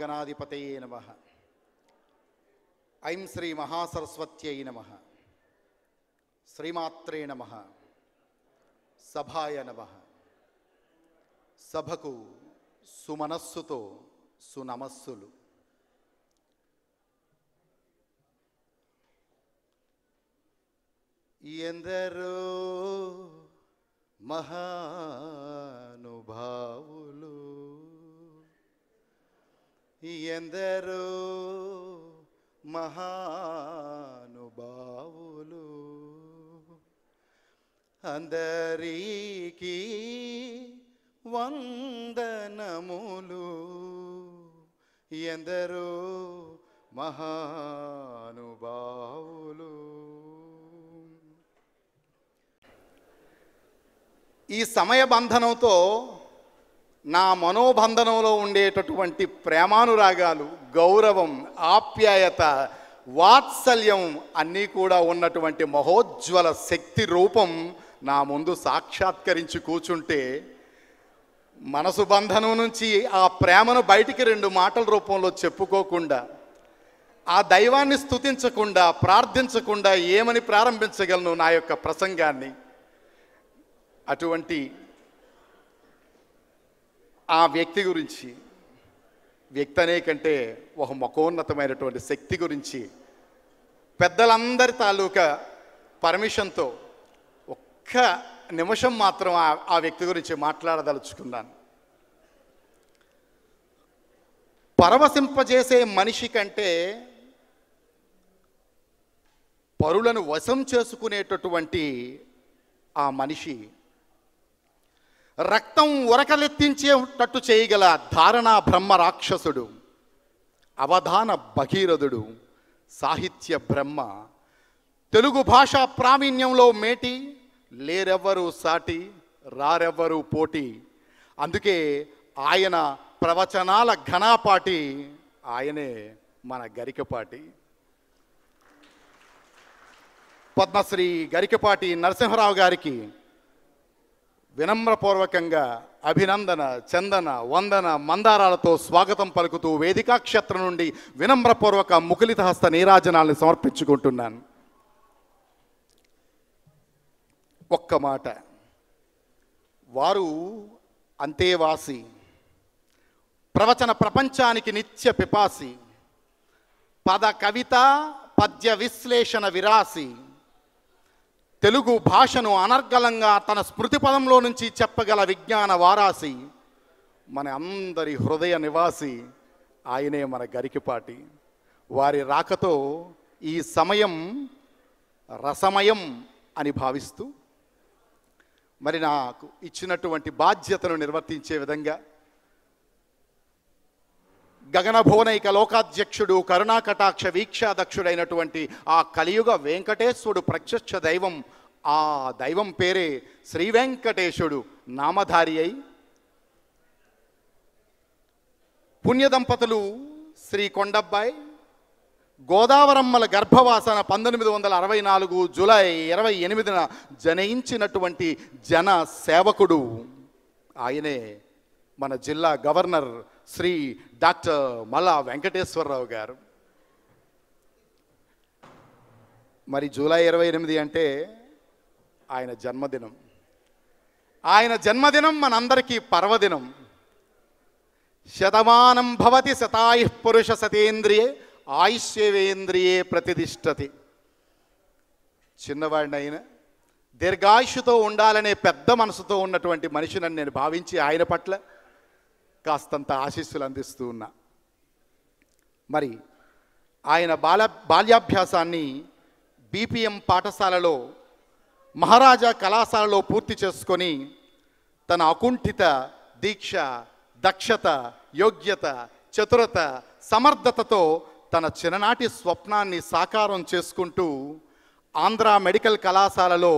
మహాగణాధిపతయే నమః. ఐం శ్రీ మహాసరస్వత్యై నమః. శ్రీమాత్రే నమః. సభాయ నమః. సభకు సుమనస్సుతో సునమస్సులు. ఎందరో మహానుభావులు, ఎందరో మహానుభావులు, అందరికీ వందనములు. ఎందరో మహానుభావులు. ఈ సమయ బంధనంతో నా మనోబంధనంలో ఉండేటటువంటి ప్రేమానురాగాలు, గౌరవం, ఆప్యాయత, వాత్సల్యం అన్నీ కూడా ఉన్నటువంటి మహోజ్వల శక్తి రూపం నా ముందు సాక్షాత్కరించి కూర్చుంటే మనసు బంధనం నుంచి ఆ ప్రేమను బయటికి రెండు మాటల రూపంలో చెప్పుకోకుండా, ఆ దైవాన్ని స్తుతించకుండా, ప్రార్థించకుండా ఏమని ప్రారంభించగలను నా యొక్క ప్రసంగాన్ని? అటువంటి ఆ వ్యక్తి గురించి, వ్యక్తి అనే కంటే ఒక మహోన్నతమైనటువంటి శక్తి గురించి పెద్దలందరి తాలూకా పర్మిషన్తో ఒక్క నిమిషం మాత్రం ఆ వ్యక్తి గురించి మాట్లాడదలుచుకున్నాను. పరవశింపజేసే మనిషి కంటే పరులను వశం చేసుకునేటటువంటి ఆ మనిషి, రక్తం ఉరకలెత్తించేటట్టు చేయగల ధారణా బ్రహ్మ రాక్షసుడు, అవధాన భగీరథుడు, సాహిత్య బ్రహ్మ, తెలుగు భాషా ప్రావీణ్యంలో మేటి, లేరెవ్వరూ సాటి, రారెవ్వరూ పోటీ. అందుకే ఆయన ప్రవచనాల ఘనాపాటి, ఆయనే మన గరికపాటి. పద్మశ్రీ గరికపాటి నరసింహరావు గారికి వినమ్రపూర్వకంగా అభినందన, చందన, వందన, మందారాలతో స్వాగతం పలుకుతూ వేదికా క్షేత్రం నుండి వినమ్రపూర్వక ముకులిత హస్త నీరాజనాల్ని సమర్పించుకుంటున్నాను. ఒక్క మాట, వారు అంతేవాసి, ప్రవచన ప్రపంచానికి నిత్య పిపాసి, పద కవిత పద్య విశ్లేషణ విరాసి, తెలుగు భాషను అనర్గళంగా తన స్మృతి పదంలో నుంచి చెప్పగల విజ్ఞాన వారాసి, మన అందరి హృదయ నివాసి ఆయనే మన గరికపాటి. వారి రాకతో ఈ సమయం రసమయం అని భావిస్తూ మరి నాకు ఇచ్చినటువంటి బాధ్యతను నిర్వర్తించే విధంగా గగనభువనైక లోకాధ్యక్షుడు, కరుణాకటాక్ష వీక్షాదక్షుడైనటువంటి ఆ కలియుగ వెంకటేశ్వరుడు ప్రత్యక్ష దైవం, ఆ దైవం పేరే శ్రీ వెంకటేశుడు నామధారి అయి పుణ్యదంపతులు శ్రీ కొండబ్బాయి గోదావరమ్మల గర్భవాసన 1964 జూలై 28న జనయించినటువంటి జన సేవకుడు ఆయనే మన జిల్లా గవర్నర్ శ్రీ డాక్టర్ మల్లా వెంకటేశ్వరరావు గారు. మరి జూలై 28 అంటే ఆయన జన్మదినం. ఆయన జన్మదినం మనందరికీ పర్వదినం. శతమానం భవతి శతాయుః పురుష సతేంద్రియే ఆయుష్యేవేంద్రియే ప్రతిదిష్టతి. చిన్నవాడినైనా దీర్ఘాయుషుతో ఉండాలనే పెద్ద మనసుతో ఉన్నటువంటి మనిషిని నేను భావించి ఆయన పట్ల కాస్తంత ఆశీస్సులు అందిస్తూ ఉన్నా. మరి ఆయన బాల్యాభ్యాసాన్ని బీపీఎం పాఠశాలలో, మహారాజా కళాశాలలో పూర్తి చేసుకొని తన అకుంఠిత దీక్ష, దక్షత, యోగ్యత, చతురత, సమర్థతతో తన చిన్ననాటి స్వప్నాన్ని సాకారం చేసుకుంటూ ఆంధ్ర మెడికల్ కళాశాలలో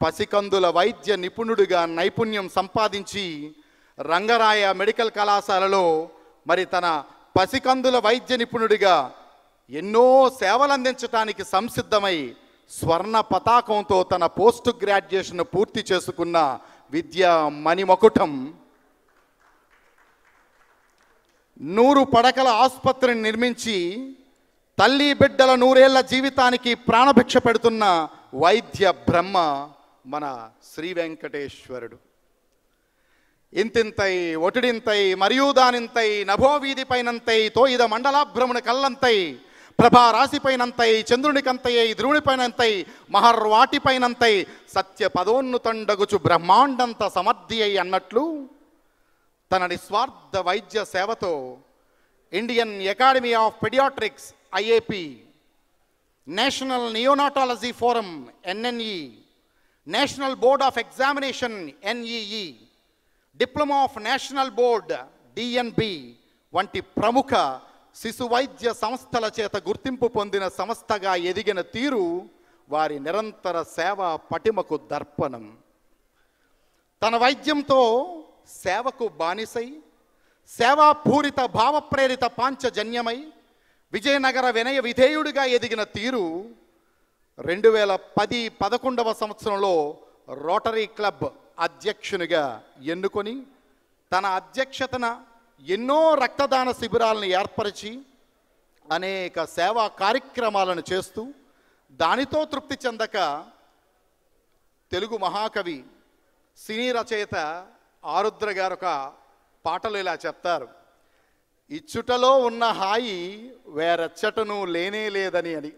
పసికందుల వైద్య నిపుణుడిగా నైపుణ్యం సంపాదించి రంగరాయ మెడికల్ కళాశాలలో మరి తన పసికందుల వైద్య నిపుణుడిగా ఎన్నో సేవలు అందించడానికి సంసిద్ధమై స్వర్ణ పతాకంతో తన పోస్ట్ గ్రాడ్యుయేషన్ పూర్తి చేసుకున్న విద్యా మణిమకుటం 100 పడకల ఆసుపత్రిని నిర్మించి తల్లి బిడ్డల 100 ఏళ్ల జీవితానికి ప్రాణభిక్ష పెడుతున్న వైద్య బ్రహ్మ మన శ్రీ వెంకటేశ్వరుడు. ఇంతింతై ఒటిడింతై మరియు దానింతై నభోవీధి పైనంతై తోయిద మండలాభ్రమున కల్లంతై ప్రభా రాశిపైనంతై చంద్రునికంతయ్యై ధ్రువునిపైనంతై మహర్వాటిపైనంతై సత్య పదోన్నుతండగుచు బ్రహ్మాండంత సమర్థి అయి అన్నట్లు తన నిస్వార్థ వైద్య సేవతో Indian academy of paediatrics IAP, national neonatology forum NNE, national board of examination NEE, diploma of national board DNB వంటి ప్రముఖ శిశు వైద్య సంస్థల చేత గుర్తింపు పొందిన సంస్థగా ఎదిగిన తీరు వారి నిరంతర సేవ పటిమకు దర్పణం. తన వైద్యంతో సేవకు బానిసై సేవాపూరిత భావప్రేరిత పాంచజన్యమై విజయనగర వినయ విధేయుడిగా ఎదిగిన తీరు 2010-11 సంవత్సరంలో రోటరీ క్లబ్ అధ్యక్షునిగా ఎన్నుకొని తన అధ్యక్షతన ఎన్నో రక్తదాన శిబిరాలను ఏర్పరిచి అనేక సేవా కార్యక్రమాలను చేస్తూ దానితో తృప్తి చెందక తెలుగు మహాకవి సినీ రచయిత ఆరుద్ర గారు ఒక పాటలు ఇలా చెప్తారు, ఇచ్చుటలో ఉన్న హాయి వేరెచ్చటను లేనే లేదని అని.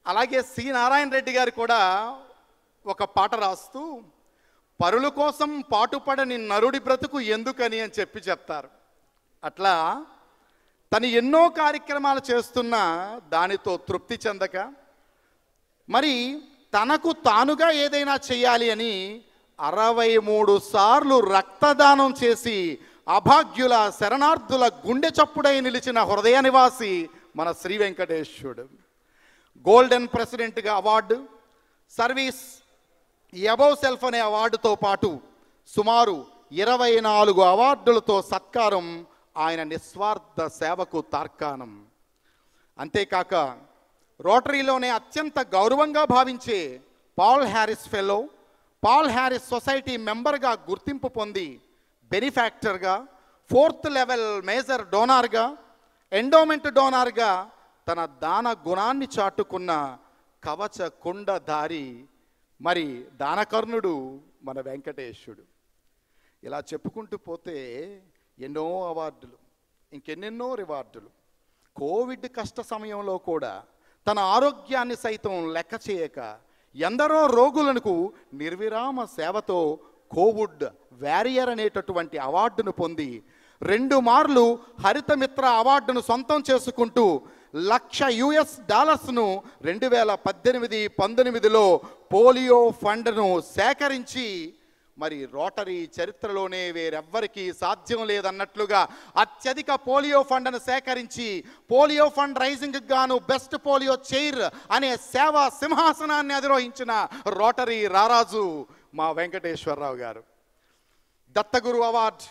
అలాగే సి నారాయణ రెడ్డి గారు కూడా ఒక పాట రాస్తూ పరుల కోసం పాటుపడని నరుడి బ్రతుకు ఎందుకని అని చెప్తారు. అట్లా తను ఎన్నో కార్యక్రమాలు చేస్తున్నా దానితో తృప్తి చెందక మరి తనకు తానుగా ఏదైనా చేయాలి అని 63 సార్లు రక్తదానం చేసి అభాగ్యుల శరణార్థుల గుండె చప్పుడై నిలిచిన హృదయ నివాసి మన శ్రీ వెంకటేశ్వరుడు. గోల్డెన్ ప్రెసిడెంట్గా అవార్డు, సర్వీస్ అబౌవ్ సెల్ఫ్ అనే అవార్డుతో పాటు సుమారు 24 అవార్డులతో సత్కారం ఆయన నిస్వార్థ సేవకు తార్కాణం. అంతేకాక రోటరీలోనే అత్యంత గౌరవంగా భావించే Paul Harris fellow, Paul Harris society మెంబర్గా గుర్తింపు పొంది బెనిఫాక్టర్గా, 4th లెవెల్ మేజర్ డోనార్గా, ఎండోమెంట్ డోనార్గా తన దాన గుణాన్ని చాటుకున్న కవచ కుండధారి మరి దానకర్ణుడు మన వెంకటేశ్వరుడు. ఇలా చెప్పుకుంటూ పోతే ఎన్నో అవార్డులు, ఇంకెన్నెన్నో రివార్డులు. కోవిడ్ కష్ట సమయంలో కూడా తన ఆరోగ్యాన్ని సైతం లెక్క చేయక ఎందరో రోగులకు నిర్విరామ సేవతో కోవిడ్ వారియర్ అనేటటువంటి అవార్డును పొంది 2 మార్లు హరితమిత్ర అవార్డును సొంతం చేసుకుంటూ $1,00,000 2018-19లో పోలియో ఫండ్ను సేకరించి మరి రోటరీ చరిత్రలోనే వేరెవ్వరికీ సాధ్యం లేదన్నట్లుగా అత్యధిక పోలియో ఫండ్ను సేకరించి పోలియో ఫండ్ రైజింగ్ గాను బెస్ట్ పోలియో చైర్ అనే సేవా సింహాసనాన్ని అధిరోహించిన రోటరీ రారాజు మా వెంకటేశ్వరరావు గారు. Dattaguru award,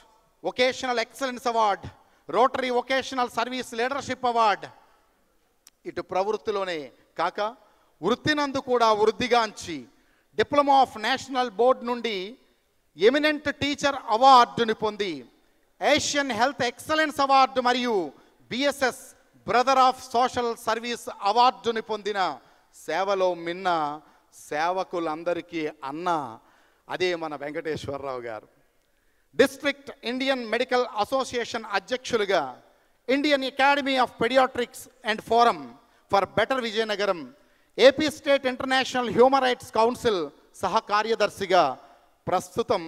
vocational excellence award, rotary vocational service leadership award ఇటు ప్రవృత్తిలోనే కాక వృత్తినందు కూడా వృద్ధిగాంచి డిప్లొమా ఆఫ్ నేషనల్ బోర్డ్ నుండి ఎమినెంట్ టీచర్ అవార్డుని పొంది ఏషియన్ హెల్త్ ఎక్సలెన్స్ అవార్డు మరియు BSS brother of social service అవార్డుని పొందిన సేవలో మిన్న సేవకులందరికీ అన్న అదే మన వెంకటేశ్వరరావు గారు. డిస్ట్రిక్ట్ ఇండియన్ మెడికల్ అసోసియేషన్ అధ్యక్షులుగా Indian academy of paediatrics and forum for better Vizianagaram, AP state international human rights council సహకార్యదర్శిగా, ప్రస్తుతం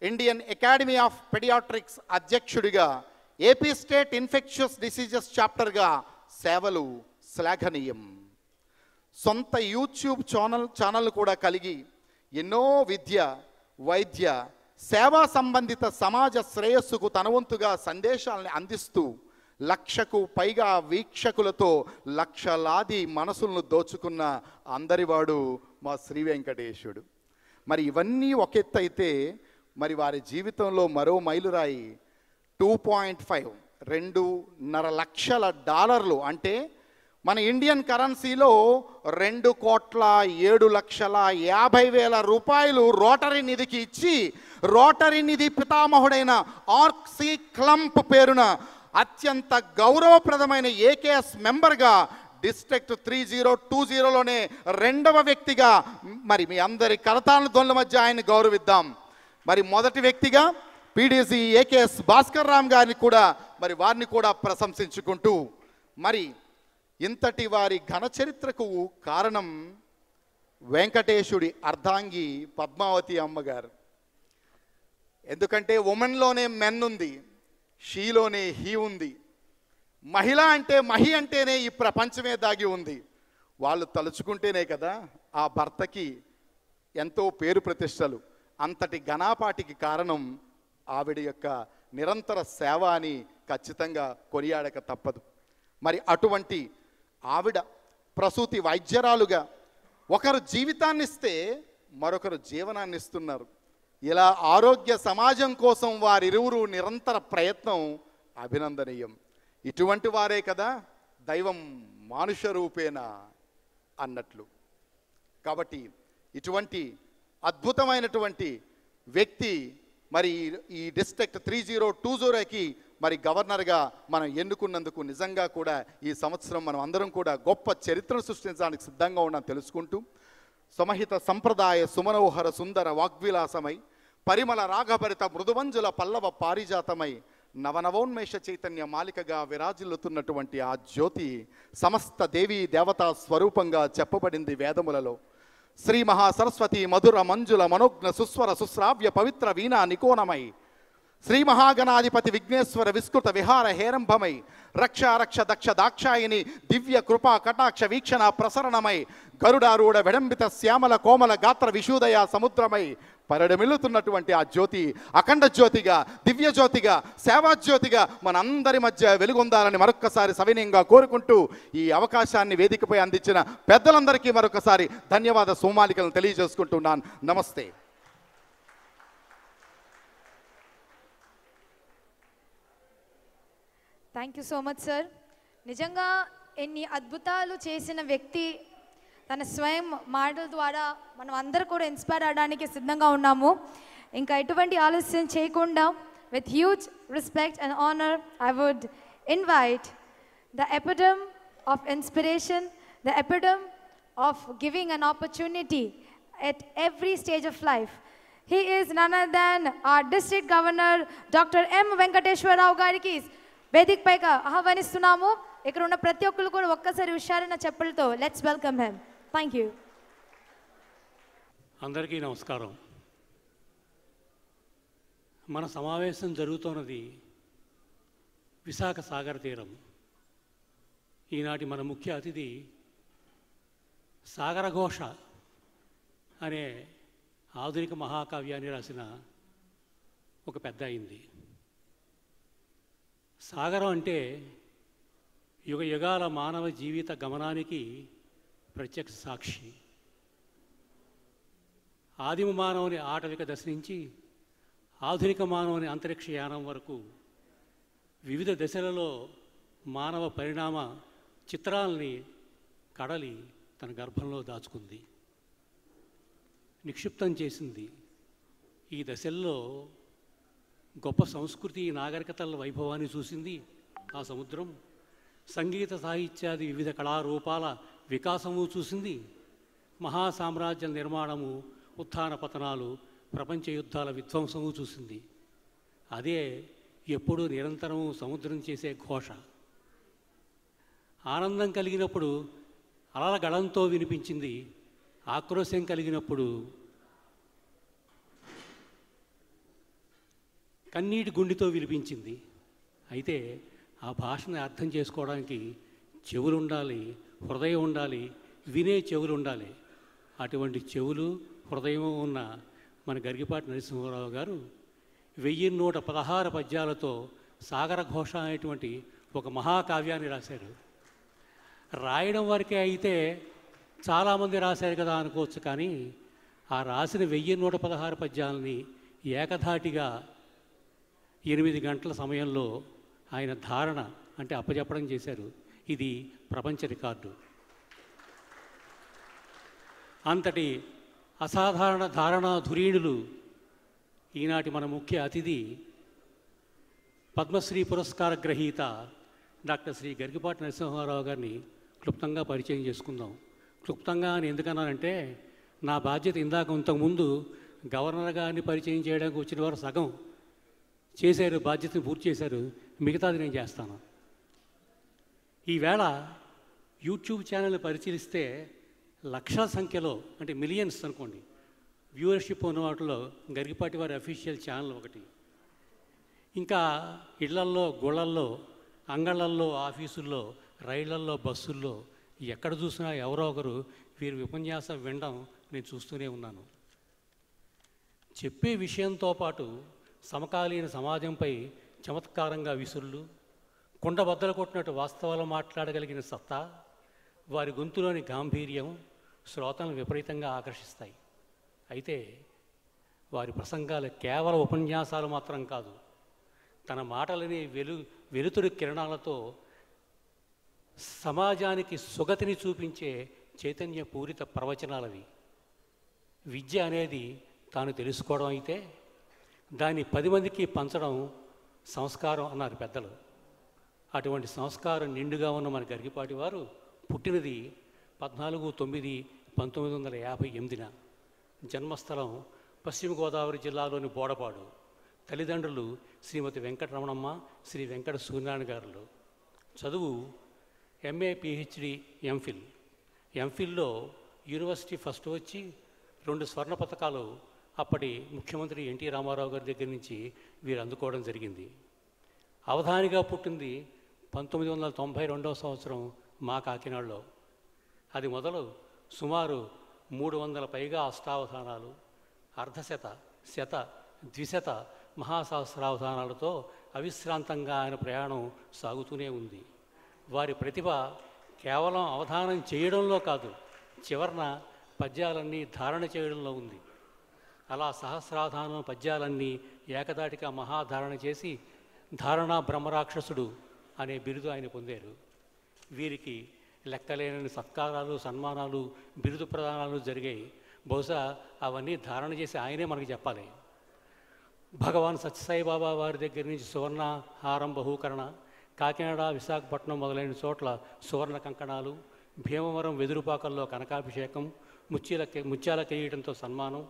ఇండియన్ అకాడమీ ఆఫ్ పెడియాట్రిక్స్ అధ్యక్షుడిగా, ఏపీ స్టేట్ ఇన్ఫెక్షస్ డిసీజెస్ చాప్టర్గా సేవలు శ్లాఘనీయం. సొంత యూట్యూబ్ ఛానల్ కూడా కలిగి ఎన్నో విద్య, వైద్య, సేవా సంబంధిత సమాజ శ్రేయస్సుకు తనవంతుగా సందేశాలను అందిస్తూ 1,00,000కు పైగా వీక్షకులతో లక్షలాది మనసులను దోచుకున్న అందరివాడు మా శ్రీ వెంకటేశ్వరుడు. మరి ఇవన్నీ ఒక ఎత్తు అయితే మరి వారి జీవితంలో మరో మైలురాయి $2.5 లక్షల అంటే మన ఇండియన్ కరెన్సీలో 2,07,50,000 రోటరీ నిధికి ఇచ్చి రోటరీ నిధి పితామహుడైన ఆర్క్ సి క్లంప్ పేరున అత్యంత గౌరవప్రదమైన ఏకేఎస్ మెంబర్గా డిస్ట్రిక్ట్ 3020లోనే రెండవ వ్యక్తిగా మరి మీ అందరి కరతాళ ధ్వనుల మధ్య ఆయన్ని గౌరవిద్దాం. మరి మొదటి వ్యక్తిగా పీడీసీ ఏకేఎస్ భాస్కర్ రామ్ గారిని కూడా మరి వారిని కూడా ప్రశంసించుకుంటూ మరి ఇంతటి వారి ఘన చరిత్రకు కారణం వెంకటేశుడి అర్ధాంగి పద్మావతి అమ్మగారు. ఎందుకంటే ఉమెన్లోనే మెన్ ఉంది, షీలోనే హీ ఉంది. మహిళ అంటే మహి అంటేనే ఈ ప్రపంచమే దాగి ఉంది. వాళ్ళు తలుచుకుంటేనే కదా ఆ భర్తకి ఎంతో పేరు ప్రతిష్టలు. అంతటి ఘనాపాటికి కారణం ఆవిడ యొక్క నిరంతర సేవ అని ఖచ్చితంగా కొనియాడక తప్పదు. మరి అటువంటి ఆవిడ ప్రసూతి వైద్యరాలుగా ఒకరు జీవితాన్ని ఇస్తే మరొకరు జీవనాన్ని ఇస్తున్నారు. ఇలా ఆరోగ్య సమాజం కోసం వారిరువురు నిరంతర ప్రయత్నం అభినందనీయం. ఇటువంటి వారే కదా దైవం మానుష రూపేణ అన్నట్లు. కాబట్టి ఇటువంటి అద్భుతమైనటువంటి వ్యక్తి మరి ఈ డిస్ట్రిక్ట్ 3020కి మరి గవర్నర్గా మనం ఎన్నుకున్నందుకు నిజంగా కూడా ఈ సంవత్సరం మనం అందరం కూడా గొప్ప చరిత్రను సృష్టించడానికి సిద్ధంగా ఉన్నాం తెలుసుకుంటూ, సమహిత సంప్రదాయ సుమనోహర సుందర వాగ్విలాసమై పరిమళ రాగభరిత మృదువంజుల పల్లవ పారిజాతమై నవనవోన్మేష చైతన్య మాలికగా విరాజిల్లుతున్నటువంటి ఆ జ్యోతి సమస్త దేవీ దేవతా స్వరూపంగా చెప్పబడింది వేదములలో. శ్రీ మహాసరస్వతి మధుర మంజుల మనోజ్ఞ సుస్వర సుశ్రావ్య పవిత్ర వీణా నికోణమై శ్రీ మహాగణాధిపతి విఘ్నేశ్వర విస్కృత విహార హేరంభమై రక్ష రక్ష దక్ష దాక్షాయిని దివ్య కృపా కటాక్ష వీక్షణ ప్రసరణమై గరుడారూఢ విడంబిత శ్యామల కోమల గాత్ర విశూదయ సముద్రమై పరిడమిల్లుతున్నటువంటి ఆ జ్యోతి అఖండ జ్యోతిగా దివ్య జ్యోతిగా సేవాజ్యోతిగా మనందరి మధ్య వెలుగొందాలని మరొక్కసారి సవినయంగా కోరుకుంటూ ఈ అవకాశాన్ని వేదికపై అందించిన పెద్దలందరికీ మరొకసారి ధన్యవాద సోమాలికలను తెలియజేసుకుంటున్నాను. నమస్తే. Thank you so much sir. నిజంగా ఎన్ని అద్భుతాలు చేసిన వ్యక్తి తన స్వయం మాటల ద్వారా మనం అందరూ కూడా ఇన్స్పైర్ అవడానికి సిద్ధంగా ఉన్నాము. ఇంకా ఎటువంటి ఆలస్యం చేయకుండా with huge respect and honour I would invite the epitome of inspiration, the epitome of giving an opportunity at every stage of life. He is none other than our district governor Dr. M. Venkateshwar Rao గారికి వేదిక పైగా ఆహ్వానిస్తున్నాము. ఇక్కడ ఉన్న ప్రతి ఒక్కరు కూడా ఒక్కసారి హుషారైన చెప్పులతో let's welcome him. Thank you. అందరికీ నమస్కారం. మన సమావేశం జరుగుతున్నది విశాఖ సాగర తీరం. ఈనాటి మన ముఖ్య అతిథి సాగరఘోష అనే ఆధునిక మహాకావ్యాన్ని రాసిన ఒక పెద్ద అయింది. సాగరం అంటే యుగ యుగాల మానవ జీవిత గమనానికి ప్రత్యక్ష సాక్షి. ఆదిమ మానవుని ఆటవిక దశ నుంచి ఆధునిక మానవుని అంతరిక్ష యానం వరకు వివిధ దశలలో మానవ పరిణామ చిత్రాలని కడలి తన గర్భంలో దాచుకుంది, నిక్షిప్తం చేసింది. ఈ దశల్లో గొప్ప సంస్కృతి నాగరికతల వైభవాన్ని చూసింది ఆ సముద్రం. సంగీత సాహిత్యాది వివిధ కళారూపాల వికాసము చూసింది. మహాసామ్రాజ్య నిర్మాణము, ఉత్థాన పతనాలు, ప్రపంచ యుద్ధాల విధ్వంసము చూసింది. అదే ఎప్పుడూ నిరంతరము సముద్రం చేసే ఘోష. ఆనందం కలిగినప్పుడు అలల గళంతో వినిపించింది, ఆక్రోశం కలిగినప్పుడు కన్నీటి గుండెతో వినిపించింది. అయితే ఆ భాషను అర్థం చేసుకోవడానికి చెవులు ఉండాలి, హృదయం ఉండాలి, వినే చెవులు ఉండాలి. అటువంటి చెవులు హృదయం ఉన్న మన గరిగిపాటి నరసింహారావు గారు 1116 పద్యాలతో సాగరఘోష అనేటువంటి ఒక మహాకావ్యాన్ని రాశారు. రాయడం వరకే అయితే చాలామంది రాశారు కదా అనుకోవచ్చు, కానీ ఆ రాసిన 1116 పద్యాలని ఏకధాటిగా 8 గంటల సమయంలో ఆయన ధారణ అంటే అప్పచెప్పడం చేశారు. ఇది ప్రపంచ రికార్డు. అంతటి అసాధారణ ధారణా ధురీణులు ఈనాటి మన ముఖ్య అతిథి పద్మశ్రీ పురస్కార గ్రహీత డాక్టర్ శ్రీ గరికపాటి నరసింహారావు గారిని క్లుప్తంగా పరిచయం చేసుకుందాం. క్లుప్తంగా అని ఎందుకన్నానంటే, నా బాధ్యత ఇంతకుముందు గవర్నర్ గారిని పరిచయం చేయడానికి వచ్చిన వారు సగం చేశారు, బాధ్యతను పూర్తి చేశారు, మిగతాది నేను చేస్తాను. ఈవేళ యూట్యూబ్ ఛానల్ని పరిశీలిస్తే లక్షల సంఖ్యలో, అంటే మిలియన్స్ అనుకోండి, వ్యూవర్షిప్ ఉన్న వాటిలో గరికపాటి వారి అఫీషియల్ ఛానల్ ఒకటి. ఇంకా ఇళ్లల్లో, గుళ్ళల్లో, అంగళ్ళల్లో, ఆఫీసుల్లో, రైళ్లల్లో, బస్సుల్లో ఎక్కడ చూసినా ఎవరో ఒకరు వీరి ఉపన్యాసం వినడం నేను చూస్తూనే ఉన్నాను. చెప్పే విషయంతో పాటు సమకాలీన సమాజంపై చమత్కారంగా విసురులు, కుండబద్దలు కొట్టినట్టు వాస్తవాలు మాట్లాడగలిగిన సత్తా, వారి గొంతులోని గాంభీర్యం శ్రోతలను విపరీతంగా ఆకర్షిస్తాయి. అయితే వారి ప్రసంగాలు కేవలం ఉపన్యాసాలు మాత్రం కాదు, తన మాటలని వెలుతురు కిరణాలతో సమాజానికి సుగతిని చూపించే చైతన్యపూరిత ప్రవచనాలవి. విద్య అనేది తాను తెలుసుకోవడం అయితే దాన్ని 10 మందికి పంచడం సంస్కారం అన్నారు పెద్దలు. అటువంటి సంస్కారం నిండుగా ఉన్న మన గరికపాటి వారు పుట్టినది 14/9/1958. జన్మస్థలం పశ్చిమ గోదావరి జిల్లాలోని బోడపాడు. తల్లిదండ్రులు శ్రీమతి వెంకటరమణమ్మ, శ్రీ వెంకట సూర్యనారాయణ గారులు. చదువు ఎంఏ, పిహెచ్డి, ఎంఫిల్. ఎంఫిల్లో యూనివర్సిటీ ఫస్ట్ వచ్చి 2 స్వర్ణ పథకాలు అప్పటి ముఖ్యమంత్రి ఎన్టీ రామారావు గారి దగ్గర నుంచి వీరు అందుకోవడం జరిగింది. అవధానిగా పుట్టింది 1992వ సంవత్సరం మా కాకినాడలో. అది మొదలు సుమారు 300 పైగా అష్టావధానాలు, అర్ధశత, శత, ద్విశత మహాసహస్రావధానాలతో అవిశ్రాంతంగా ఆయన ప్రయాణం సాగుతూనే ఉంది. వారి ప్రతిభ కేవలం అవధానం చేయడంలో కాదు, చివరన పద్యాలన్నీ ధారణ చేయడంలో ఉంది. అలా సహస్రావధానం పద్యాలన్నీ ఏకదాటిగా మహాధారణ చేసి ధారణా బ్రహ్మరాక్షసుడు అనే బిరుదు ఆయన పొందారు. వీరికి లెక్కలేని సత్కారాలు, సన్మానాలు, బిరుదు ప్రదానాలు జరిగాయి. బహుశా అవన్నీ ధారణ చేసి ఆయనే మనకి చెప్పాలి. భగవాన్ సత్యసాయిబాబా వారి దగ్గర నుంచి సువర్ణ హారం బహూకరణ, కాకినాడ, విశాఖపట్నం మొదలైన చోట్ల సువర్ణ కంకణాలు, భీమవరం వెదురుపాకల్లో కనకాభిషేకం, ముత్యాల కిరీటంతో సన్మానం,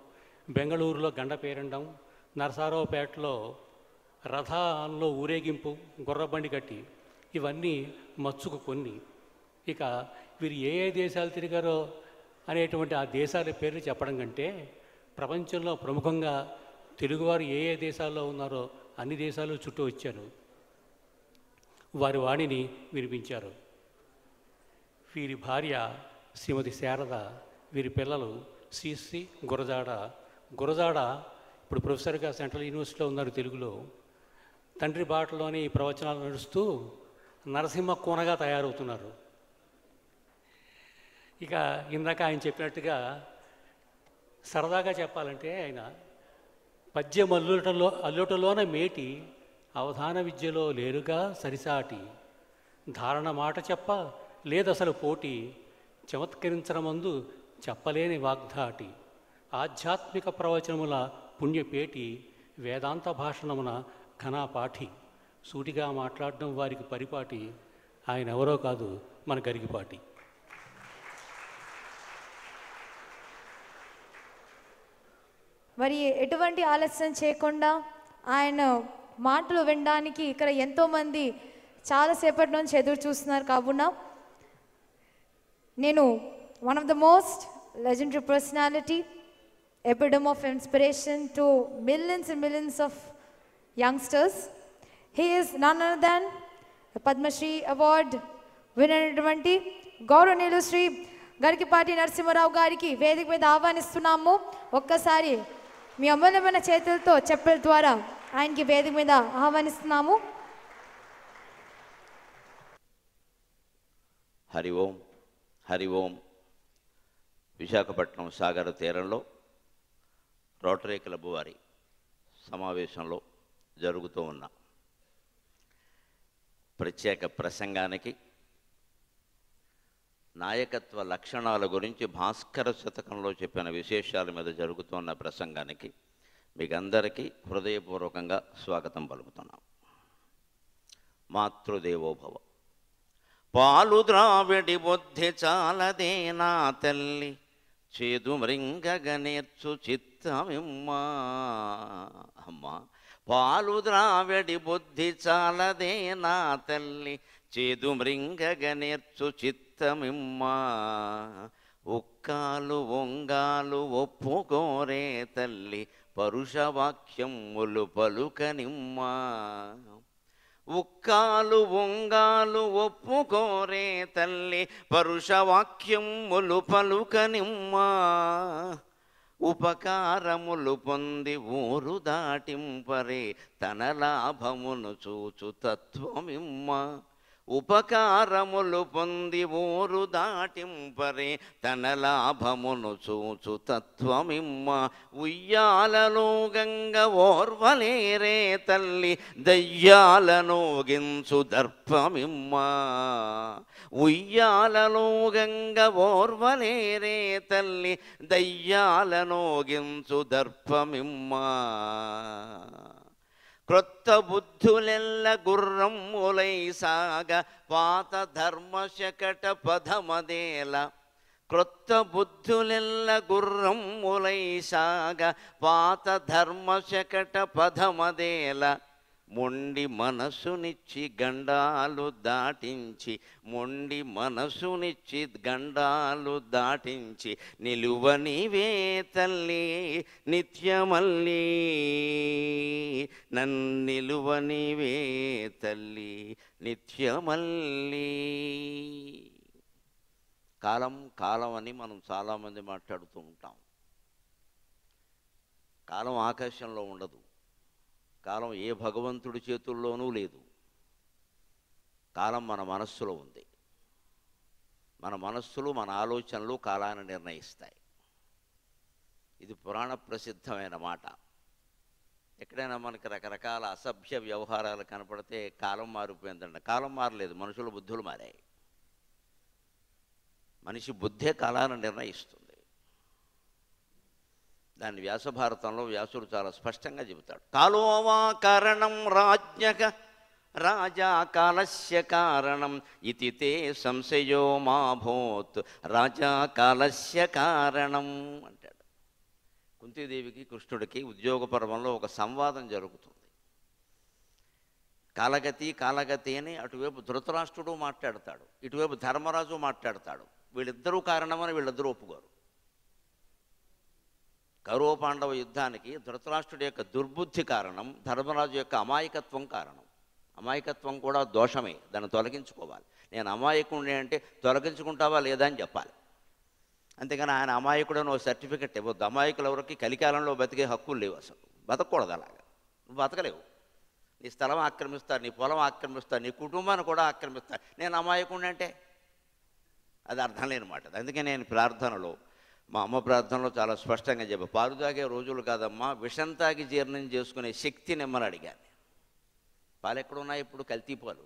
బెంగళూరులో గండపేరండం, నరసారావుపేటలో రథంలో ఊరేగింపు, గుర్రబండి కట్టి, ఇవన్నీ మచ్చుకు కొన్ని. ఇక వీరు ఏ ఏ దేశాలు తిరిగారో అనేటువంటి ఆ దేశాల పేర్లు చెప్పడం కంటే, ప్రపంచంలో ప్రముఖంగా తెలుగువారు ఏ ఏ దేశాల్లో ఉన్నారో అన్ని దేశాలు చుట్టూ వచ్చారు, వారి వాణిని వినిపించారు. వీరి భార్య శ్రీమతి శారద, వీరి పిల్లలు శ్రీశ్రీ, గురజాడ ఇప్పుడు ప్రొఫెసర్గా సెంట్రల్ యూనివర్సిటీలో ఉన్నారు తెలుగులో. తండ్రి బాటలోని ఈ ప్రవచనాలు నడుస్తూ నరసింహ కోనగా తయారవుతున్నారు. ఇక ఇందాక ఆయన చెప్పినట్టుగా సరదాగా చెప్పాలంటే, ఆయన పద్యం అల్లుటలోన మేటి, అవధాన విద్యలో లేరుగా సరిసాటి, ధారణ మాట చెప్ప లేదసలు పోటీ, చమత్కరించడమందు చెప్పలేని వాగ్ధాటి, ఆధ్యాత్మిక ప్రవచనముల పుణ్యపేటి, వేదాంత భాషణమున ఘనాపాఠి, సూటిగా మాట్లాడడం వారికి పరిపాటి. ఆయన ఎవరో కాదు, మన గరికపాటి. మరి ఎటువంటి ఆలస్యం చేయకుండా ఆయన మాటలు వినడానికి ఇక్కడ ఎంతోమంది చాలాసేపటి నుంచి ఎదురు చూస్తున్నారు. కావున నేను one of the most legendary personality, epitome of inspiration to millions and millions of youngsters. He is none other than the Padma Shri Award winner గౌరవనీయులు శ్రీ గరికపాటి నరసింహారావు గారికి వేదిక మీద ఆహ్వానిస్తున్నాము. ఒక్కసారి మీ అమూల్యమైన చేతులతో చెప్పల ద్వారా ఆయనకి వేదిక మీద ఆహ్వానిస్తున్నాము. హరి ఓం, హరి ఓం. విశాఖపట్నం సాగర తీరంలో రోటరీ క్లబ్ వారి సమావేశంలో జరుగుతూ ఉన్న ప్రత్యేక ప్రసంగానికి నాయకత్వ లక్షణాల గురించి భాస్కర శతకంలో చెప్పిన విశేషాల మీద జరుగుతున్న ప్రసంగానికి మీకు అందరికీ హృదయపూర్వకంగా స్వాగతం పలుకుతున్నాం. మాతృదేవోభవ. పాలు ద్రావిడి బుద్ధి చాలదే నా తల్లి, చేదు మృంగగ నేర్చు చిత్తమిమ్మా. అమ్మా, పాలు ద్రావిడి బుద్ధి చాలదే నా తల్లి, చేదు మృంగగ నేర్చు చిత్తమిమ్మా. ఉక్కాలు ఒంగాలు ఒప్పుకోరే తల్లి, పరుషవాక్యములు పలుకనిమ్మా. ఉక్కాలు ఒంగాలు ఒప్పుకోరే తల్లి, పరుషవాక్యములు పలుకనిమ్మా. ఉపకారములు పొంది ఊరు దాటింపరే, తన లాభమును చూచు తత్వమిమ్మా. ఉపకారములు పొంది ఊరు దాటింపరే, తన లాభమును చూచు తత్వమిమ్మ. ఉయ్యాలలో గంగ ఓర్వలేరే తల్లి, దయ్యాలనోగించు దర్పమిమ్మ. ఉయ్యాలలో గంగ ఓర్వలేరే తల్లి, దయ్యాలనోగించు దర్పమిమ్మ. క్రొత్త బుద్ధులెల్ల గుర్రమ్ములై సాగ, పాత ధర్మశకట పదమదేల. క్రొత్త బుద్ధులెల్ల గుర్రమ్ములై సాగ, పాత ధర్మశకట పదమదేల. మొండి మనసునిచ్చి గండాలు దాటించి, మొండి మనసునిచ్చి గండాలు దాటించి, నిలువ నీవే తల్లి నిత్యమల్లి, నన్నిలువ నీవే తల్లి నిత్యమల్లి. కాలం కాలం అని మనం చాలామంది మాట్లాడుతూ ఉంటాం. కాలం ఆకాశంలో ఉండదు, కాలం ఏ భగవంతుడి చేతుల్లోనూ లేదు. కాలం మన మనస్సులో ఉంది. మన మనస్సులు, మన ఆలోచనలు కాలాన్ని నిర్ణయిస్తాయి. ఇది పురాణ ప్రసిద్ధమైన మాట. ఎక్కడైనా మనకి రకరకాల అసభ్య వ్యవహారాలు కనపడితే కాలం మారిపోయిందంట. కాలం మారలేదు, మనుషుల బుద్ధులు మారాయి. మనిషి బుద్ధే కాలాన్ని నిర్ణయిస్తుంది. దాన్ని వ్యాసభారతంలో వ్యాసుడు చాలా స్పష్టంగా చెబుతాడు. కాలోవా కారణం రాజ్ఞక రాజా కాలస్య కారణం ఇతి తే సంశయో మా భూత్ రాజా కాలస్య కారణం అంటాడు. కుంతీదేవికి కృష్ణుడికి ఉద్యోగ పర్వంలో ఒక సంవాదం జరుగుతుంది. కాలగతి కాలగతి అని అటువైపు ధృతరాష్ట్రుడు మాట్లాడతాడు, ఇటువైపు ధర్మరాజు మాట్లాడతాడు. వీళ్ళిద్దరూ కారణమని వీళ్ళిద్దరూ ఒప్పుకోరు. కౌరవ పాండవ యుద్ధానికి ధృతరాష్ట్రుడి యొక్క దుర్బుద్ధి కారణం, ధర్మరాజు యొక్క అమాయకత్వం కారణం. అమాయకత్వం కూడా దోషమే, దాన్ని తొలగించుకోవాలి. నేను అమాయకుడిని అంటే తొలగించుకుంటావా లేదా అని చెప్పాలి. అంతేగాని ఆయన అమాయకుడని ఓ సర్టిఫికెట్ ఇవ్వద్దు. అమాయకులు ఎవరికి కలికాలంలో బతికే హక్కులు లేవు, అసలు బతకూడదు. అలాగా నువ్వు బతకలేవు. నీ స్థలం ఆక్రమిస్తారు, నీ పొలం ఆక్రమిస్తారు, నీ కుటుంబాన్ని కూడా ఆక్రమిస్తారు. నేను అమాయకుడిని అంటే అది అర్థం లేని మాట. అందుకే నేను ప్రార్థనలో, మా అమ్మ ప్రార్థనలో చాలా స్పష్టంగా చెప్పా, పాలు తాగే రోజులు కాదమ్మా, విషం తాగి జీర్ణం చేసుకునే శక్తి నిమ్మని అడిగాను. పాలు ఎక్కడున్నాయి ఇప్పుడు? కల్తీ పాలు.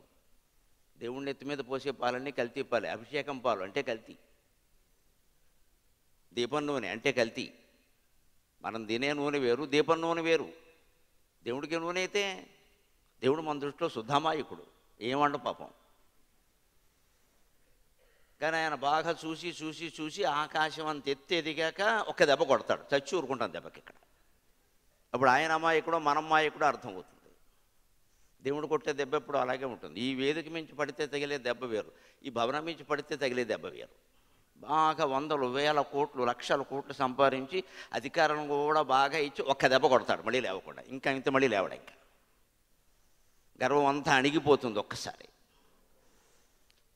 దేవుణ్ణి ఎత్తి మీద పోసే పాలన్నీ కల్తీ పాలే. అభిషేకం పాలు అంటే కల్తీ, దీపం నూనె అంటే కల్తీ. మనం తినే నూనె వేరు, దీపం నూనె వేరు. దేవుడికి నూనె అయితే దేవుడు మన దృష్టిలో శుద్ధమాయకుడు, ఏమండ పాపం. కానీ ఆయన బాగా చూసి చూసి చూసి ఆకాశం అంత ఎత్తి ఎదిగాక ఒక్క దెబ్బ కొడతాడు, చచ్చి ఊరుకుంటాను దెబ్బకి. ఇక్కడ అప్పుడు ఆయన అమాయకుడో మన అమాయకుడో అర్థమవుతుంది. దేవుడు కొట్టే దెబ్బ ఎప్పుడు అలాగే ఉంటుంది. ఈ వేదిక మించి పడితే తగిలే దెబ్బ వేరు, ఈ భవనం మించి పడితే తగిలే దెబ్బ వేరు. బాగా వందలు వేల కోట్లు లక్షల కోట్లు సంపాదించి అధికారం కూడా బాగా ఇచ్చి ఒక్క దెబ్బ కొడతాడు, మళ్ళీ లేవకుండా. ఇంకా ఇంత మళ్ళీ లేవడ. ఇంకా గర్వం అంతా అణిగిపోతుంది ఒక్కసారి.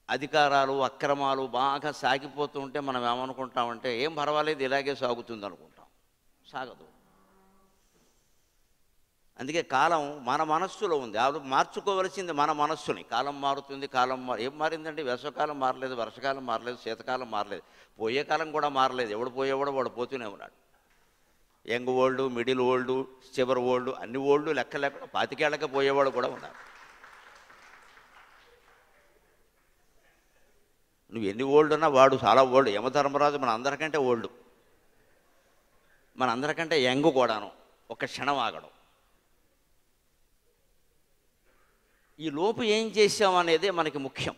అధికారాలు అక్రమాలు బాగా సాగిపోతూ ఉంటే మనం ఏమనుకుంటామంటే ఏం పర్వాలేదు, ఇలాగే సాగుతుంది అనుకుంటాం. సాగదు. అందుకే కాలం మన మనస్సులో ఉంది. మార్చుకోవలసింది మన మనస్సుని. కాలం మారుతుంది, కాలం ఏం మారిందండి? వేసవకాలం మారలేదు, వర్షకాలం మారలేదు, శీతకాలం మారలేదు, పోయే కాలం కూడా మారలేదు. ఎవడు పోయేవాడో వాడు పోతూనే ఉన్నాడు. యంగ్ ఓల్డ్, మిడిల్ ఓల్డ్, చివరి ఓల్డ్, అన్ని ఓల్డ్ లెక్క లేకుండా 25 ఏళ్ళకే పోయేవాడు కూడా ఉన్నాడు. నువ్వు ఎన్ని ఓల్డ్ ఉన్నా వాడు చాలా ఓల్డ్. యమధర్మరాజు మన అందరికంటే ఓల్డ్, మన అందరికంటే యంగ్ కూడాను. ఒక క్షణం ఆగడం. ఈ లోపు ఏం చేశామనేదే మనకి ముఖ్యం.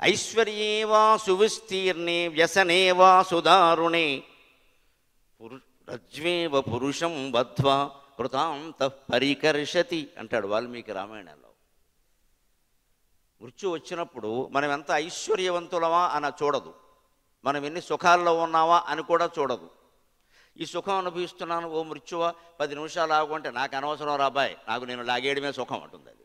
ఐశ్వర్యేవా సువిస్తీర్ణే వ్యసనేవా సుదారుణే రజ్వేవ పురుషం బద్ధ్వా కృతాంత పరికర్షతి అంటాడు వాల్మీకి రామాయణంలో. మృత్యు వచ్చినప్పుడు మనం ఎంత ఐశ్వర్యవంతులమా అని చూడదు, మనం ఎన్ని సుఖాల్లో ఉన్నావా అని కూడా చూడదు. ఈ సుఖం అనుభవిస్తున్నాను, ఓ మృత్యువా 10 నిమిషాలు ఆగుంటే నాకు అనవసరం రాబాయ్, నాకు నేను లాగేయడమే సుఖం అంటుంది అది.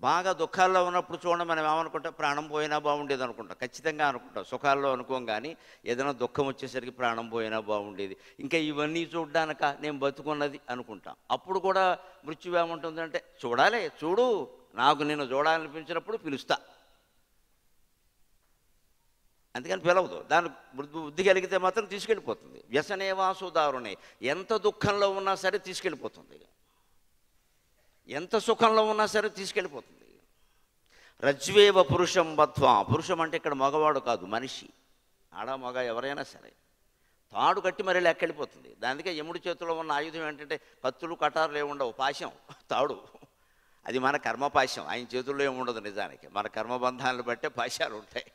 బాగా దుఃఖాల్లో ఉన్నప్పుడు చూడండి, మనం ఏమనుకుంటాం, ప్రాణం పోయినా బాగుండేది అనుకుంటాం, ఖచ్చితంగా అనుకుంటాం. సుఖాల్లో అనుకోం, కానీ ఏదైనా దుఃఖం వచ్చేసరికి ప్రాణం పోయినా బాగుండేది, ఇంకా ఇవన్నీ చూడ్డానిక నేను బతుకున్నది అనుకుంటాం. అప్పుడు కూడా మృత్యు ఏముంటుందంటే, చూడాలి, చూడు, నాకు నేను చూడాలనిపించినప్పుడు పిలుస్తా, అందుకని పిలవదు. దాని బుద్ధి కలిగితే మాత్రం తీసుకెళ్ళిపోతుంది. వ్యసనేవా సుదారుణే, ఎంత దుఃఖంలో ఉన్నా సరే తీసుకెళ్ళిపోతుంది, ఎంత సుఖంలో ఉన్నా సరే తీసుకెళ్ళిపోతుంది. రజ్వేవ పురుషం బద్ధ్వా, పురుషం అంటే ఇక్కడ మగవాడు కాదు, మనిషి, ఆడ మగ ఎవరైనా సరే, తాడు కట్టి మరీ లెక్కెళ్ళిపోతుంది. దానికే యముడి చేతిలో ఉన్న ఆయుధం ఏంటంటే కత్తులు కటారులు ఏముండవు, పాశం, తాడు. అది మన కర్మపాశం, ఆయన చేతుల్లో ఏముండదు. నిజానికి మన కర్మబంధాలను బట్టే పాశాలు ఉంటాయి.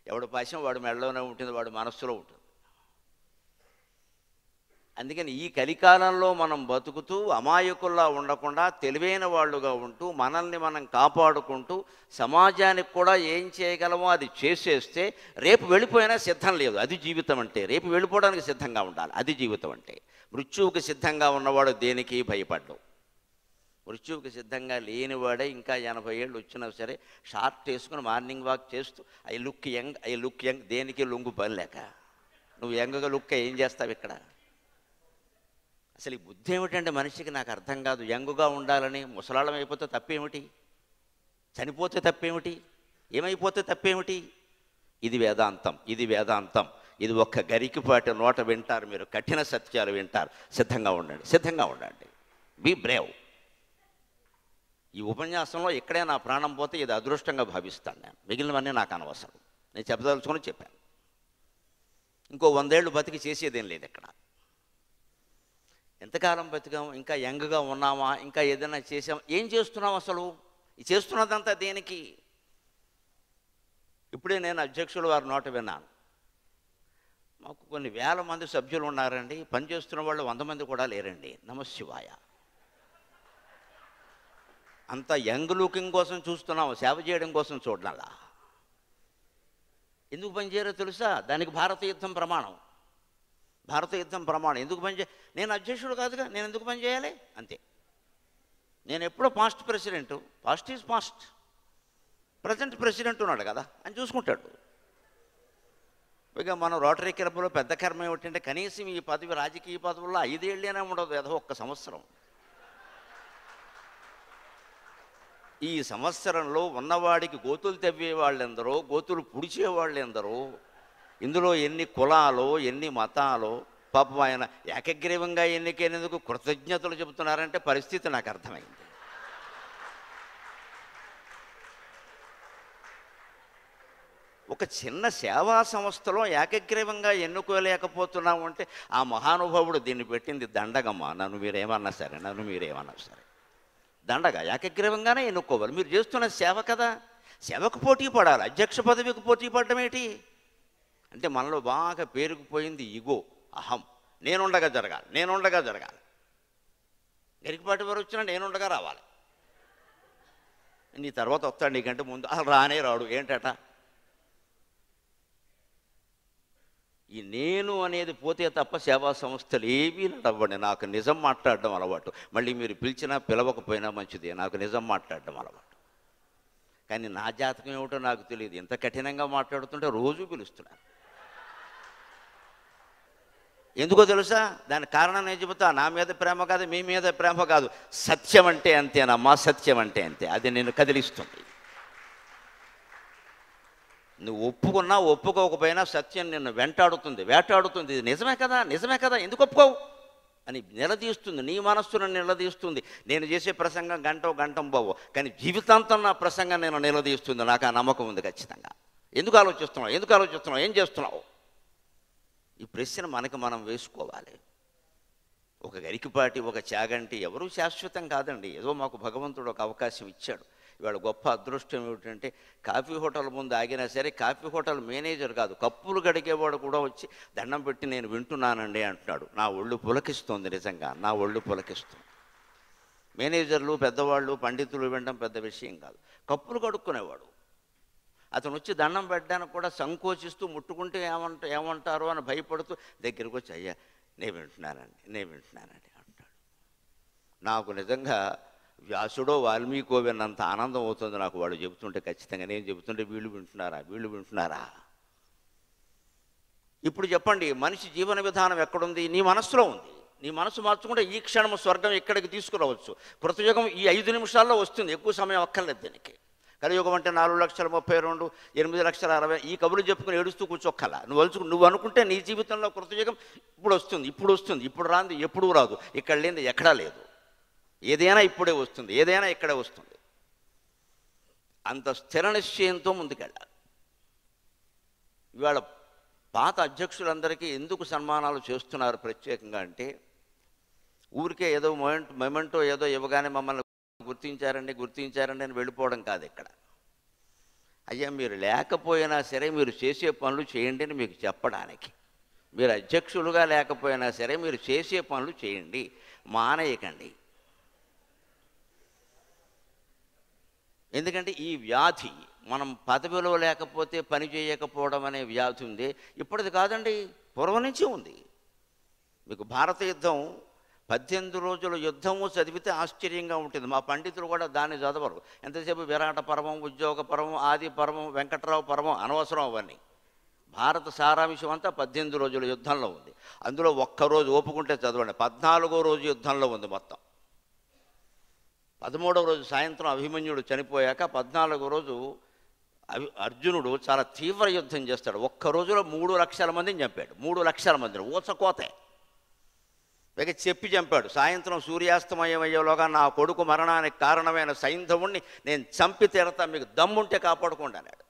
ఎవడు పాశం వాడు మెడలోనే ఉంటుంది, వాడు మనస్సులో ఉంటుంది. అందుకని ఈ కలికాలంలో మనం బతుకుతూ అమాయకుల్లా ఉండకుండా తెలివైన వాళ్ళుగా ఉంటూ మనల్ని మనం కాపాడుకుంటూ సమాజానికి కూడా ఏం చేయగలమో అది చేసేస్తే రేపు వెళ్ళిపోయినా సిద్ధం లేదు. అది జీవితం అంటే. రేపు వెళ్ళిపోవడానికి సిద్ధంగా ఉండాలి, అది జీవితం అంటే. మృత్యువుకి సిద్ధంగా ఉన్నవాడు దేనికి భయపడ్డావు. మృత్యువుకి సిద్ధంగా లేనివాడే ఇంకా 80 ఏళ్ళు వచ్చినా సరే షార్ట్ వేసుకుని మార్నింగ్ వాక్ చేస్తూ ఐ లుక్ యంగ్, దేనికి లొంగు పని లేక. నువ్వు యంగ్గా లుక్ ఏం చేస్తావు ఇక్కడ? అసలు ఈ బుద్ధి ఏమిటంటే మనిషికి నాకు అర్థం కాదు. యంగుగా ఉండాలని, ముసలాళ్ళం అయిపోతే తప్పేమిటి, చనిపోతే తప్పేమిటి, ఏమైపోతే తప్పేమిటి? ఇది వేదాంతం, ఇది వేదాంతం. ఇది ఒక్క గరికిపాటి నోట వింటారు మీరు, కఠిన సత్యాలు వింటారు. సిద్ధంగా ఉండండి, సిద్ధంగా ఉండండి. Be brave. ఈ ఉపన్యాసంలో ఇక్కడే నా ప్రాణం పోతే ఇది అదృష్టంగా భావిస్తాను నేను, మిగిలినవన్నీ నాకు అనవసరం. నేను చెప్పదలుచుకొని చెప్పాను. ఇంకో 100 ఏళ్ళు బతికి చేసేదేం లేదు ఇక్కడ. ఎంతకాలం బతికాము, ఇంకా యంగ్గా ఉన్నామా, ఇంకా ఏదైనా చేసామా, ఏం చేస్తున్నాం అసలు? ఈ చేస్తున్నదంతా దేనికి? ఇప్పుడే నేను అధ్యక్షులు వారి నోట విన్నాను, మాకు కొన్ని వేల మంది సభ్యులు ఉన్నారండి, పనిచేస్తున్న వాళ్ళు 100 మంది కూడా లేరండి. నమశివాయ. అంత యంగ్ లుకింగ్ కోసం చూస్తున్నాము, సేవ చేయడం కోసం చూడాలా? ఎందుకు పనిచేయరో తెలుసా? దానికి భారత యుద్ధం ప్రమాణం, భారత యుద్ధం ప్రమాణం. ఎందుకు పనిచేయ, నేను అధ్యక్షుడు కాదుగా, నేను ఎందుకు పనిచేయాలి? అంతే. నేను ఎప్పుడో past president, past is past, present president ఉన్నాడు కదా అని చూసుకుంటాడు. పైగా మనం రోటరీ క్లబ్లో పెద్ద కర్మ ఏమిటంటే కనీసం ఈ పదవి, రాజకీయ పదవుల్లో 5 ఏళ్ళైనా ఉండదు, ఏదో 1 సంవత్సరం. ఈ సంవత్సరంలో ఉన్నవాడికి గోతులు తవ్వే వాళ్ళెందరో, గోతులు పుడిచేవాళ్ళు ఎందరో, ఇందులో ఎన్ని కులాలో, ఎన్ని మతాలో. పాపం ఆయన ఏకగ్రీవంగా ఎన్నికైనందుకు కృతజ్ఞతలు చెబుతున్నారంటే పరిస్థితి నాకు అర్థమైంది. ఒక చిన్న సేవా సంస్థలో ఏకగ్రీవంగా ఎన్నుకోలేకపోతున్నాము అంటే ఆ మహానుభావుడు దీన్ని పెట్టింది దండగమ్మ. నన్ను మీరేమన్నా సరే, దండగా ఏకగ్రీవంగానే ఎన్నుకోవాలి. మీరు చేస్తున్న సేవ కదా, సేవకు పోటీ పడాలి, అధ్యక్ష పదవికి పోటీ పడడం ఏంటి? అంటే మనలో బాగా పేరుకుపోయింది ఇగో, అహం. నేనుండగా జరగాలి. గరికపాటి వారు వచ్చినా నేనుండగా రావాలి. నీ తర్వాత వస్తాడు, నీకంటే ముందు అసలు రానే రాడు. ఏంటట? ఈ నేను అనేది పోతే తప్ప సేవా సంస్థలు ఏవీ నడవండి. నాకు నిజం మాట్లాడడం అలవాటు. మళ్ళీ మీరు పిలిచినా పిలవకపోయినా మంచిదే, నాకు నిజం మాట్లాడడం అలవాటు. కానీ నా జాతకం ఏమిటో నాకు తెలియదు. ఎంత కఠినంగా మాట్లాడుతుంటే రోజు పిలుస్తున్నారు. ఎందుకో తెలుసా? దానికి కారణం నేను చెబుతా. నా మీద ప్రేమ కాదు, మీ మీద ప్రేమ కాదు. సత్యం అంటే అంతేనమ్మా, సత్యం అంటే అంతే. అది నిన్ను కదిలిస్తుంది. నువ్వు ఒప్పుకున్నా ఒప్పుకోకపోయినా సత్యం నిన్ను వేటాడుతుంది. ఇది నిజమే కదా, ఎందుకు ఒప్పుకోవు అని నిలదీస్తుంది. నీ మనస్సును నిలదీస్తుంది. నేను చేసే ప్రసంగం గంటం పోవు, కానీ జీవితాంతం నా ప్రసంగం నేను నిలదీస్తుంది. నాకు ఆ నమ్మకం ఉంది ఖచ్చితంగా. ఎందుకు ఆలోచిస్తున్నావు, ఏం చేస్తున్నావు? ఈ ప్రశ్న మనకి మనం వేసుకోవాలి. ఒక గరికిపాటి, ఒక చాగంటి ఎవరూ శాశ్వతం కాదండి. ఏదో మాకు భగవంతుడు ఒక అవకాశం ఇచ్చాడు. ఇవాళ గొప్ప అదృష్టం ఏమిటంటే కాఫీ హోటల్ ముందు ఆగినా సరే కాఫీ హోటల్ మేనేజర్ కాదు, కప్పులు గడిగేవాడు కూడా వచ్చి దండం పెట్టి నేను వింటున్నానండి అంటున్నాడు. నా ఒళ్ళు పులకిస్తుంది, నిజంగా నా ఒళ్ళు పులకిస్తుంది. మేనేజర్లు, పెద్దవాళ్ళు, పండితులు వినడం పెద్ద విషయం కాదు. కప్పులు కడుక్కునేవాడు అతను వచ్చి దండం పెట్టడానికి కూడా సంకోచిస్తూ, ముట్టుకుంటే ఏమంటారో అని భయపడుతూ దగ్గరికి వచ్చి అయ్యా నేను వింటున్నానండి అంటాడు. నాకు నిజంగా వ్యాసుడో వాల్మీకో విన్నంత ఆనందం అవుతుంది నాకు వాడు చెబుతుంటే. ఖచ్చితంగా నేను చెబుతుంటే వీళ్ళు వింటున్నారా? ఇప్పుడు చెప్పండి, మనిషి జీవన విధానం ఎక్కడుంది? నీ మనసులో ఉంది. నీ మనసు మార్చుకుంటే ఈ క్షణం స్వర్గం ఇక్కడికి తీసుకురావచ్చు. కృతయుగం ఈ 5 నిమిషాల్లో వస్తుంది, ఎక్కువ సమయం అక్కర్లేదు దీనికి. కలియుగం అంటే 4,32,000, 8,60,000 ఈ కబుర్లు చెప్పుకుని ఏడుస్తూ కూర్చోక్కల. నువ్వు అనుకుంటే నీ జీవితంలో కృతయుగం ఇప్పుడు వస్తుంది, ఇప్పుడు రాంది ఎప్పుడూ రాదు. ఇక్కడ లేనిది ఎక్కడా లేదు. ఏదైనా ఇప్పుడే వస్తుంది, ఏదైనా ఇక్కడే వస్తుంది. అంత స్థిర నిశ్చయంతో ముందుకెళ్ళాలి. ఇవాళ పాత అధ్యక్షులందరికీ ఎందుకు సన్మానాలు చేస్తున్నారు ప్రత్యేకంగా అంటే, ఊరికే ఏదో మొమెంటో ఏదో ఇవ్వగానే మమ్మల్ని గుర్తించారండి అని వెళ్ళిపోవడం కాదు ఇక్కడ. అయ్యా మీరు లేకపోయినా సరే మీరు చేసే పనులు చేయండి అని మీకు చెప్పడానికి. మీరు అధ్యక్షులుగా లేకపోయినా సరే మీరు చేసే పనులు చేయండి, మానేయకండి. ఎందుకంటే ఈ వ్యాధి, మనం పదవిలో లేకపోతే పని చేయకపోవడం అనే వ్యాధి ఉంది. ఇప్పటిది కాదండి, పూర్వం నుంచి ఉంది. మీకు భారత యుద్ధం 18 రోజుల యుద్ధము చదివితే ఆశ్చర్యంగా ఉంటుంది. మా పండితులు కూడా దాన్ని చదవరు. ఎంతసేపు విరాట పర్వం, ఉద్యోగ పర్వం, ఆది పర్వం, వెంకట్రావు పర్వం, అనవసరం అవన్నీ. భారత సారాంశం అంతా 18 రోజుల యుద్ధంలో ఉంది. అందులో ఒక్కరోజు ఓపుకుంటే చదవండి, 14వ రోజు యుద్ధంలో ఉంది మొత్తం. 13వ రోజు సాయంత్రం అభిమన్యుడు చనిపోయాక 14వ రోజు అర్జునుడు చాలా తీవ్ర యుద్ధం చేస్తాడు. ఒక్క రోజులో 3 లక్షల మందిని చంపాడు. 3 లక్షల మందిని ఊచకోతే పైగా చెప్పి చంపాడు. సాయంత్రం సూర్యాస్తమయమయ్యేలోగా నా కొడుకు మరణానికి కారణమైన సైంధవుణ్ణి నేను చంపి తీరతా, మీకు దమ్ముంటే కాపాడుకోండి అన్నాడు.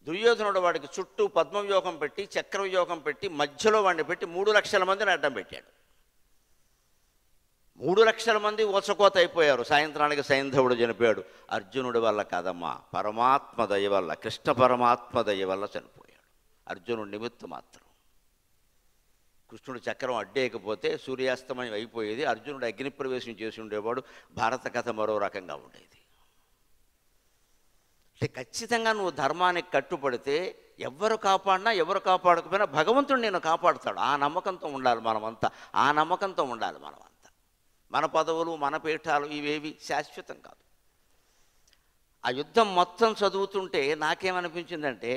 దుర్యోధనుడు వాడికి చుట్టూ పద్మవ్యూహం పెట్టి, చక్రవ్యూహం పెట్టి, మధ్యలో వాడిని పెట్టి 3 లక్షల మందిని అడ్డం పెట్టాడు. 3 లక్షల మంది ఊచకోత అయిపోయారు. సాయంత్రానికి సైంధవుడు చనిపోయాడు. అర్జునుడి వల్ల కాదమ్మా, పరమాత్మ దయ వల్ల, కృష్ణ పరమాత్మ దయ వల్ల చనిపోయాడు. అర్జునుడి నిమిత్తం మాత్రం. కృష్ణుడు చక్రం అడ్డేయకపోతే సూర్యాస్తమయం అయిపోయేది. అర్జునుడు అగ్నిప్రవేశం చేసి ఉండేవాడు. భారత కథ మరో రకంగా ఉండేది. అంటే ఖచ్చితంగా నువ్వు ధర్మానికి కట్టుబడితే ఎవరు కాపాడినా ఎవరు కాపాడకపోయినా భగవంతుడు నేను కాపాడుతాడు. ఆ నమ్మకంతో ఉండాలి మనమంతా. మన పదవులు, మన పీఠాలు ఇవేవి శాశ్వతం కాదు. ఆ యుద్ధం మొత్తం చదువుతుంటే నాకేమనిపించిందంటే,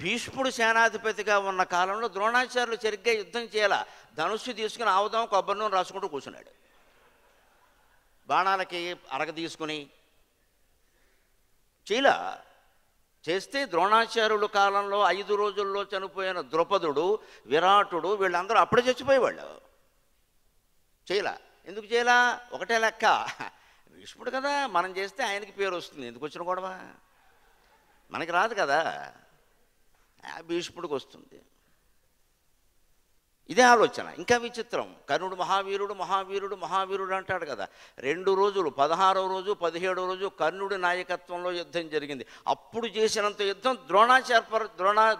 భీష్ముడు సేనాధిపతిగా ఉన్న కాలంలో ద్రోణాచార్యులు సరిగ్గా యుద్ధం చేయాల. ధనుస్సు తీసుకుని ఆవుదాం కొబ్బరి నూనె రాసుకుంటూ కూర్చున్నాడు. బాణాలకి అరగ తీసుకుని చేయలా. చేస్తే ద్రోణాచార్యుల కాలంలో 5 రోజుల్లో చనిపోయిన ద్రౌపదుడు, విరాటుడు వీళ్ళందరూ అప్పుడే చచ్చిపోయేవాళ్ళు. చేయలా. ఎందుకు చేయలా? ఒకటే లెక్క, భీష్ముడు కదా, మనం చేస్తే ఆయనకి పేరు వస్తుంది. ఎందుకు వచ్చిన గొడవ? మనకి రాదు కదా, భీష్ముడికి వస్తుంది. ఇదే ఆలోచన. ఇంకా విచిత్రం, కర్ణుడు మహావీరుడు అంటాడు కదా. 2 రోజులు, 16వ రోజు 17వ రోజు కర్ణుడి నాయకత్వంలో యుద్ధం జరిగింది. అప్పుడు చేసినంత యుద్ధం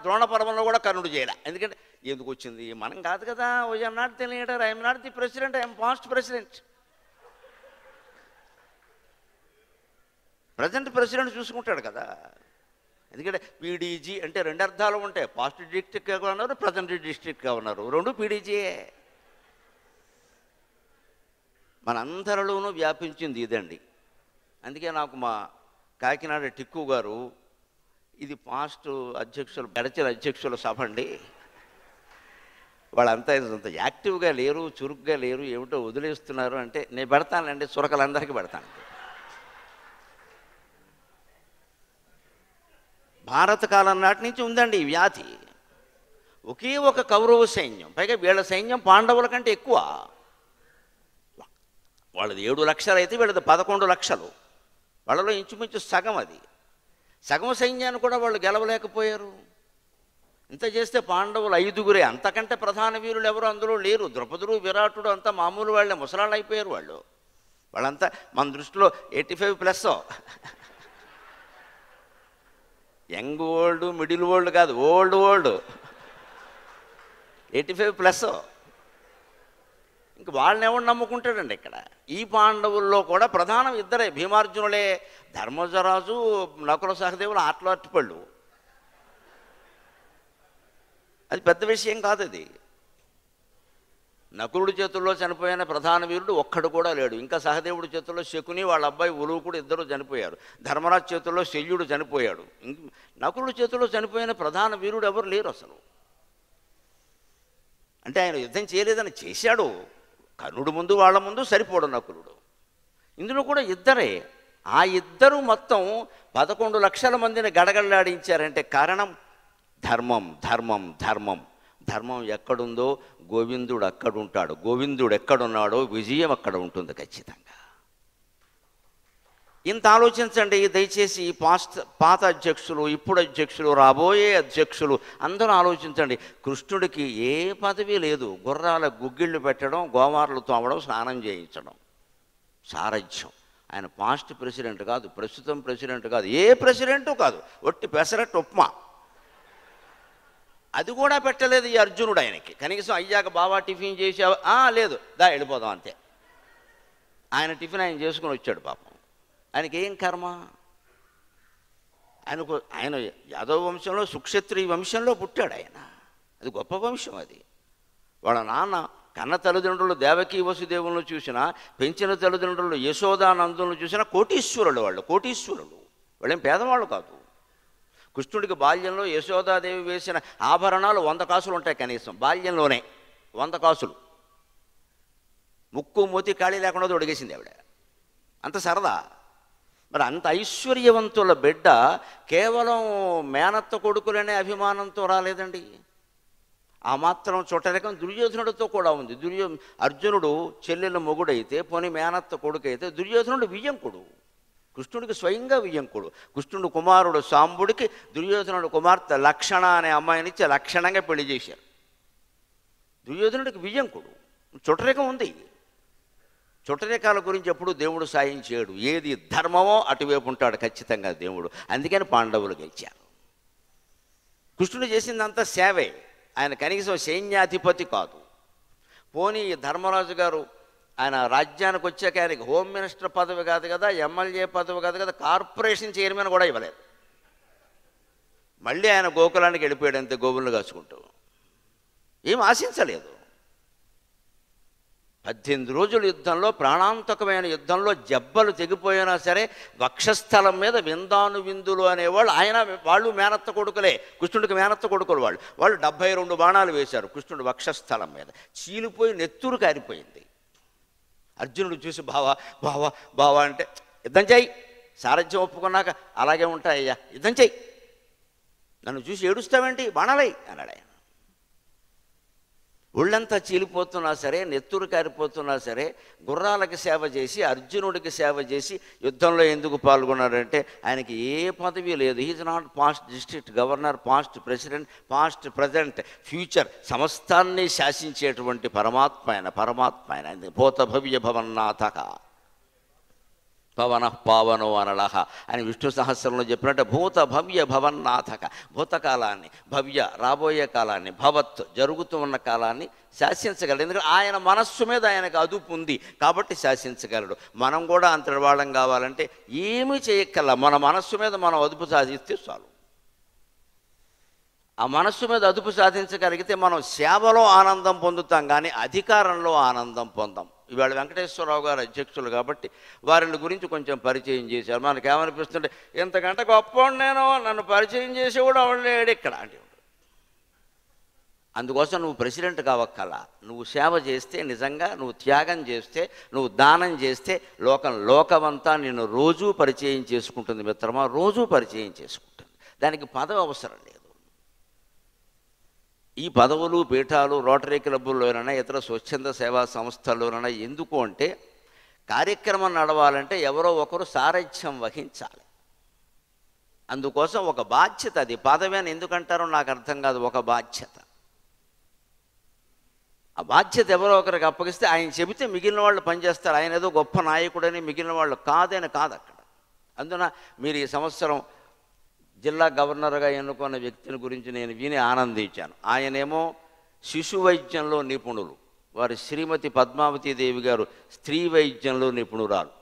ద్రోణ పర్వంలో కూడా కర్ణుడు చేయలే. ఎందుకంటే ఎందుకు వచ్చింది? మనం కాదు కదా. I'm not the leader, I'm not the president, I'm past president. Present president చూసుకుంటాడు కదా. ఎందుకంటే పీడీజీ అంటే 2 అర్థాలు ఉంటాయి. పాస్ట్ డిస్ట్రిక్ట్గా ఉన్నారు, ప్రజెంట్ డిస్ట్రిక్ట్గా ఉన్నారు, 2 పీడీజీయే. మనందరిలోనూ వ్యాపించింది ఇదండి. అందుకే నాకు మా కాకినాడ టిక్కు గారు, ఇది పాస్ట్ అధ్యక్షులు, గడచిన అధ్యక్షుల సభ అండి, వాళ్ళంతా అంత యాక్టివ్గా లేరు, చురుగ్గా లేరు, ఏమిటో వదిలేస్తున్నారు అంటే, నేను పెడతానండి, చురకలందరికీ పెడతాను. భారత కాలం నాటి నుంచి ఉందండి ఈ వ్యాధి. ఒకే ఒక కౌరవ సైన్యం, పైగా వీళ్ళ సైన్యం పాండవుల కంటే ఎక్కువ. వాళ్ళది 7 లక్షలు అయితే వీళ్ళది 11 లక్షలు. వాళ్ళలో ఇంచుమించు సగం. అది సగం సైన్యాన్ని కూడా వాళ్ళు గెలవలేకపోయారు. ఇంత చేస్తే పాండవులు 5గురే, అంతకంటే ప్రధాన వీరులు ఎవరు అందులో లేరు. ద్రౌపదుడు విరాటుడు అంతా మామూలు వాళ్ళే, ముసలాళ్ళు అయిపోయారు వాళ్ళు. వాళ్ళంతా మన దృష్టిలో 85+. యంగ్ ఓల్డ్, మిడిల్ ఓల్డ్ కాదు, ఓల్డ్ 85+. ఇంక వాళ్ళని ఎవరు నమ్ముకుంటాడండి ఇక్కడ? ఈ పాండవుల్లో కూడా ప్రధానం ఇద్దరే, భీమార్జునులే. ధర్మజరాజు, నకుల సహదేవులు ఆటలు అట్టిపళ్ళు, అది పెద్ద విషయం కాదు. అది నకులుడి చేతుల్లో చనిపోయిన ప్రధాన వీరుడు ఒక్కడు కూడా లేడు. ఇంకా సహదేవుడి చేతుల్లో శకుని, వాళ్ళ అబ్బాయి ఉలువు కూడా ఇద్దరు చనిపోయారు. ధర్మరాజు చేతుల్లో శల్యుడు చనిపోయాడు. నకులుడి చేతుల్లో చనిపోయిన ప్రధాన వీరుడు ఎవరు లేరు అసలు. అంటే ఆయన యుద్ధం చేయలేదని చేశాడు, కర్ణుడు ముందు వాళ్ళ ముందు సరిపోడు నకులుడు. ఇందులో కూడా ఇద్దరే. ఆ ఇద్దరు మొత్తం 11 లక్షల మందిని గడగడలాడించారంటే కారణం ధర్మం, ధర్మం, ధర్మం. ధర్మం ఎక్కడుందో గోవిందుడు అక్కడుంటాడు. గోవిందుడు ఎక్కడున్నాడో విజయం అక్కడ ఉంటుంది ఖచ్చితంగా. ఇంత ఆలోచించండి దయచేసి. పాత అధ్యక్షులు, ఇప్పుడు అధ్యక్షులు, రాబోయే అధ్యక్షులు అందరూ ఆలోచించండి. కృష్ణుడికి ఏ పదవి లేదు. గుర్రాల గుగ్గిళ్ళు పెట్టడం, గోమార్లు తోమడం, స్నానం చేయించడం సారథ్యం. ఆయన పాస్ట్ ప్రెసిడెంట్ కాదు, ప్రస్తుతం ప్రెసిడెంట్ కాదు, ఏ ప్రెసిడెంటు కాదు. ఒట్టి పెసరట్టు ఉప్మా అది కూడా పెట్టలేదు ఈ అర్జునుడు ఆయనకి. కనీసం అయ్యాక బావా టిఫిన్ చేసావా? లేదు, దా వెళ్ళిపోదాం అంతే. ఆయన టిఫిన్ ఆయన చేసుకుని వచ్చాడు పాపం. ఆయనకి ఏం కర్మ? ఆయన యాదవ వంశంలో, సుక్షత్రియ వంశంలో పుట్టాడు ఆయన. అది గొప్ప వంశం అది. వాళ్ళ నాన్న కన్న తల్లిదండ్రులు దేవకీ వసుదేవులను చూసినా, పెంచిన తల్లిదండ్రులు యశోదానందులను చూసినా కోటీశ్వరులు వాళ్ళు, కోటీశ్వరులు. వాళ్ళేం పేదవాళ్ళు కాదు. కృష్ణుడికి బాల్యంలో యశోదాదేవి వేసిన ఆభరణాలు 100 కాసులు ఉంటాయి కనీసం, బాల్యంలోనే 100 కాసులు. ముక్కు మూతి ఖాళీ లేకుండా తొడిగేసింది ఆవిడ, అంత సరదా. మరి అంత ఐశ్వర్యవంతుల బిడ్డ కేవలం మేనత్త కొడుకులనే అభిమానంతో రాలేదండి. ఆ మాత్రం చుట్టరికం దుర్యోధనుడితో కూడా ఉంది. అర్జునుడు చెల్లెల మొగుడైతే, పోనీ మేనత్త కొడుకైతే, దుర్యోధనుడు వియ్యంకుడు, కృష్ణుడికి స్వయంగా వియ్యంకుడు. కృష్ణుడు కుమారుడు సాంబుడికి దుర్యోధనుడు కుమార్తె లక్షణ అనే అమ్మాయినిచ్చి లక్షణంగా పెళ్లి చేశారు. దుర్యోధనుడికి వియ్యంకుడు, చుట్టరికం ఉంది. చుట్టరికాల గురించి ఎప్పుడు దేవుడు సాయం చేయడు. ఏది ధర్మమో అటువైపు ఉంటాడు ఖచ్చితంగా దేవుడు. అందుకని పాండవులు గెలిచారు. కృష్ణుడు చేసిందంతా సేవే. ఆయన కనీసం సైన్యాధిపతి కాదు. పోనీ ధర్మరాజు గారు ఆయన రాజ్యానికి వచ్చాక ఆయనకి హోమ్ మినిస్టర్ పదవి కాదు కదా, ఎమ్మెల్యే పదవి కాదు కదా, కార్పొరేషన్ చైర్మన్ కూడా ఇవ్వలేదు. మళ్ళీ ఆయన గోకులానికి వెళ్ళిపోయాడు అంతే, గోవులను కాచుకుంటూ. ఏం ఆశించలేదు. 18 రోజుల యుద్ధంలో, ప్రాణాంతకమైన యుద్ధంలో జబ్బలు తెగిపోయినా సరే వక్షస్థలం మీద విందాను విందులు అనేవాళ్ళు వాళ్ళు మేనత్త కొడుకులే, కృష్ణుడికి మేనత్త కొడుకులు. వాళ్ళు 72 బాణాలు వేశారు కృష్ణుడు వక్షస్థలం మీద. చీలిపోయి నెత్తురు కారిపోయింది. అర్జునుడు చూసి బావా బావా బావా అంటే, యుద్ధం చేయి, సారథ్యం ఒప్పుకున్నాక అలాగే ఉంటాయ్యా, యుద్ధం చేయి, నన్ను చూసి ఏడుస్తావేంటి, బాణాలై అన్నాడు ఆయన. ఒళ్ళంతా చీలిపోతున్నా సరే, నెత్తురు కారిపోతున్నా సరే, గుర్రాలకి సేవ చేసి, అర్జునుడికి సేవ చేసి యుద్ధంలో ఎందుకు పాల్గొన్నారంటే ఆయనకి ఏ పదవి లేదు. Is not past district governor, past president, past present, future సమస్తాన్ని శాసించేటువంటి పరమాత్మ ఆయన. భూత భవ్య భవన్నాథక పవన పావనో అనలహ అని విష్ణు సహస్రంలో చెప్పినట్టు భూత భవ్య భవన్నాథక, భూతకాలాన్ని, భవ్య రాబోయే కాలాన్ని, భవత్ జరుగుతూ ఉన్న కాలాన్ని శాసించగలడు. ఎందుకంటే ఆయన మనస్సు మీద ఆయనకు అదుపు ఉంది కాబట్టి శాసించగలడు. మనం కూడా అంతటి వాళ్ళం కావాలంటే ఏమీ చేయక్కర్లా, మన మనస్సు మీద మనం అదుపు సాధిస్తే చాలు. ఆ మనస్సు మీద అదుపు సాధించగలిగితే మనం సేవలో ఆనందం పొందుతాం, కానీ అధికారంలో ఆనందం పొందాం. ఇవాళ వెంకటేశ్వరరావు గారు అధ్యక్షులు కాబట్టి వారిని గురించి కొంచెం పరిచయం చేశారు. మనకేమనిపిస్తుంటే ఇంతకంటే గొప్పవాడు నేను, నన్ను పరిచయం చేసేవాడు అవడు లేడు ఇక్కడ అంటే. అందుకోసం నువ్వు ప్రెసిడెంట్ కావక్కలా, నువ్వు సేవ చేస్తే, నిజంగా నువ్వు త్యాగం చేస్తే, నువ్వు దానం చేస్తే లోకమంతా నిన్ను రోజూ పరిచయం చేసుకుంటుంది మిత్రమా, రోజూ పరిచయం చేసుకుంటుంది. దానికి పదవి అవసరం లేదు. ఈ పదవులు పీఠాలు రోటరీ క్లబ్బుల్లోనైనా ఇతర స్వచ్ఛంద సేవా సంస్థల్లోనైనా ఎందుకు అంటే, కార్యక్రమం నడవాలంటే ఎవరో ఒకరు సారథ్యం వహించాలి. అందుకోసం ఒక బాధ్యత, అది పదవి అని ఎందుకంటారో నాకు అర్థం కాదు, ఒక బాధ్యత. ఆ బాధ్యత ఎవరో ఒకరికి అప్పగిస్తే ఆయన చెబితే మిగిలిన వాళ్ళు పనిచేస్తారు. ఆయన ఏదో గొప్ప నాయకుడని మిగిలిన వాళ్ళు కాదని కాదు అక్కడ. అందున మీరు ఈ సంవత్సరం జిల్లా గవర్నర్గా ఎన్నుకున్న వ్యక్తిని గురించి నేను విని ఆనందించాను. ఆయనేమో శిశు వైద్యంలో నిపుణులు, వారి శ్రీమతి పద్మావతీదేవి గారు స్త్రీ వైద్యంలో నిపుణురాలు.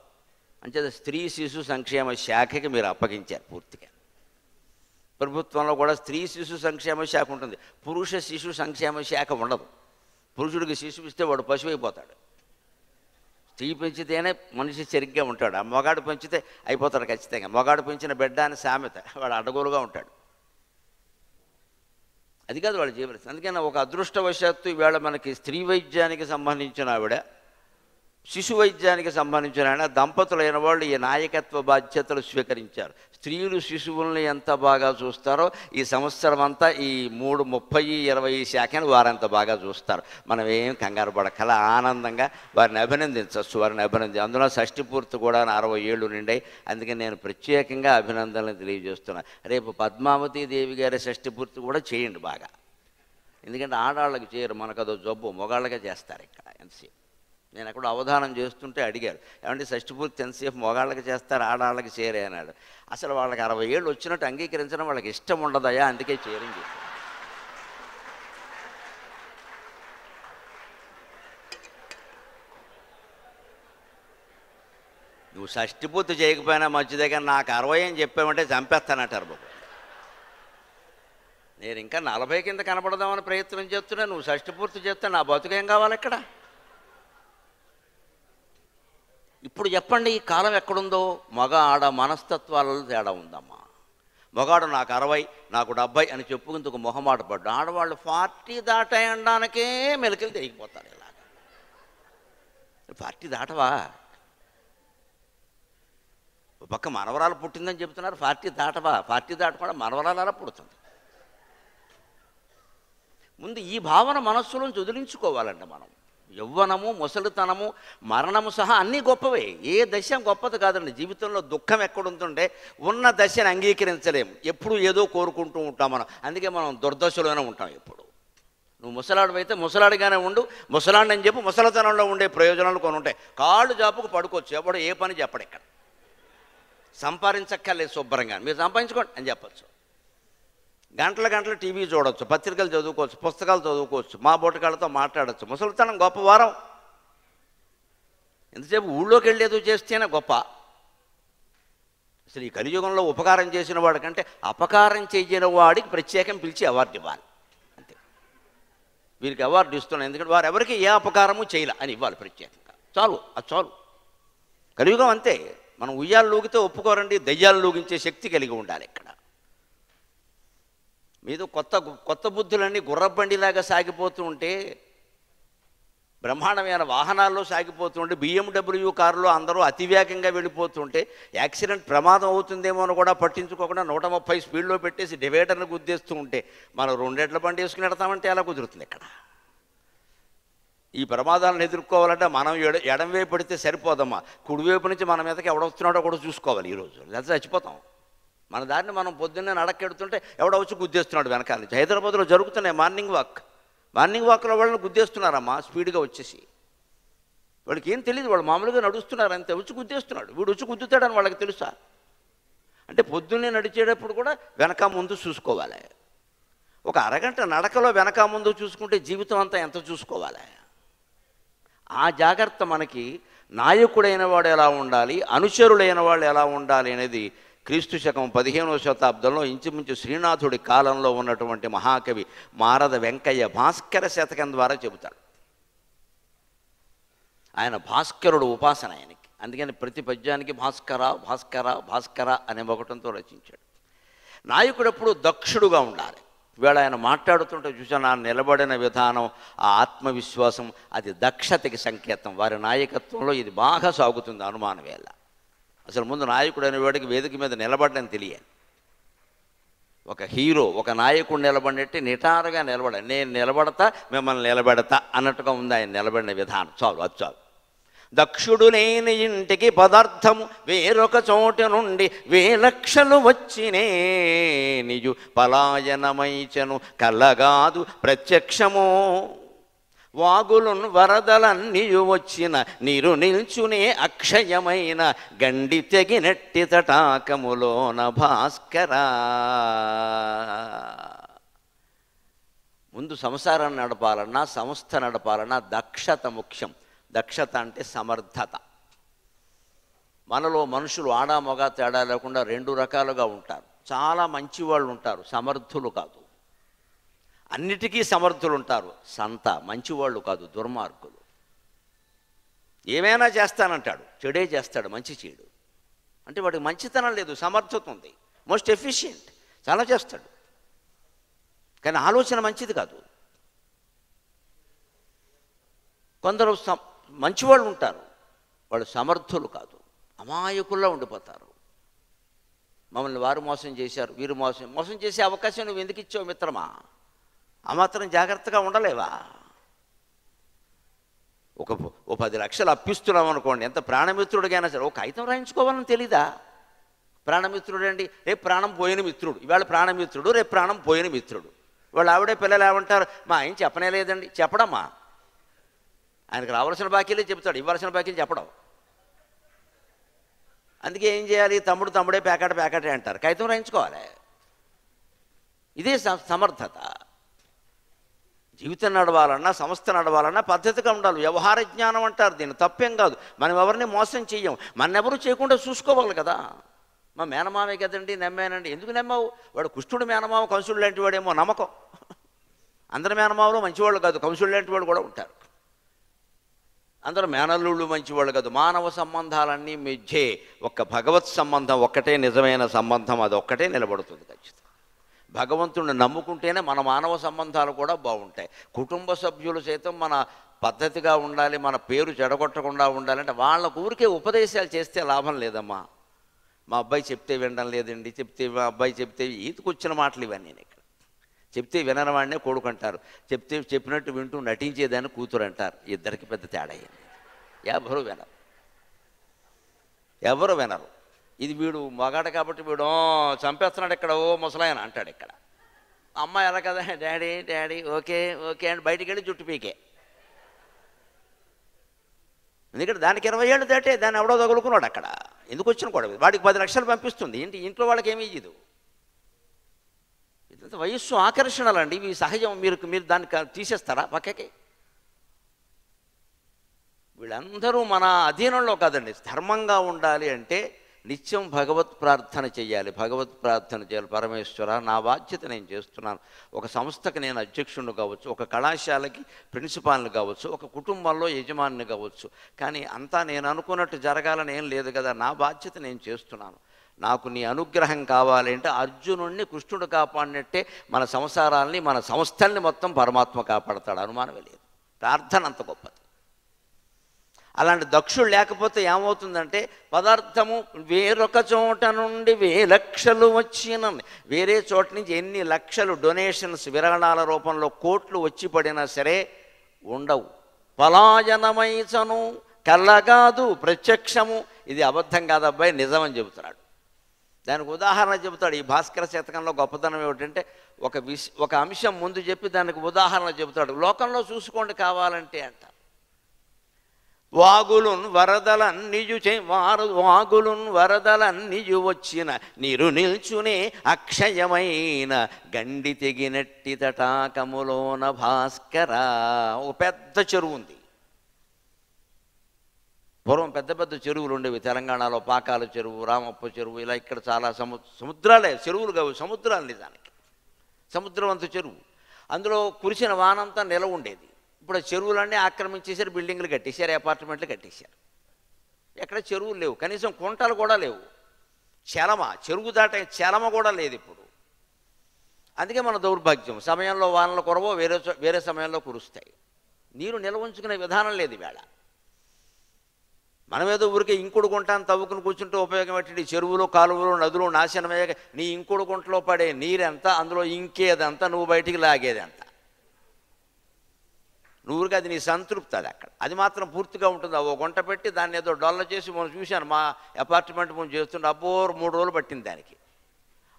అంచేత స్త్రీ శిశు సంక్షేమ శాఖకి మీరు అప్పగించారు పూర్తిగా. ప్రభుత్వంలో కూడా స్త్రీ శిశు సంక్షేమ శాఖ ఉంటుంది, పురుష శిశు సంక్షేమ శాఖ ఉండదు. పురుషుడికి శిశువు ఇస్తే వాడు పశువు అయిపోతాడు. స్త్రీ పెంచితేనే మనిషి సరిగ్గా ఉంటాడు. ఆ మొగాడు పెంచితే అయిపోతాడు ఖచ్చితంగా. మొగాడు పెంచిన బిడ్డ అని సామెత, వాడు అడ్డగోలుగా ఉంటాడు. అది కాదు వాడు జీవనం. అందుకని ఒక అదృష్టవశాత్తు ఈవేళ మనకి స్త్రీ వైద్యానికి సంబంధించిన ఆవిడ, శిశు వైద్యానికి సంబంధించిన ఆయన, దంపతులైన వాళ్ళు ఈ నాయకత్వ బాధ్యతలు స్వీకరించారు. స్త్రీలు శిశువుల్ని ఎంత బాగా చూస్తారో ఈ సంవత్సరం అంతా ఈ 3, 30, 20 శాఖను వారంత బాగా చూస్తారు. మనం ఏం కంగారు పడకల ఆనందంగా వారిని అభినందించవచ్చు. అందులో షష్ఠి పూర్తి కూడా 60 ఏళ్ళు నిండాయి. అందుకని నేను ప్రత్యేకంగా అభినందనలు తెలియజేస్తున్నాను. రేపు పద్మావతీ దేవి గారి షష్ఠి పూర్తి కూడా చేయండి బాగా. ఎందుకంటే ఆడవాళ్ళకి చేయరు, మనకు అదో జబ్బు, మొగాళ్ళకే చేస్తారు ఇక్కడ ఎంతసేపు. నేను అక్కడ అవధానం చేస్తుంటే అడిగారు, ఏమంటే షష్ఠి పూర్తి ఎంతసేపు మొగాళ్ళకి చేస్తారు, ఆడవాళ్ళకి చేయరే అన్నాడు. అసలు వాళ్ళకి 60 ఏళ్ళు వచ్చినట్టు అంగీకరించడం వాళ్ళకి ఇష్టం ఉండదయా, అందుకే చేయరని చెప్పారు. నువ్వు షష్ఠి పూర్తి చేయకపోయినా మంచిదే, కానీ నాకు 60 అని చెప్పామంటే చంపేస్తానంటారు బాబు. నేను ఇంకా 40 కింద కనపడదామని ప్రయత్నం చేస్తున్నా, నువ్వు షష్ఠి పూర్తి చేస్తే నా బతుకేం కావాలి ఇక్కడ? ఇప్పుడు చెప్పండి, ఈ కాలం ఎక్కడుందో? మగ ఆడ మనస్తత్వాలలో తేడా ఉందమ్మా. మగాడు నాకు 60, నాకు 70 అని చెప్పుకుందుకు మొహమాట పడ్డు. ఆడవాళ్ళు 40 దాటాయడానికే మెలికలు తిరిగిపోతారు. ఇలాగ 40 దాటవా? ఒక పక్క మనవరాలు పుట్టిందని చెబుతున్నారు, 40 దాటవా? 40 దాటకుండా మనవరాలు అలా పుడుతుంది. ముందు ఈ భావన మనస్సులోంచి వదిలించుకోవాలంట మనం. యవ్వనము, ముసలితనము, మరణము సహా అన్నీ గొప్పవే. ఏ దశ గొప్పది కాదండి. జీవితంలో దుఃఖం ఎక్కడుంటుంటే ఉన్న దశను అంగీకరించలేము. ఎప్పుడు ఏదో కోరుకుంటూ ఉంటాం మనం. అందుకే మనం దుర్దశలోనే ఉంటాం ఎప్పుడు. నువ్వు ముసలాడు అయితే ముసలాడిగానే ఉండు, ముసలాడిని అని చెప్పి ముసలితనంలో ఉండే ప్రయోజనాలు కొన్ని ఉంటాయి. కాళ్ళు జాపుకు పడుకోవచ్చు, ఎవడు ఏ పని చెప్పడు. ఇక్కడ సంపాదించక్కర్లేదు, శుభ్రంగా మీరు సంపాదించుకోండి అని చెప్పచ్చు. గంటల టీవీ చూడవచ్చు, పత్రికలు చదువుకోవచ్చు, పుస్తకాలు చదువుకోవచ్చు, మా బోటకాళ్ళతో మాట్లాడచ్చు. ముసలితనం గొప్ప వారం. ఎంతసేపు ఊళ్ళోకి వెళ్ళేదో చేస్తేనే గొప్ప. అసలు ఈ కలియుగంలో ఉపకారం చేసిన వాడికంటే అపకారం చేయని వాడికి ప్రత్యేకం పిలిచి అవార్డు ఇవ్వాలి. అంతే, వీరికి అవార్డు ఇస్తున్నాను ఎందుకంటే వారు ఎవరికి ఏ అపకారము చేయలే అని ఇవ్వాలి ప్రత్యేకంగా. చాలు, అది చాలు. కలియుగం అంతే. మనం ఉయ్యాలు లూగితే ఒప్పుకోరండి, దయ్యాలు లూగించే శక్తి కలిగి ఉండాలి. ఇక్కడ మీద కొత్త బుద్ధులన్నీ గుర్రబండిలాగా సాగిపోతూ ఉంటే, బ్రహ్మాండమైన వాహనాల్లో సాగిపోతూ ఉంటే, BMW కారులో అందరూ అతివేగంగా వెళ్ళిపోతుంటే యాక్సిడెంట్ ప్రమాదం అవుతుందేమో అని కూడా పట్టించుకోకుండా 130 స్పీడ్లో పెట్టేసి డివైడర్ని గుద్దేస్తూ ఉంటే మనం 2 ఎడ్ల బండి వేసుకుని వెడతామంటే ఎలా కుదురుతుంది? ఇక్కడ ఈ ప్రమాదాలను ఎదుర్కోవాలంటే మనం ఎడంవైపు పడితే సరిపోదమ్మా, కుడివైపు నుంచి మన మీదకి ఎవడొస్తున్నాడో కూడా చూసుకోవాలి. ఈరోజు లేదా చచ్చిపోతాం. మన దారిని మనం పొద్దున్నే నడకెడుతుంటే ఎవడో వచ్చి గుద్దేస్తున్నాడు వెనకాల నుంచి. హైదరాబాద్లో జరుగుతున్నాయి మార్నింగ్ వాక్లో వాళ్ళని గుద్దేస్తున్నారమ్మా స్పీడ్గా వచ్చేసి. వాడికి ఏం తెలియదు, వాళ్ళు మామూలుగా నడుస్తున్నారు అంతే, వచ్చి గుద్దేస్తున్నాడు. వీడు వచ్చి గుద్దుతాడని వాళ్ళకి తెలుసా? అంటే పొద్దున్నే నడిచేటప్పుడు కూడా వెనక ముందు చూసుకోవాలి. ఒక అరగంట నడకలో వెనక ముందు చూసుకుంటే జీవితం అంతా ఎంత చూసుకోవాలి? ఆ జాగ్రత్త మనకి నాయకుడైన వాడు ఎలా ఉండాలి, అనుచరులైన వాళ్ళు ఎలా ఉండాలి అనేది క్రీస్తు శకం 15వ శతాబ్దంలో ఇంచుమించు శ్రీనాథుడి కాలంలో ఉన్నటువంటి మహాకవి మారద వెంకయ్య భాస్కర శతకం ద్వారా చెబుతాడు. ఆయన భాస్కరుడు ఉపాసన ఆయనకి. అందుకని ప్రతి పద్యానికి భాస్కర భాస్కర భాస్కర అనే ఒకటంతో రచించాడు. నాయకుడు ఎప్పుడు దక్షుడుగా ఉండాలి. ఇవాళ ఆయన మాట్లాడుతుంటే చూసాను, ఆ నిలబడిన విధానం, ఆ ఆత్మవిశ్వాసం, అది దక్షతకి సంకేతం. వారి నాయకత్వంలో ఇది బాగా సాగుతుంది అనుమానం వేళ. అసలు ముందు నాయకుడు అనేవాడికి వేదిక మీద నిలబడని తెలియాలి. ఒక హీరో, ఒక నాయకుడు నిలబడినట్టే నిటారుగా నిలబడాలి. నేను నిలబడతా, మిమ్మల్ని నిలబెడతా అన్నట్టుగా ఉంది ఆయన నిలబడిన విధానం. చాలు, అది చాలు. దక్షుడు లేని ఇంటికి పదార్థము వేరొక చోట నుండి వేలక్షలు వచ్చినే నిజు పలాయనమైచను కలగాదు ప్రత్యక్షమో వాగులున్ వరదలన్నీయు వచ్చిన నీరు నిల్చునే అక్షయమైన గండి తెగినట్టి తటాకములోన భాస్కరా. ముందు సంసారాన్ని నడపాలన్నా సంస్థ నడపాలన్నా దక్షత ముఖ్యం. దక్షత అంటే సమర్థత. మనలో మనుషులు ఆడా మగ తేడా లేకుండా రెండు రకాలుగా ఉంటారు. చాలా మంచి వాళ్ళు ఉంటారు, సమర్థులు కాదు. అన్నిటికీ సమర్థులు ఉంటారు, సంత మంచివాళ్ళు కాదు, దుర్మార్గులు. ఏమైనా చేస్తానంటాడు, చెడే చేస్తాడు, మంచి చేయడు. అంటే వాడికి మంచితనం లేదు, సమర్థత ఉంది, మోస్ట్ ఎఫిషియెంట్, చాలా చేస్తాడు, కానీ ఆలోచన మంచిది కాదు. కొందరు మంచివాళ్ళు ఉంటారు, వాళ్ళు సమర్థులు కాదు, అమాయకుల్లో ఉండిపోతారు. మమ్మల్ని వారు మోసం చేశారు, వీరు మోసం చేసే అవకాశం నువ్వు ఎందుకు ఇచ్చావు మిత్రమా? ఆ మాత్రం జాగ్రత్తగా ఉండలేవా? ఓ 10 లక్షలు అప్పిస్తున్నాం అనుకోండి, ఎంత ప్రాణమిత్రుడికైనా సరే ఒక కాగితం రాయించుకోవాలని తెలీదా? ప్రాణమిత్రుడు అండి, రేపు ప్రాణం పోయిన మిత్రుడు, ఇవాళ ప్రాణమిత్రుడు, రేపు ప్రాణం పోయిన మిత్రుడు. వాళ్ళు ఆవిడే పిల్లలు ఏమంటారు, మా ఆయన చెప్పనే లేదండి. చెప్పడమ్మా, ఆయనకు రావాల్సిన బాకీలే చెప్తాడు, ఇవ్వాల్సిన బాకీలు చెప్పడం. అందుకే ఏం చేయాలి, తమ్ముడే ప్యాకెటే అంటారు, కాగితం రాయించుకోవాలి. ఇదే సమర్థత. జీవితం నడవాలన్నా సంస్థ నడవాలన్నా పద్ధతిగా ఉండాలి. వ్యవహార జ్ఞానం అంటారు దీన్ని, తప్పేం కాదు. మనం ఎవరిని మోసం చెయ్యం, మనెవరూ చేయకుండా చూసుకోవాలి కదా. మా మేనమామే కదండి నమ్మానండి, ఎందుకు నమ్మావు? వాడు కుష్ఠుడు మేనమావ కంసుడు లాంటి వాడేమో నమ్మకం. అందరు మేనమావలు మంచివాళ్ళు కాదు, కంసుడు లాంటి వాడు కూడా ఉంటారు. అందరూ మేనల్లుళ్ళు మంచివాళ్ళు కాదు. మానవ సంబంధాలన్నీ మిథ్యే. ఒక్క భగవత్ సంబంధం ఒక్కటే నిజమైన సంబంధం, అది ఒక్కటే నిలబడుతుంది ఖచ్చితంగా. భగవంతుడిని నమ్ముకుంటేనే మన మానవ సంబంధాలు కూడా బాగుంటాయి. కుటుంబ సభ్యులు సైతం మన పద్ధతిగా ఉండాలి, మన పేరు చెడగొట్టకుండా ఉండాలంటే వాళ్ళ ఊరికే ఉపదేశాలు చేస్తే లాభం లేదమ్మా. మా అబ్బాయి చెప్తే వినడం లేదండి, మా అబ్బాయి చెప్తే ఈతకొచ్చిన మాటలు ఇవన్నీ. నేను ఇక్కడ చెప్తే వినని కొడుకు అంటారు, చెప్పినట్టు వింటూ నటించేదాన్ని కూతురు అంటారు. ఇద్దరికి పెద్ద తేడా అయింది. ఎవరు వినరు. ఇది వీడు మగాడు కాబట్టి వీడు చంపేస్తున్నాడు ఇక్కడ, ఓ ముసలాయన అంటాడు ఇక్కడ. అమ్మాయి ఎలా కదా, డాడీ ఓకే అని బయటికి వెళ్ళి జుట్టు పీకే. ఎందుకంటే దానికి 20 ఏళ్ళు దాటే దాన్ని ఎవడో తగులుకున్నాడు అక్కడ. ఎందుకు వచ్చిన కూడా వాడికి 10 లక్షలు పంపిస్తుంది, ఇంట్లో వాళ్ళకి ఏమీ ఇయ్యదు. ఇదంతా వయస్సు ఆకర్షణలండి, ఇవి సహజం. మీరు దాన్ని తీసేస్తారా పక్కకి? వీళ్ళందరూ మన అధీనంలో కాదండి. ధర్మంగా ఉండాలి అంటే నిత్యం భగవత్ ప్రార్థన చేయాలి. పరమేశ్వర, నా బాధ్యత నేను చేస్తున్నాను. ఒక సంస్థకి నేను అధ్యక్షుడిని కావచ్చు, ఒక కళాశాలకి ప్రిన్సిపాల్ని కావచ్చు, ఒక కుటుంబంలో యజమానిని కావచ్చు. కానీ అంతా నేను అనుకున్నట్టు జరగాలని ఏం లేదు కదా, నా బాధ్యత నేను చేస్తున్నాను. నాకు నీ అనుగ్రహం కావాలి అంటే అర్జునుడిని కృష్ణుడు కాపాడినట్టే మన సంసారాల్ని, మన సంస్థల్ని మొత్తం పరమాత్మ కాపాడతాడు, అనుమానమే లేదు. ప్రార్థన అంత గొప్పది. అలాంటి దక్షుడు లేకపోతే ఏమవుతుందంటే పదార్థము వేరొక చోట నుండి 1000 లక్షలు వచ్చిన, వేరే చోట నుంచి ఎన్ని లక్షలు డొనేషన్స్ విరాళాల రూపంలో కోట్లు వచ్చి పడినా సరే ఉండవు. పలాయనమైచను కళ్ళగాదు ప్రత్యక్షము. ఇది అబద్ధం కాదు అబ్బాయి, నిజమని చెబుతున్నాడు. దానికి ఉదాహరణ చెబుతాడు. ఈ భాస్కర శతకంలో గొప్పతనం ఏమిటంటే ఒక అంశం ముందు చెప్పి దానికి ఉదాహరణ చెబుతాడు. లోకంలో చూసుకోండి కావాలంటే అంట, వాగులున్ వరదలన్నీయు వచ్చిన నీరు నిల్చునే అక్షయమైన గండి తెగినట్టి తటాకములోన భాస్కర. ఒక పెద్ద చెరువు ఉంది. పూర్వం పెద్ద పెద్ద చెరువులు ఉండేవి తెలంగాణలో. పాకాల చెరువు, రామప్ప చెరువు, ఇలా ఇక్కడ చాలా సముద్రాలే, చెరువులు కావు, సముద్రాలు నిజానికి. సముద్రవంత చెరువు. అందులో కురిసిన వానంతా నిల ఉండేది. ఇప్పుడు చెరువులన్నీ ఆక్రమించేశారు, బిల్డింగ్లు కట్టేశారు, అపార్ట్మెంట్లు కట్టేశారు. ఎక్కడ చెరువులు లేవు, కనీసం కుంటలు కూడా లేవు. చెరువు దాటే చలమ కూడా లేదు ఇప్పుడు. అందుకే మన దౌర్భాగ్యం. సమయంలో వానలు కురవో, వేరే సమయంలో కురుస్తాయి. నీరు నిల్వ ఉంచుకునే విధానం లేదు ఈవేళ. మనమేదో ఊరికే ఇంకుడు గుంటాన్ని తవ్వుకుని కూర్చుంటే ఉపయోగం ఏంటంటే, చెరువులు, కాలువలు, నదులు నాశనమయ్యాక నీ ఇంకుడు గుంటలో పడే నీరెంత, అందులో ఇంకేదంతా, నువ్వు బయటికి లాగేదంత. నువ్వురికి అది నీ సంతృప్తి, అది అక్కడ అది మాత్రం పూర్తిగా ఉంటుంది. ఓ గుంట పెట్టి దాన్ని ఏదో డొల్ల చేసి మనం చూశాను మా అపార్ట్మెంట్ ముందు చేస్తుంటే, అబ్బో 3 రోజులు పట్టింది దానికి.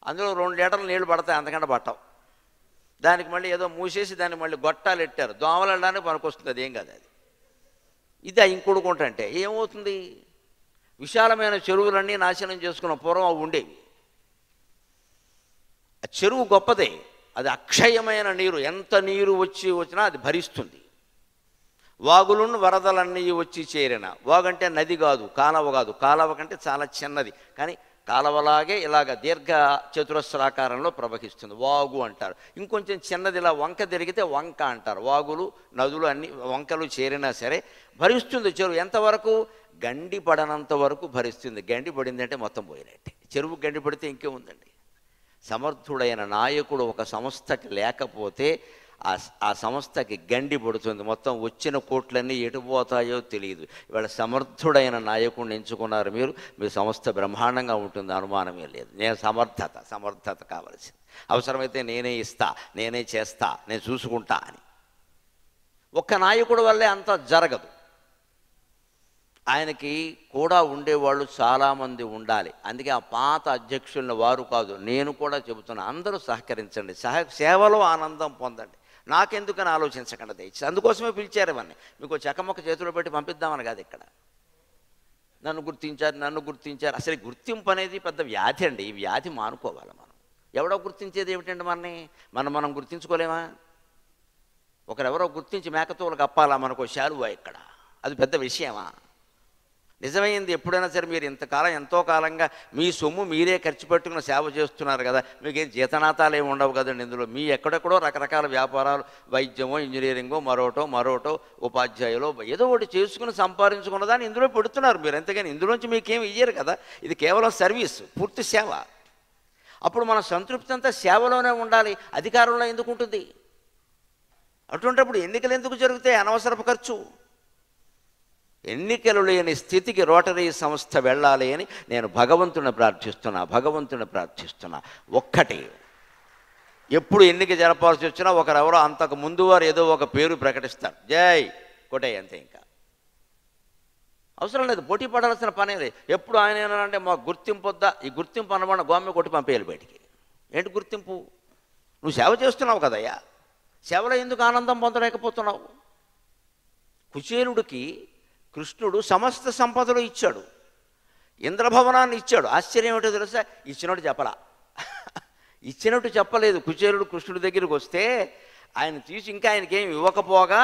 అందులో 2 లీటర్లు నీళ్లు పడతాయి, అంతకంటే పట్టవు. దానికి మళ్ళీ ఏదో మూసేసి దాన్ని మళ్ళీ గొట్టాలు పెట్టారు, దోమలు వెళ్ళడానికి పనికొస్తుంది, అదేం కాదు అది. ఇది ఇంకోటి గుంట అంటే ఏమవుతుంది? విశాలమైన చెరువులన్నీ నాశనం చేసుకున్న పూర్వం అవి ఉండేవి. ఆ చెరువు గొప్పదే, అది అక్షయమైన నీరు, ఎంత నీరు వచ్చినా అది భరిస్తుంది. వాగులను వరదలన్నీ వచ్చి చేరిన, వాగంటే నది కాదు, కాలవ కాదు, కాలవ కంటే చాలా చిన్నది, కానీ కాలవలాగే ఇలాగ దీర్ఘ చతురస్రాకారంలో ప్రవహిస్తుంది, వాగు అంటారు. ఇంకొంచెం చిన్నది ఇలా వంక తిరిగితే వంక అంటారు. వాగులు నదులు అన్ని వంకలు చేరినా సరే భరిస్తుంది చెరువు. ఎంతవరకు? గండి పడనంత వరకు భరిస్తుంది. గండి పడిందంటే మొత్తం పోయినట్టే. చెరువు గండి పడితే ఇంకేముందండి? సమర్థుడైన నాయకుడు ఒక సంస్థకి లేకపోతే ఆ సంస్థకి గండి పడుతుంది, మొత్తం వచ్చిన కోట్లన్నీ ఎటుపోతాయో తెలియదు. ఇవాళ సమర్థుడైన నాయకుడిని ఎంచుకున్నారు మీరు, మీ సంస్థ బ్రహ్మాండంగా ఉంటుంది, అనుమానమే లేదు. నేను సమర్థత కావలసింది. అవసరమైతే నేనే ఇస్తా, నేనే చేస్తా, నేను చూసుకుంటా అని. ఒక్క నాయకుడి వల్లే అంత జరగదు. ఆయనకి కూడా ఉండేవాళ్ళు చాలామంది ఉండాలి. అందుకే ఆ పాత అధ్యక్షులను వారు కాదు, నేను కూడా చెబుతున్నా, అందరూ సహకరించండి, సేవలో ఆనందం పొందండి. నాకెందుకని ఆలోచించకుండా తెచ్చి, అందుకోసమే పిలిచారు ఇవన్నీ. మీకు చెక్కమొక్క చేతిలో పెట్టి పంపిద్దామని కాదు. ఇక్కడ నన్ను గుర్తించారు. అసలు గుర్తింపు అనేది పెద్ద వ్యాధి అండి. ఈ వ్యాధి మానుకోవాలి మనం. ఎవడో గుర్తించేది ఏమిటండి? మనం గుర్తించుకోలేమా? ఒకరెవరో గుర్తించి మేకతోలు కప్పాలా మనకు శాలువా? ఇక్కడ అది పెద్ద విషయమా? నిజమైంది ఎప్పుడైనా సరే మీరు ఎంతో కాలంగా మీ సొమ్ము మీరే ఖర్చు పెట్టుకుని సేవ చేస్తున్నారు కదా, మీకేం జీతనాతాలు ఏమి ఉండవు కదండి. ఇందులో మీ ఎక్కడెక్కడో రకరకాల వ్యాపారాలు, వైద్యమో ఇంజనీరింగో మరోటో ఉపాధ్యాయులో ఏదో ఒకటి చేసుకుని సంపాదించుకున్నదాన్ని ఇందులో పెడుతున్నారు మీరు. అంతేగాని ఇందులోంచి మీకేం ఇయ్యరు కదా. ఇది కేవలం సర్వీస్, పూర్తి సేవ. అప్పుడు మన సంతృప్తి అంతా సేవలోనే ఉండాలి, అధికారంలో ఎందుకు ఉంటుంది? అటువంటిప్పుడు ఎన్నికలు ఎందుకు జరుగుతాయి? అనవసరపు ఖర్చు. ఎన్నికలు లేని స్థితికి రోటరీ సంస్థ వెళ్ళాలి అని నేను భగవంతుని ప్రార్థిస్తున్నా. ఒక్కటి, ఎప్పుడు ఎన్నిక జరపాల్సి వచ్చినా ఒకరెవరో అంతకు ముందు వారు ఏదో ఒక పేరు ప్రకటిస్తారు, జై కొట్టయ్య, అంతే. ఇంకా అవసరం లేదు, పోటీ పడాల్సిన పనే లేదు. ఎప్పుడు ఆయన ఏమన్నారంటే మా గుర్తింపు వద్దా, ఈ గుర్తింపు అన్నమాట గోమ్మ కొట్టి పంపేయాలి బయటికి. ఏంటి గుర్తింపు? నువ్వు సేవ చేస్తున్నావు కదయ్యా, సేవలో ఎందుకు ఆనందం పొందలేకపోతున్నావు? కుచేలుడికి కృష్ణుడు సమస్త సంపదలు ఇచ్చాడు, ఇంద్రభవనాన్ని ఇచ్చాడు. ఆశ్చర్యం ఏమిటో తెలుసా? ఇచ్చినట్టు చెప్పలేదు. కుచేలుడు కృష్ణుడి దగ్గరికి వస్తే ఆయన తీసి ఇంకా ఆయనకేం ఇవ్వకపోగా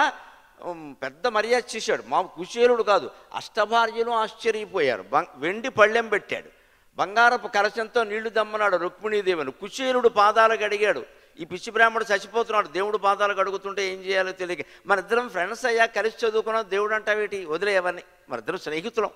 పెద్ద మర్యాద చేశాడు. మా కుచేలుడు కాదు, అష్టభార్యలు ఆశ్చర్యపోయారు. వెండి పళ్ళెం పెట్టాడు, బంగారపు కలశంతో నీళ్లు దమ్మన్నాడు రుక్మిణీదేవిని. కుచేలుడు పాదాలు గడిగాడు. ఈ పిచ్చి బ్రాహ్మణుడు చచ్చిపోతున్నాడు, దేవుడు పాదాలు కడుగుతుంటే ఏం చేయాలో తెలియక, మన ఇద్దరం ఫ్రెండ్స్ అయ్యా, కలిసి చదువుకున్నాం, దేవుడు అంటావేటి, వదిలేయవన్నీ, మన ఇద్దరం స్నేహితులం,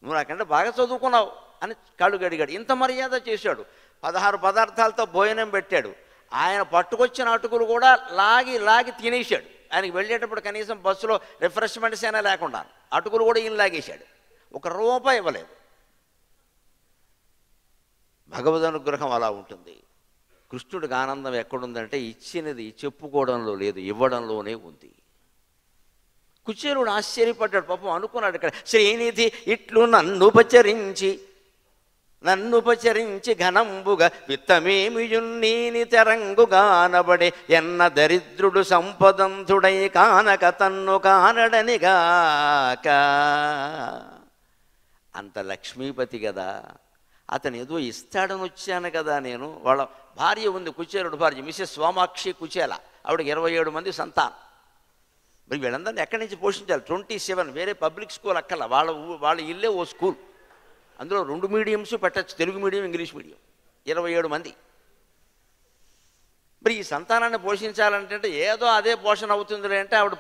నువ్వు నాకంటే బాగా చదువుకున్నావు అని కాళ్ళు గడిగాడు. ఇంత మర్యాద చేశాడు. 16 పదార్థాలతో భోజనం పెట్టాడు. ఆయన పట్టుకొచ్చిన అటుకులు కూడా లాగి తినేశాడు. ఆయనకి వెళ్ళేటప్పుడు కనీసం బస్సులో రిఫ్రెష్మెంట్స్ అయినా లేకుండా అటుకులు కూడా ఈయన లాగేశాడు. 1 రూపాయి ఇవ్వలేదు. భగవద్ అనుగ్రహం అలా ఉంటుంది. కృష్ణుడికి ఆనందం ఎక్కడుందంటే ఇచ్చినది చెప్పుకోవడంలో లేదు, ఇవ్వడంలోనే ఉంది. కుచేలుడు ఆశ్చర్యపడ్డాడు. పాపం అనుకున్నాడు, ఇక్కడ శ్రీనిధి ఇట్లు నన్నుపచరించి ఘనంబుగా విత్తమేమియున్నీని తెరంగుగానబడే ఎన్న దరిద్రుడు సంపదంతుడై కానక తన్ను కానడనిగాక. అంత లక్ష్మీపతి కదా, అతను ఏదో ఇస్తాడని వచ్చాను కదా నేను. వాళ్ళ భార్య ఉంది, కుచేలుడు భార్య మిసెస్ సోమాక్షి కుచేల, ఆవిడకి 27 మంది సంతానం. మరి వీళ్ళందరినీ ఎక్కడి నుంచి పోషించాలి? 27 వేరే పబ్లిక్ స్కూల్ అక్కల, వాళ్ళ ఇల్లే ఓ స్కూల్. అందులో 2 మీడియంస్ పెట్టచ్చు, తెలుగు మీడియం, ఇంగ్లీష్ మీడియం. 27 మంది. మరి ఈ సంతానాన్ని పోషించాలంటే ఏదో అదే పోషణ అవుతుందిలే అంటే ఆవిడ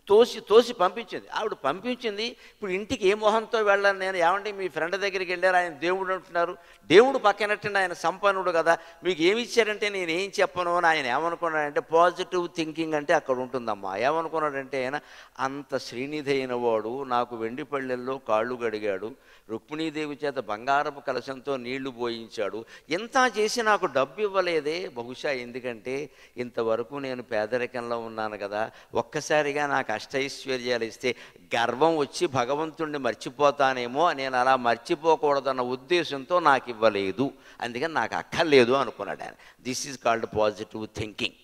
తోసి పంపించింది. ఆవిడ పంపించింది. ఇప్పుడు ఇంటికి ఏ మొహంతో వెళ్ళాను నేను? ఏమంటే మీ ఫ్రెండ్ దగ్గరికి వెళ్ళారు, ఆయన దేవుడు అంటున్నారు. దేవుడు పక్కనట్టండి, ఆయన సంపన్నుడు కదా, మీకు ఏమి ఇచ్చారంటే నేను ఏం చెప్పను అని ఆయన ఏమనుకున్నాడంటే, పాజిటివ్ థింకింగ్ అంటే అక్కడ ఉంటుందమ్మా. ఏమనుకున్నాడంటే ఆయన, అంత శ్రీనిధి అయిన వాడు నాకు వెండి పళ్ళెల్లో కాళ్ళు గడిగాడు, రుక్మిణీదేవి చేత బంగారపు కలశంతో నీళ్లు పోయించాడు, ఇంత చేసి నాకు డబ్బు ఇవ్వలేదే, బహుశా ఎందుకంటే ఇంతవరకు నేను పేదరికంలో ఉన్నాను కదా, ఒక్కసారిగా నాకు అష్టైశ్వర్యాలు ఇస్తే గర్వం వచ్చి భగవంతుణ్ణి మర్చిపోతానేమో, నేను అలా మర్చిపోకూడదన్న ఉద్దేశంతో నాకు ఇవ్వలేదు, అందుకని నాకు అక్కర్లేదు అనుకున్నాడు ఆయన. This is called positive thinking.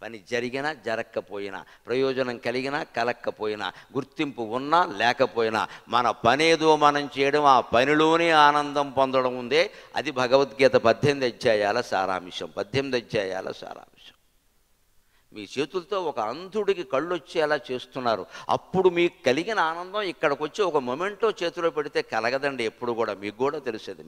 పని జరిగినా జరగకపోయినా, ప్రయోజనం కలిగినా కలగకపోయినా, గుర్తింపు ఉన్నా లేకపోయినా, మన పనేదో మనం చేయడం, ఆ పనిలోనే ఆనందం పొందడం ఉందే, అది భగవద్గీత 18 అధ్యాయాల సారాంశం. 18 అధ్యాయాల సారాంశం. మీ చేతులతో ఒక అంధుడికి కళ్ళు వచ్చేలా చేస్తున్నారు, అప్పుడు మీకు కలిగిన ఆనందం ఇక్కడికి వచ్చి ఒక మొమెంటో చేతిలో పెడితే కలగదండి ఎప్పుడు కూడా. మీకు కూడా తెలిసేది.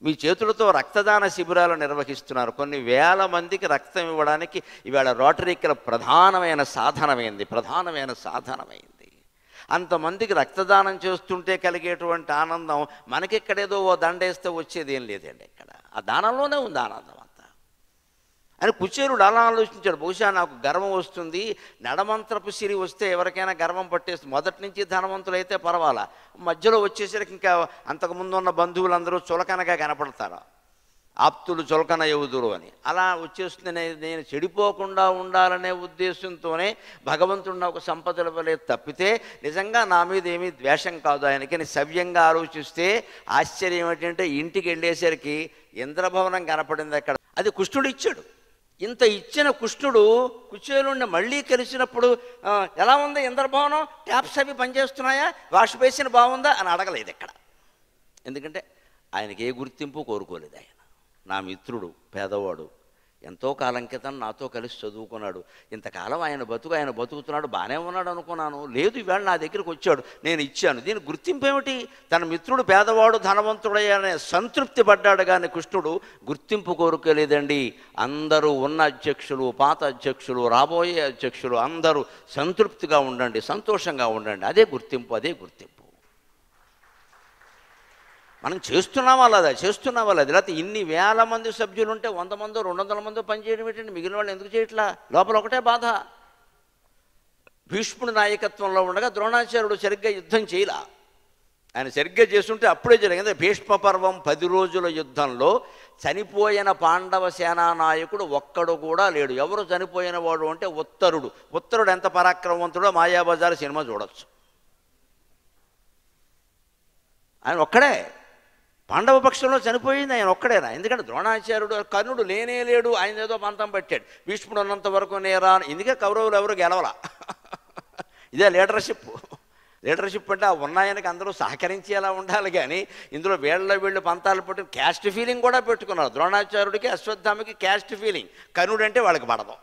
మీ చేతులతో రక్తదాన శిబిరాలు నిర్వహిస్తున్నారు, కొన్ని వేల మందికి రక్తం ఇవ్వడానికి ఇవాళ రోటరీ క్లబ్ ప్రధానమైన సాధనమైంది. అంతమందికి రక్తదానం చేస్తుంటే కలిగేటువంటి ఆనందం మనకిక్కడేదో ఓ దండేస్తే వచ్చేది ఏం లేదండి. ఇక్కడ ఆ దానంలోనే ఉంది ఆనందం అంతా అని కుచేరుడు అలా ఆలోచించాడు. బహుశా నాకు గర్వం వస్తుంది, నడమంత్రపు సిరి వస్తే ఎవరికైనా గర్వం పట్టేస్తుంది. మొదటి నుంచి ధనవంతులు అయితే పర్వాలా, మధ్యలో వచ్చేసరికి ఇంకా అంతకుముందు ఉన్న బంధువులందరూ చులకనగా కనపడతారు, ఆప్తులు చులకన ఎవుదురు అని. అలా వచ్చేస్తుంది. నేను చెడిపోకుండా ఉండాలనే ఉద్దేశంతోనే భగవంతుడు నాకు సంపదలు ఇవ్వలేదు తప్పితే నిజంగా నా మీద ఏమీ ద్వేషం కాదు ఆయనకి. సవ్యంగా ఆలోచిస్తే ఆశ్చర్యం ఏంటంటే, ఇంటికి వెళ్ళేసరికి ఇంద్రభవనం కనపడింది అక్కడ, అది కృష్ణుడు ఇచ్చాడు. ఇంత ఇచ్చిన కృష్ణుడు కుచేలుణ్ణి మళ్ళీ కలిసినప్పుడు ఎలా ఉంది ఇంద్రభవనం, ట్యాప్స్ అవి పనిచేస్తున్నాయా, వాష్ బేసిన్ బాగుందా అని అడగలేదు ఇక్కడ. ఎందుకంటే ఆయనకి ఏ గుర్తింపు కోరుకోలేదు. ఆయన నా మిత్రుడు, పేదవాడు, ఎంతో కాలం క్రితం నాతో కలిసి చదువుకున్నాడు, ఇంతకాలం ఆయన బతుకుతున్నాడు, బాగానే ఉన్నాడు అనుకున్నాను. లేదు, ఈవేళ నా దగ్గరికి వచ్చాడు, నేను ఇచ్చాను. దీని గుర్తింపు ఏమిటి? తన మిత్రుడు పేదవాడు ధనవంతుడయ్యానే సంతృప్తి పడ్డాడు కానీ కృష్ణుడు గుర్తింపు కోరుకోలేదండి. అందరూ ఉన్న అధ్యక్షులు, పాత అధ్యక్షులు, రాబోయే అధ్యక్షులు అందరూ సంతృప్తిగా ఉండండి, సంతోషంగా ఉండండి, అదే గుర్తింపు. మనం చేస్తున్నావా లేదా లేకపోతే ఇన్ని వేల మంది సభ్యులు ఉంటే 100 మందో 200 మందో పనిచేయడం ఏంటంటే మిగిలిన వాళ్ళు ఎందుకు చేయట్లా? లోపల ఒకటే బాధ. భీష్ముడి నాయకత్వంలో ఉండగా ద్రోణాచార్యుడు సరిగ్గా యుద్ధం చేయలా. ఆయన సరిగ్గా చేస్తుంటే అప్పుడే జరిగింది భీష్మ పర్వం. 10 రోజుల యుద్ధంలో చనిపోయిన పాండవ సేనా నాయకుడు ఒక్కడు కూడా లేడు. ఎవరు చనిపోయిన వాడు అంటే ఉత్తరుడు ఎంత పరాక్రమవంతుడో మాయాబజార్ సినిమా చూడొచ్చు. ఆయన ఒక్కడే పాండవ పక్షంలో చనిపోయింది, ఆయన ఒక్కడేనా? ఎందుకంటే ద్రోణాచార్యుడు, కర్ణుడు లేనే లేడు, ఆయన ఏదో పంతం పట్టాడు. భీష్ముడు ఉన్నంత వరకు నేరా, ఇందుకే కౌరవులు ఎవరు గెలవలా. ఇదే లీడర్షిప్ అంటే ఆ ఉన్నాయనకి అందరూ సహకరించేలా ఉండాలి. కానీ ఇందులో వీళ్ళు పంతాలు పట్టు క్యాస్ట్ ఫీలింగ్ కూడా పెట్టుకున్నారు. ద్రోణాచార్యుడికి అశ్వత్థామకి క్యాస్ట్ ఫీలింగ్. కర్ణుడు అంటే వాళ్ళకి పడదు,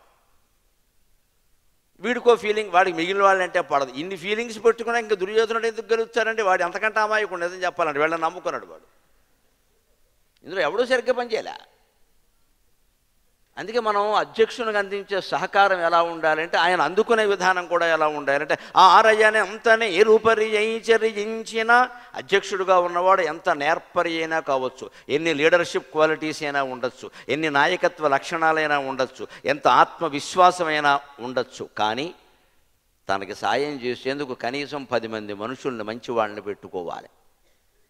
వీడికో ఫీలింగ్, వాడికి మిగిలిన వాళ్ళంటే పడదు. ఇన్ని ఫీలింగ్స్ పెట్టుకున్నా ఇంకా దుర్యోధనుడు ఎందుకు గెలుస్తారంటే వాడు ఎంతకంటే అమాయకుండా ఏదని చెప్పాలంటే వీళ్ళని నమ్ముకున్నాడు వాడు. ఇందులో ఎవడూ సరిగ్గా పనిచేయలే. అందుకే మనం అధ్యక్షునికి అందించే సహకారం ఎలా ఉండాలంటే ఆయన అందుకునే విధానం కూడా ఎలా ఉండాలంటే ఆరయ్యనే అంతనే రూపరించిన అధ్యక్షుడిగా ఉన్నవాడు ఎంత నేర్పరి అయినా కావచ్చు, ఎన్ని లీడర్షిప్ క్వాలిటీస్ అయినా ఉండొచ్చు, ఎన్ని నాయకత్వ లక్షణాలైనా ఉండొచ్చు, ఎంత ఆత్మవిశ్వాసమైనా ఉండొచ్చు, కానీ తనకి సాయం చేసేందుకు కనీసం 10 మంది మనుషుల్ని మంచి వాళ్ళని పెట్టుకోవాలి,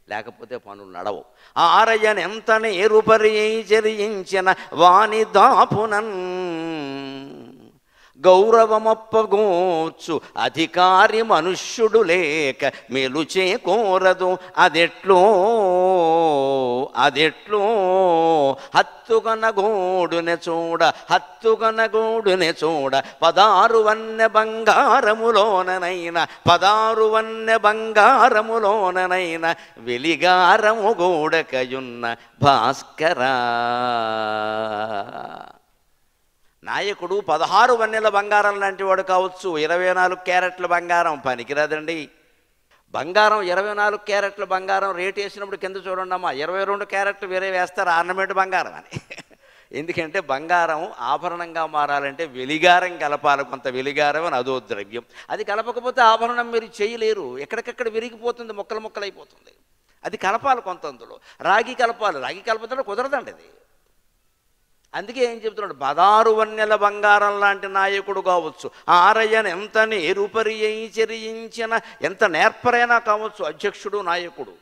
లేకపోతే పనులు నడవు. ఆరయ్యను ఎంతనే రూపరించిన వాణి దాపునన్ గౌరవమొప్పగూర్చు అధికారి మనుష్యుడు లేక మెలుచే కోరదు అదెట్లో హత్తుగనగోడునే చూడ 16 వన్నె బంగారములోననైన వెలిగారము గోడకయున్న భాస్కరా. నాయకుడు 16 వన్నెల బంగారం లాంటి వాడు కావచ్చు, 24 క్యారెట్ల బంగారం పనికిరాదండి. బంగారం 24 క్యారెట్ల బంగారం రేటు వేసినప్పుడు కింద చూడండి అమ్మా, 22 క్యారెట్లు వేరే వేస్తారు ఆర్నమెంట్ బంగారం అని. ఎందుకంటే బంగారం ఆభరణంగా మారాలంటే వెలిగారం కలపాలి, కొంత వెలిగారం అని అదో ద్రవ్యం. అది కలపకపోతే ఆభరణం మీరు చేయలేరు, ఎక్కడికక్కడ విరిగిపోతుంది, ముక్కలు ముక్కలైపోతుంది. అది కలపాలి కొంత, అందులో రాగి కలపాలి, రాగి కలపదంటే కుదరదండి అది. అందుకే ఏం చెప్తున్నాడు, 16 వన్నెల బంగారం లాంటి నాయకుడు కావచ్చు, ఆరయ్యను ఎంత నేరుపరియించిన ఎంత నేర్పరైనా కావచ్చు అధ్యక్షుడు నాయకుడు,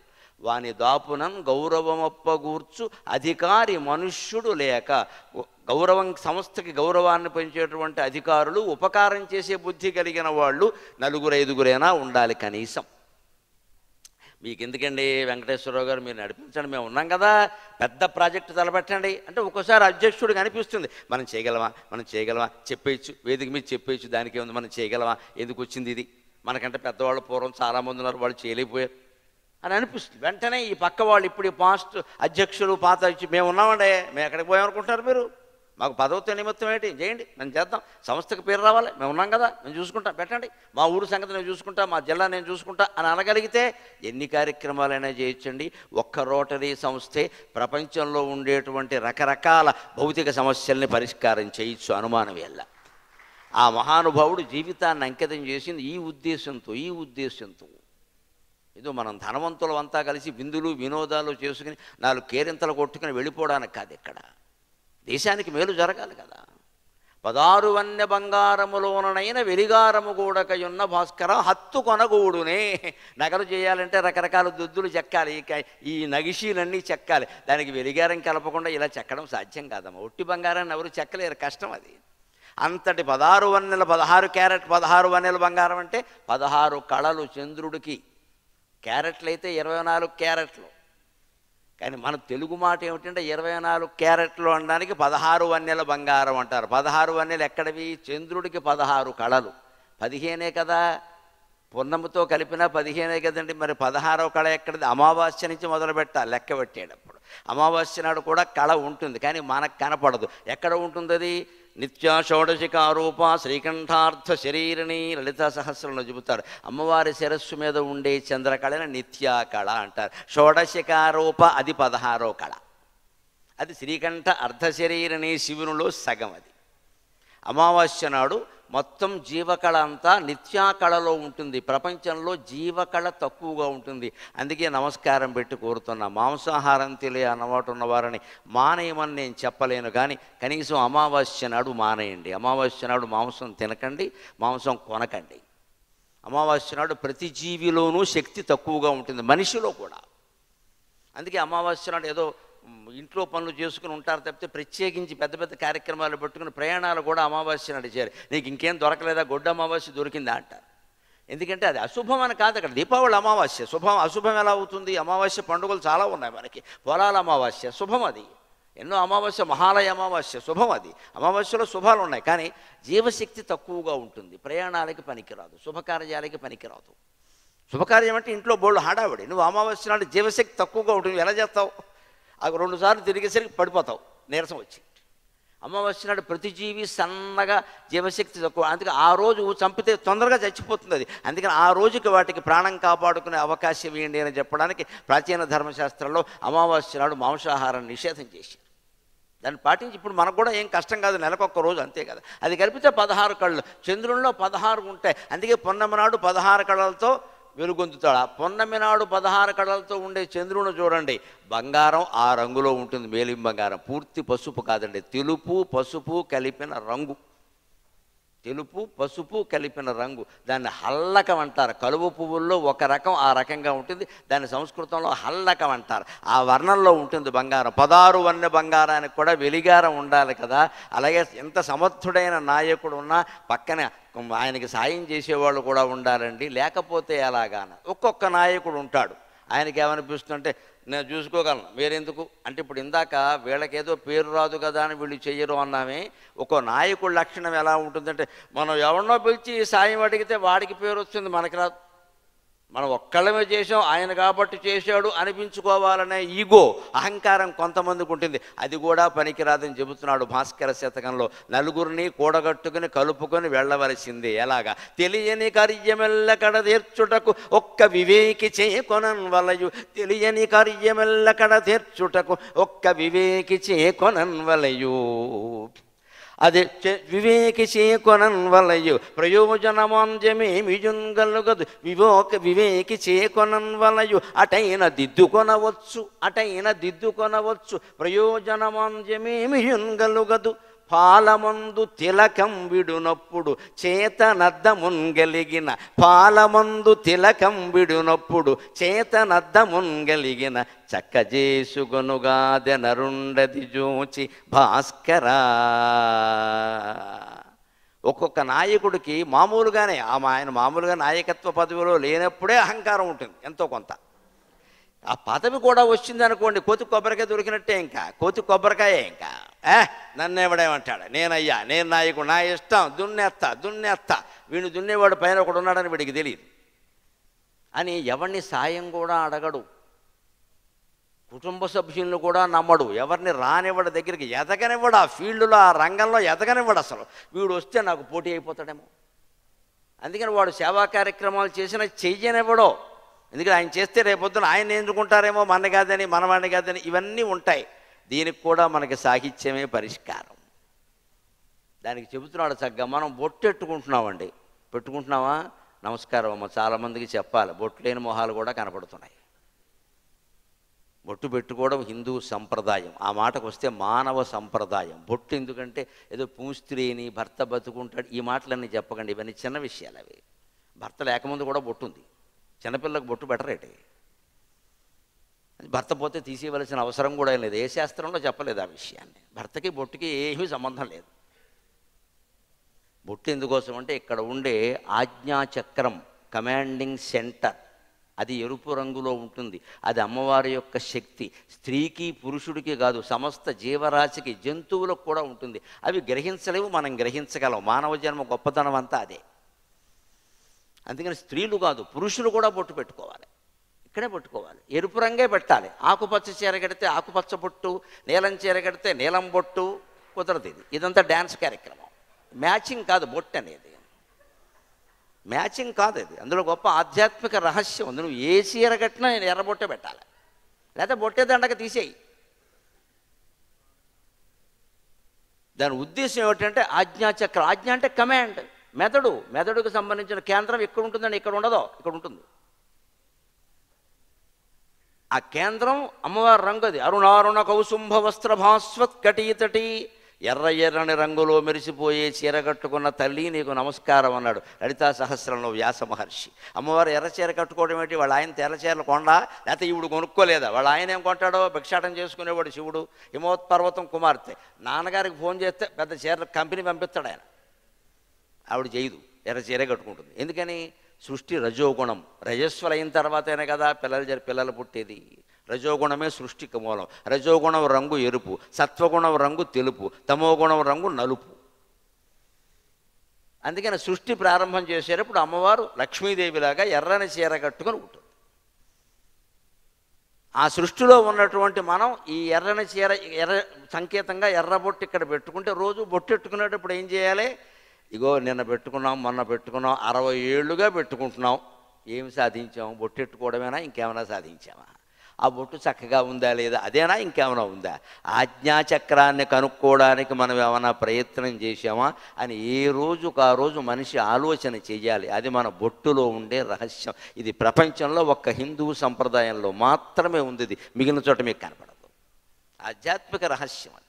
వాని దాపునన్ గౌరవమప్పగూర్చు అధికారి మనుష్యుడు లేక. గౌరవం, సంస్థకి గౌరవాన్ని పెంచేటువంటి అధికారులు, ఉపకారం చేసే బుద్ధి కలిగిన వాళ్ళు 4-5 ఉండాలి కనీసం. మీకు ఎందుకండి వెంకటేశ్వరరావు గారు, మీరు నడిపించండి, మేము ఉన్నాం కదా, పెద్ద ప్రాజెక్టు తలపెట్టండి అంటే ఒక్కోసారి అధ్యక్షుడికి అనిపిస్తుంది మనం చేయగలమా చెప్పేయచ్చు, వేదిక మీద చెప్పేయచ్చు, దానికి ఏముంది, మనం చేయగలమా, ఎందుకు వచ్చింది ఇది, మనకంటే పెద్దవాళ్ళు పూర్వం చాలామంది ఉన్నారు, వాళ్ళు చేయలేకపోయారు అని అనిపిస్తుంది. వెంటనే ఈ పక్క వాళ్ళు, ఇప్పుడు ఈ పాస్ట్ అధ్యక్షులు పాత మేము ఉన్నామండి, మేము ఎక్కడికి పోయామనుకుంటున్నారు మీరు, మాకు పదవితో నిమిత్తం ఏంటి, చేయండి, మేము చేద్దాం, సంస్థకు పేరు రావాలి, మేము ఉన్నాం కదా, మేము చూసుకుంటాం, పెట్టండి, మా ఊరు సంగతి నేను చూసుకుంటా, మా జిల్లా నేను చూసుకుంటా అని అనగలిగితే ఎన్ని కార్యక్రమాలైనా చేయొచ్చండి. ఒక్క రోటరీ సంస్థే ప్రపంచంలో ఉండేటువంటి రకరకాల భౌతిక సమస్యల్ని పరిష్కారం చేయొచ్చు, అనుమానం ఎల్ల. ఆ మహానుభావుడు జీవితాన్ని అంకితం చేసింది ఈ ఉద్దేశంతో. ఏదో మనం ధనవంతులం అంతా కలిసి విందులు వినోదాలు చేసుకుని 4 కేరింతలు కొట్టుకుని వెళ్ళిపోవడానికి కాదు, ఇక్కడ దేశానికి మేలు జరగాలి కదా. 16 వన్నె బంగారములోనైన వెలిగారము కూడకయున్న భాస్కర హత్తు కొనగూడునే. నగలు చేయాలంటే రకరకాల దుద్దులు చెక్కాలి, ఈ నగిషీలన్నీ చెక్కాలి, దానికి వెలిగారం కలపకుండా ఇలా చెక్కడం సాధ్యం కాదమ్మా. ఒట్టి బంగారాన్ని ఎవరు చెక్కలేరు, కష్టం అది. అంతటి 16 వన్నెల 16 క్యారెట్ 16 వన్నెల బంగారం అంటే 16 కళలు చంద్రుడికి. క్యారెట్లు అయితే 24 క్యారెట్లు, కానీ మన తెలుగు మాట ఏమిటంటే 24 క్యారెట్లు అనడానికి 16 వన్నెల బంగారం అంటారు. 16 వన్నెలు ఎక్కడవి, చంద్రుడికి 16 కళలు, 15 కదా, పూర్ణముతో కలిపినా 15 కదండి. మరి 16వ కళ ఎక్కడిది, అమావాస్య నుంచి మొదలు పెట్టాలి లెక్క పెట్టేటప్పుడు. అమావాస్య నాడు కూడా కళ ఉంటుంది, కానీ మనకు కనపడదు. ఎక్కడ ఉంటుంది అది, నిత్య షోడశికారూప శ్రీకంఠార్థ శరీరిణి లలితా సహస్రంలో చెబుతారు. అమ్మవారి శిరస్సు మీద ఉండే చంద్రకళని నిత్యా కళ అంటారు. షోడశికారూప అది 16వ కళ, అది శ్రీకంఠ అర్ధశరీరిణి శివునిలో సగం. అది అమావాస్య నాడు మొత్తం జీవకళ అంతా నిత్యాకళలో ఉంటుంది. ప్రపంచంలో జీవకళ తక్కువగా ఉంటుంది. అందుకే నమస్కారం పెట్టి కోరుతున్నా, మాంసాహారం తినే అలవాటు ఉన్నవారని మానేయమని నేను చెప్పలేను, కానీ కనీసం అమావాస్య నాడు మానేయండి. అమావాస్య నాడు మాంసం తినకండి, మాంసం కొనకండి. అమావాస్య నాడు ప్రతి జీవిలోనూ శక్తి తక్కువగా ఉంటుంది, మనిషిలో కూడా. అందుకే అమావాస్య నాడు ఏదో ఇంట్లో పనులు చేసుకుని ఉంటారు తప్పితే ప్రత్యేకించి పెద్ద పెద్ద కార్యక్రమాలు పెట్టుకుని ప్రయాణాలు కూడా అమావాస్య నడిచారు. నీకు ఇంకేం దొరకలేదా, గొడ్డ అమావాస్య దొరికిందా అంటారు. ఎందుకంటే అది అశుభం అని కాదు, అక్కడ దీపావళి అమావాస్య. అశుభం ఎలా అవుతుంది, అమావాస్య పండుగలు చాలా ఉన్నాయి మనకి. పొలాల అమావాస్య శుభం, అది ఎన్నో అమావాస్య, మహాలయ అమావాస్య శుభం. అది అమావాస్యలో శుభాలు ఉన్నాయి, కానీ జీవశక్తి తక్కువగా ఉంటుంది, ప్రయాణాలకి పనికిరాదు, శుభకార్యాలకి పనికిరాదు. శుభకార్యం అంటే ఇంట్లో బోళ్ళు హడావిడి. నువ్వు అమావాస్య నాడు జీవశక్తి తక్కువగా ఉంటుంది, ఎలా చేస్తావు, అవి 2 సార్లు తిరిగేసరికి పడిపోతావు, నీరసం వచ్చి. అమావాస్య నాడు ప్రతి జీవి సన్నగా, జీవశక్తి తక్కువ. అందుకే ఆ రోజు చంపితే తొందరగా చచ్చిపోతుంది అది. అందుకని ఆ రోజుకి వాటికి ప్రాణం కాపాడుకునే అవకాశం ఇవ్వండి అని చెప్పడానికి ప్రాచీన ధర్మశాస్త్రంలో అమావాస్య నాడు మాంసాహారం నిషేధం చేశారు. దాన్ని పాటించి ఇప్పుడు మనకు కూడా ఏం కష్టం కాదు, నెలకొక్క రోజు అంతే కదా. అది కలిపితే 16 కళ్ళు, చంద్రుల్లో 16 ఉంటాయి. అందుకే పొన్నమి నాడు 16 కళలతో వెలుగొందుతాడు. ఆ పొన్నమి నాడు 16 కళలతో ఉండే చంద్రుని చూడండి, బంగారం ఆ రంగులో ఉంటుంది, మేలిం బంగారం, పూర్తి పసుపు కాదండి, తెలుపు పసుపు కలిపిన రంగు. తెలుపు పసుపు కలిపిన రంగు, దాన్ని హల్లకం అంటారు. కలువ పువ్వుల్లో ఒక రకం ఆ రకంగా ఉంటుంది, దాన్ని సంస్కృతంలో హల్లకం అంటారు. ఆ వర్ణంలో ఉంటుంది బంగారం. 16 వన్నె బంగారానికి కూడా వెలిగారం ఉండాలి కదా. అలాగే ఎంత సమర్థుడైన నాయకుడు ఉన్నా పక్కన ఆయనకి సాయం చేసేవాళ్ళు కూడా ఉండాలండి, లేకపోతే ఎలాగాన. ఒక్కొక్క నాయకుడు ఉంటాడు, ఆయనకి ఏమనిపిస్తుందంటే నేను చూసుకోగలను, మీరెందుకు అంటే, ఇప్పుడు ఇందాక వీళ్ళకేదో పేరు రాదు కదా అని వీళ్ళు చెయ్యరు అన్నామే. ఒక నాయకుడి లక్షణం ఎలా ఉంటుందంటే, మనం ఎవరినో పిలిచి సాయం అడిగితే వాడికి పేరు వస్తుంది, మనకి రాదు. మనం ఒక్కళ్ళమే చేసాం, ఆయన కాబట్టి చేశాడు అనిపించుకోవాలనే ఈగో, అహంకారం కొంతమందికి ఉంటుంది. అది కూడా పనికిరాదని చెబుతున్నాడు భాస్కర శతకంలో. నలుగురిని కూడగట్టుకుని కలుపుకొని వెళ్ళవలసిందే. ఎలాగా? తెలియని కార్యమెల్ల కడతీర్చుటకు ఒక్క వివేకి చేకొనన్ వలయు. తెలియని కార్యమెల్ల కడతీర్చుటకు ఒక్క వివేకి చేకొనన్ వలయు. అది వివేకి చేకొనన్ వలయు. ప్రయోజనమంజమేమియుంగలుగదు వివేకి చేకొనన్ వలయు. అటైన దిద్దుకొనవచ్చు ప్రయోజనమంజమేమియుంగలుగదు. పాలమందు తిలకం విడునప్పుడు చేతనద్దమున్గలిగిన. పాలమందు తిలకం విడునప్పుడు చేతనద్దమున్గలిగిన. చక్కజేసుగొనుగాదె నరుండది జోచి భాస్కరా. ఒక్కొక్క నాయకుడికి మామూలుగానే ఆయన మామూలుగా నాయకత్వ పదవిలో లేనప్పుడే అహంకారం ఉంటుంది ఎంతో కొంత. ఆ పదవి కూడా వచ్చింది అనుకోండి, కోతి కొబ్బరికాయ దొరికినట్టే. ఇంకా కోతి కొబ్బరికాయ. ఇంకా నన్ను ఎవడేమంటాడు, నేనయ్యా, నేను నాయకుడు, నా ఇష్టం, దున్నేస్తా. వీడు దున్నేవాడు పైన ఒకడు ఉన్నాడని వీడికి తెలియదు అని ఎవరిని సాయం కూడా అడగడు. కుటుంబ సభ్యులను కూడా నమ్మడు. ఎవరిని రానివ్వడు, దగ్గరికి ఎదగనివ్వడు. ఆ ఫీల్డ్లో, ఆ రంగంలో ఎదగనివ్వడు అసలు. వీడు వస్తే నాకు పోటీ అయిపోతాడేమో. అందుకని వాడు సేవా కార్యక్రమాలు చేసినా చెయ్యనివ్వడో. ఎందుకంటే ఆయన చేస్తే రేపొద్దున ఆయన ఎందుకుంటారేమో, మన కాదని, మనవాడిని కాదని, ఇవన్నీ ఉంటాయి. దీనికి కూడా మనకి సాహిత్యమే పరిష్కారం. దానికి చెబుతున్నాడు చక్కగా. మనం బొట్టెట్టుకుంటున్నామండి. పెట్టుకుంటున్నావా? నమస్కారం అమ్మ. చాలామందికి చెప్పాలి. బొట్టు లేని మొహాలు కూడా కనపడుతున్నాయి. బొట్టు పెట్టుకోవడం హిందూ సంప్రదాయం. ఆ మాటకు వస్తే మానవ సంప్రదాయం. బొట్టు ఎందుకంటే ఏదో పూస్త్రీని, భర్త బతుకుంటాడు, ఈ మాటలన్నీ చెప్పకండి. ఇవన్నీ చిన్న విషయాలు. అవి భర్త లేకముందు కూడా బొట్టు ఉంది. చిన్నపిల్లలకు బొట్టు బెటరేటి. భర్త పోతే తీసేయవలసిన అవసరం కూడా లేదు. ఏ శాస్త్రంలో చెప్పలేదు ఆ విషయాన్ని. భర్తకి బొట్టుకి ఏమీ సంబంధం లేదు. బొట్టు ఎందుకోసం అంటే ఇక్కడ ఉండే ఆజ్ఞాచక్రం, కమాండింగ్ సెంటర్, అది ఎరుపు రంగులో ఉంటుంది. అది అమ్మవారి యొక్క శక్తి. స్త్రీకి పురుషుడికి కాదు, సమస్త జీవరాశికి, జంతువులకు కూడా ఉంటుంది. అవి గ్రహించలేవు, మనం గ్రహించగలం. మానవ జన్మ గొప్పతనం అంతా అదే. అందుకని స్త్రీలు కాదు, పురుషులు కూడా బొట్టు పెట్టుకోవాలి. ఇక్కడే పెట్టుకోవాలి. ఎరుపు రంగే పెట్టాలి. ఆకుపచ్చ చీర కడితే ఆకుపచ్చ బొట్టు, నీలం చీర కడితే నీలం బొట్టు కుదరదు. ఇదంతా డ్యాన్స్ కార్యక్రమం. మ్యాచింగ్ కాదు బొట్టు అనేది. మ్యాచింగ్ కాదు అది. అందులో గొప్ప ఆధ్యాత్మిక రహస్యం ఉంది. నువ్వు ఏ చీర కట్టినా నేను ఎర్రబొట్టే పెట్టాలి, లేకపోతే బొట్టే దండక తీసేయి. దాని ఉద్దేశం ఏమిటంటే ఆజ్ఞాచక్రం. ఆజ్ఞ అంటే కమాండ్, మెదడుకు సంబంధించిన కేంద్రం ఇక్కడ ఉంటుందండి. ఇక్కడ ఉండదో, ఇక్కడ ఉంటుంది. ఆ కేంద్రం అమ్మవారి రంగు. అది అరుణారుణ కౌసుంభ వస్త్ర భాస్వత్ కటీతటి. ఎర్రని రంగులో మెరిసిపోయే చీర కట్టుకున్న తల్లి నీకు నమస్కారం అన్నాడు లలితా సహస్రంలో వ్యాస మహర్షి. అమ్మవారు ఎర్ర చీర కట్టుకోవడం ఏంటి? వాళ్ళ ఆయన తెల్ల చీరలు కొండా, లేకపోతే ఈవిడు కొనుక్కోలేదా? వాళ్ళ ఆయన ఏం కొంటాడో? భిక్షాటం చేసుకునేవాడు శివుడు. హిమోత్పర్వతం కుమార్తె. నాన్నగారికి ఫోన్ చేస్తే పెద్ద చీర కంపెనీ పంపిస్తాడు ఆయన. ఆవిడ చేయదు, ఎర్ర చీరే కట్టుకుంటుంది. ఎందుకని? సృష్టి రజోగుణం. రజస్వలైన తర్వాతనే కదా పిల్లలు పుట్టేది. రజోగుణమే సృష్టికి మూలం. రజోగుణం రంగు ఎరుపు, సత్వగుణం రంగు తెలుపు, తమోగుణం రంగు నలుపు. అందుకని సృష్టి ప్రారంభం చేసేటప్పుడు అమ్మవారు లక్ష్మీదేవిలాగా ఎర్రని చీర కట్టుకొని ఉంటుంది. ఆ సృష్టిలో ఉన్నటువంటి మనం ఈ ఎర్రని చీర, ఎర్ర సంకేతంగా ఎర్రబొట్టు ఇక్కడ పెట్టుకుంటే, రోజు బొట్టెట్టుకునేటప్పుడు ఏం చేయాలి? ఇగో నిన్న పెట్టుకున్నాం, మొన్న పెట్టుకున్నాం, 60 ఏళ్ళుగా పెట్టుకుంటున్నాం. ఏమి సాధించాం? బొట్టెట్టుకోవడమేనా? ఇంకేమైనా సాధించామా? ఆ బొట్టు చక్కగా ఉందా లేదా? అదేనా? ఇంకేమైనా ఉందా? ఆజ్ఞాచక్రాన్ని కనుక్కోవడానికి మనం ఏమైనా ప్రయత్నం చేశామా అని ఏ రోజుకు ఆ రోజు మనిషి ఆలోచన చేయాలి. అది మన బొట్టులో ఉండే రహస్యం. ఇది ప్రపంచంలో ఒక్క హిందూ సంప్రదాయంలో మాత్రమే ఉంది. ఇది మిగిలిన చోట మీకు కనపడదు. ఆధ్యాత్మిక రహస్యం అది.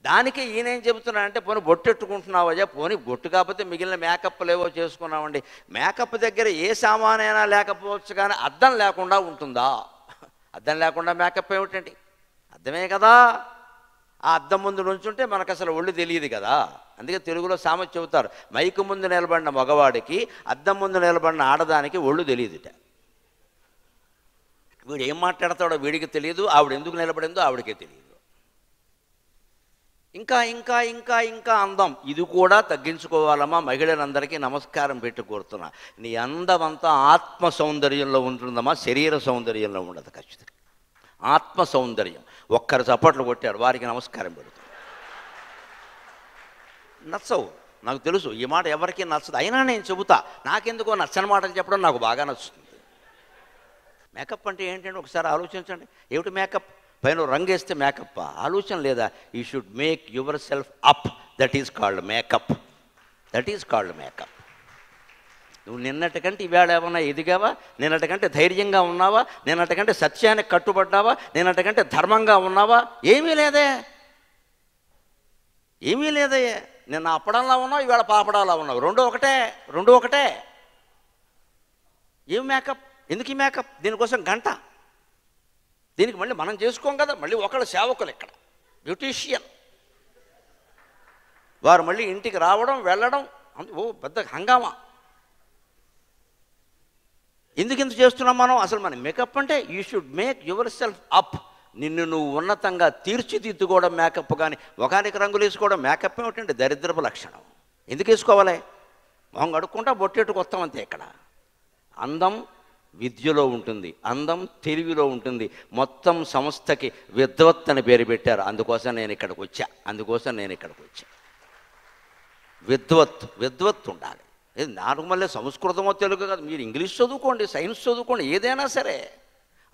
దానికి ఈయనేం చెబుతున్నాడంటే, పోనీ బొట్టెట్టుకుంటున్నావయ్యా, పోనీ బొట్టు కాకపోతే మిగిలిన మేకప్లు ఏవో చేసుకున్నామండి. మేకప్ దగ్గర ఏ సామానైనా లేకపోవచ్చు, కానీ అద్దం లేకుండా ఉంటుందా? అద్దం లేకుండా మేకప్ ఏమిటండి? అద్దమే కదా. ఆ అద్దం ముందు నుంచుంటే మనకు అసలు ఒళ్ళు తెలియదు కదా. అందుకే తెలుగులో సామెత చెబుతారు, మైకు ముందు నిలబడిన మగవాడికి అద్దం ముందు నిలబడిన ఆడదానికి ఒళ్ళు తెలియదుట. వీడు ఏం మాట్లాడతాడో వీడికి తెలియదు, ఆవిడ ఎందుకు నిలబడిందో ఆవిడకే తెలియదు. ఇంకా ఇంకా ఇంకా ఇంకా అందం, ఇది కూడా తగ్గించుకోవాలమ్మా. మహిళలందరికీ నమస్కారం పెట్టి కోరుతున్నా. నీ అందం అంతా ఆత్మ సౌందర్యంలో ఉంటుందమ్మా, శరీర సౌందర్యంలో ఉండదు. ఖచ్చితంగా ఆత్మ సౌందర్యం. ఒక్కరు చప్పట్లు కొట్టారు, వారికి నమస్కారం పెడుతుంది. నచ్చవు, నాకు తెలుసు ఈ మాట ఎవరికీ నచ్చదు, అయినా నేను చెబుతా. నాకెందుకో నచ్చని మాటలు చెప్పడం నాకు బాగా నచ్చుతుంది. మేకప్ అంటే ఏంటంటే ఒకసారి ఆలోచించండి. ఏమిటి మేకప్? పైన రంగు వేస్తే మేకప్ ఆలోచన లేదా? You should make your self up, that is called makeup. That is called makeup. నువ్వు నిన్నటికంటే ఈవేళ ఏమన్నా ఎదిగావా? నిన్నటికంటే ధైర్యంగా ఉన్నావా? నిన్నటికంటే సత్యానికి కట్టుబడ్డావా? నిన్నటికంటే ధర్మంగా ఉన్నావా? ఏమీ లేదే, ఏమీ లేదే. నిన్న అప్పడంలా ఉన్నావు, ఈవేళ పాపడాలా ఉన్నావు. రెండు ఒకటే. ఏం మేకప్? ఎందుకు ఈ మేకప్? దీనికోసం గంట, దీనికి మళ్ళీ మనం చేసుకోం కదా. మళ్ళీ ఒకళ్ళు సేవకులు ఇక్కడ బ్యూటీషియన్, వారు మళ్ళీ ఇంటికి రావడం వెళ్ళడం, ఓ పెద్ద హంగామా. ఎందుకు చేస్తున్నాం మనం? అసలు మన మేకప్ అంటే you should make your self up. నిన్ను నువ్వు ఉన్నతంగా తీర్చిదిద్దుకోవడం మేకప్. కానీ ఒకరికి రంగులు వేసుకోవడం మేకప్ ఏమిటంటే దరిద్రపు లక్షణం. ఎందుకు వేసుకోవాలి? మొహం కడుక్కుంటా బొట్టెట్టుకు వస్తాం అంతే. ఇక్కడ అందం విద్యలో ఉంటుంది, అందం తెలివిలో ఉంటుంది. మొత్తం సంస్థకి విద్వత్ అని పేరు పెట్టారు. అందుకోసం నేను ఇక్కడికి వచ్చా. విద్వత్ ఉండాలి. ఇది నార్మల్లే సంస్కృతమో తెలుగు కాదు, మీరు ఇంగ్లీష్ చదువుకోండి, సైన్స్ చదువుకోండి, ఏదైనా సరే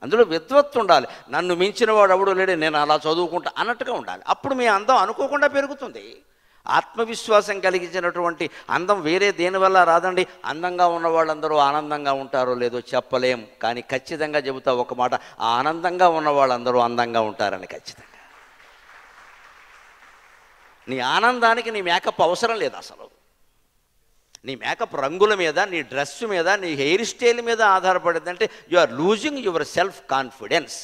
అందులో విద్వత్ ఉండాలి. నన్ను మించిన వాడు ఎవడు లేడే, నేను అలా చదువుకుంటా అన్నట్టుగా ఉండాలి. అప్పుడు మీ అందం అనుకోకుండా పెరుగుతుంది. ఆత్మవిశ్వాసం కలిగించినటువంటి అందం వేరే దేనివల్ల రాదండి. అందంగా ఉన్న వాళ్ళందరూ ఆనందంగా ఉంటారో లేదో చెప్పలేం, కానీ ఖచ్చితంగా చెబుతా ఒక మాట, ఆ ఆనందంగా ఉన్న వాళ్ళందరూ అందంగా ఉంటారని ఖచ్చితంగా. నీ ఆనందానికి నీ మేకప్ అవసరం లేదు అసలు. నీ మేకప్ రంగుల మీద, నీ డ్రెస్ మీద, నీ హెయిర్ స్టైల్ మీద ఆధారపడింది. అంటే you are losing your self confidence.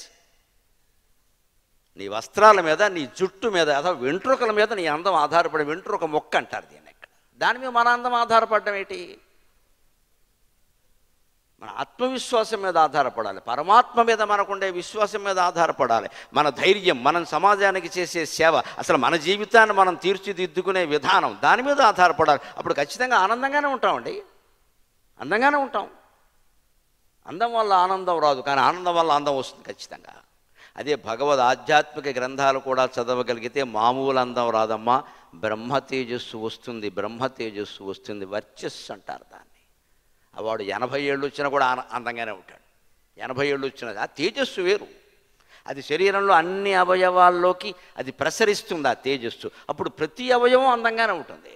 నీ వస్త్రాల మీద, నీ జుట్టు మీద, అథవా వెంట్రుకల మీద నీ అందం ఆధారపడి, వెంట్రుక మొక్క అంటారు దీన్ని. ఇక్కడ దాని మీద మన అందం ఆధారపడడం ఏంటి? మన ఆత్మవిశ్వాసం మీద ఆధారపడాలి, పరమాత్మ మీద మనకుండే విశ్వాసం మీద ఆధారపడాలి. మన ధైర్యం, మనం సమాజానికి చేసే సేవ, అసలు మన జీవితాన్ని మనం తీర్చిదిద్దుకునే విధానం, దాని మీద ఆధారపడాలి. అప్పుడు ఖచ్చితంగా ఆనందంగానే ఉంటామండి, అందంగానే ఉంటాం. అందం వల్ల ఆనందం రాదు, కానీ ఆనందం వల్ల అందం వస్తుంది ఖచ్చితంగా. అదే భగవద్ ఆధ్యాత్మిక గ్రంథాలు కూడా చదవగలిగితే మామూలు అందం రాదమ్మా, బ్రహ్మ తేజస్సు వస్తుంది. వర్చస్సు అంటారు దాన్ని. వాడు 80 ఏళ్ళు వచ్చినా కూడా అందంగానే ఉంటాడు. 80 ఏళ్ళు వచ్చినా ఆ తేజస్సు వేరు. అది శరీరంలో అన్ని అవయవాల్లోకి అది ప్రసరిస్తుంది ఆ తేజస్సు. అప్పుడు ప్రతి అవయవం అందంగానే ఉంటుంది.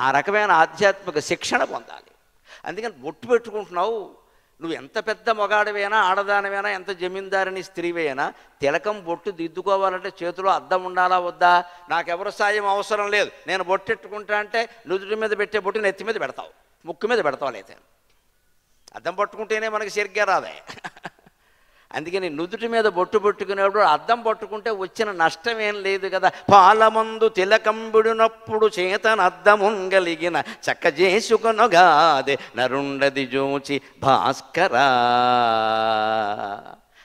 ఆ రకమైన ఆధ్యాత్మిక శిక్షణ పొందాలి. అందుకని బొట్టు పెట్టుకుంటున్నావు, నువ్వు ఎంత పెద్ద మగాడివైనా, ఆడదానివైనా, ఎంత జమీందారిని స్త్రీవైనా, తిలకం బొట్టు దిద్దుకోవాలంటే చేతిలో అద్దం ఉండాలా వద్దా? నాకెవరు సాయం అవసరం లేదు, నేను బొట్టెట్టుకుంటా అంటే నుదుటి మీద పెట్టే బొట్టు నెత్తి మీద పెడతావు, ముక్కు మీద పెడతావు. అయితే అద్దం పట్టుకుంటేనే మనకి సరిగ్గా రాదే. అందుకని నుదుటి మీద బొట్టు పెట్టుకునేప్పుడు అద్దం పట్టుకుంటే వచ్చిన నష్టం ఏం లేదు కదా. పాలమందు తిలకంబుడినప్పుడు చేతనద్దముంగలిగిన చక్క చేసుకొనగాదే నరుండది జోచి భాస్కరా.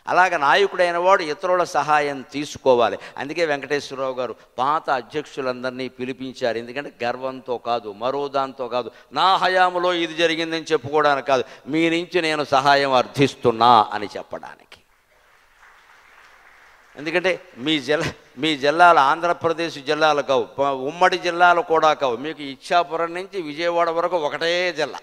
అలాగ నాయకుడైన వాడు ఇతరుల సహాయం తీసుకోవాలి. అందుకే వెంకటేశ్వరరావు గారు పాత అధ్యక్షులందరినీ పిలిపించారు. ఎందుకంటే గర్వంతో కాదు, మరో దాంతో కాదు, నా హయాములో ఇది జరిగిందని చెప్పుకోవడానికి కాదు, మీ నుంచి నేను సహాయం అర్థిస్తున్నా అని చెప్పడానికి. ఎందుకంటే మీ జిల్లాలు ఆంధ్రప్రదేశ్ జిల్లాలు కావు, ఉమ్మడి జిల్లాలు కూడా కావు. మీకు ఇచ్చాపురం నుంచి విజయవాడ వరకు ఒకటే జిల్లా.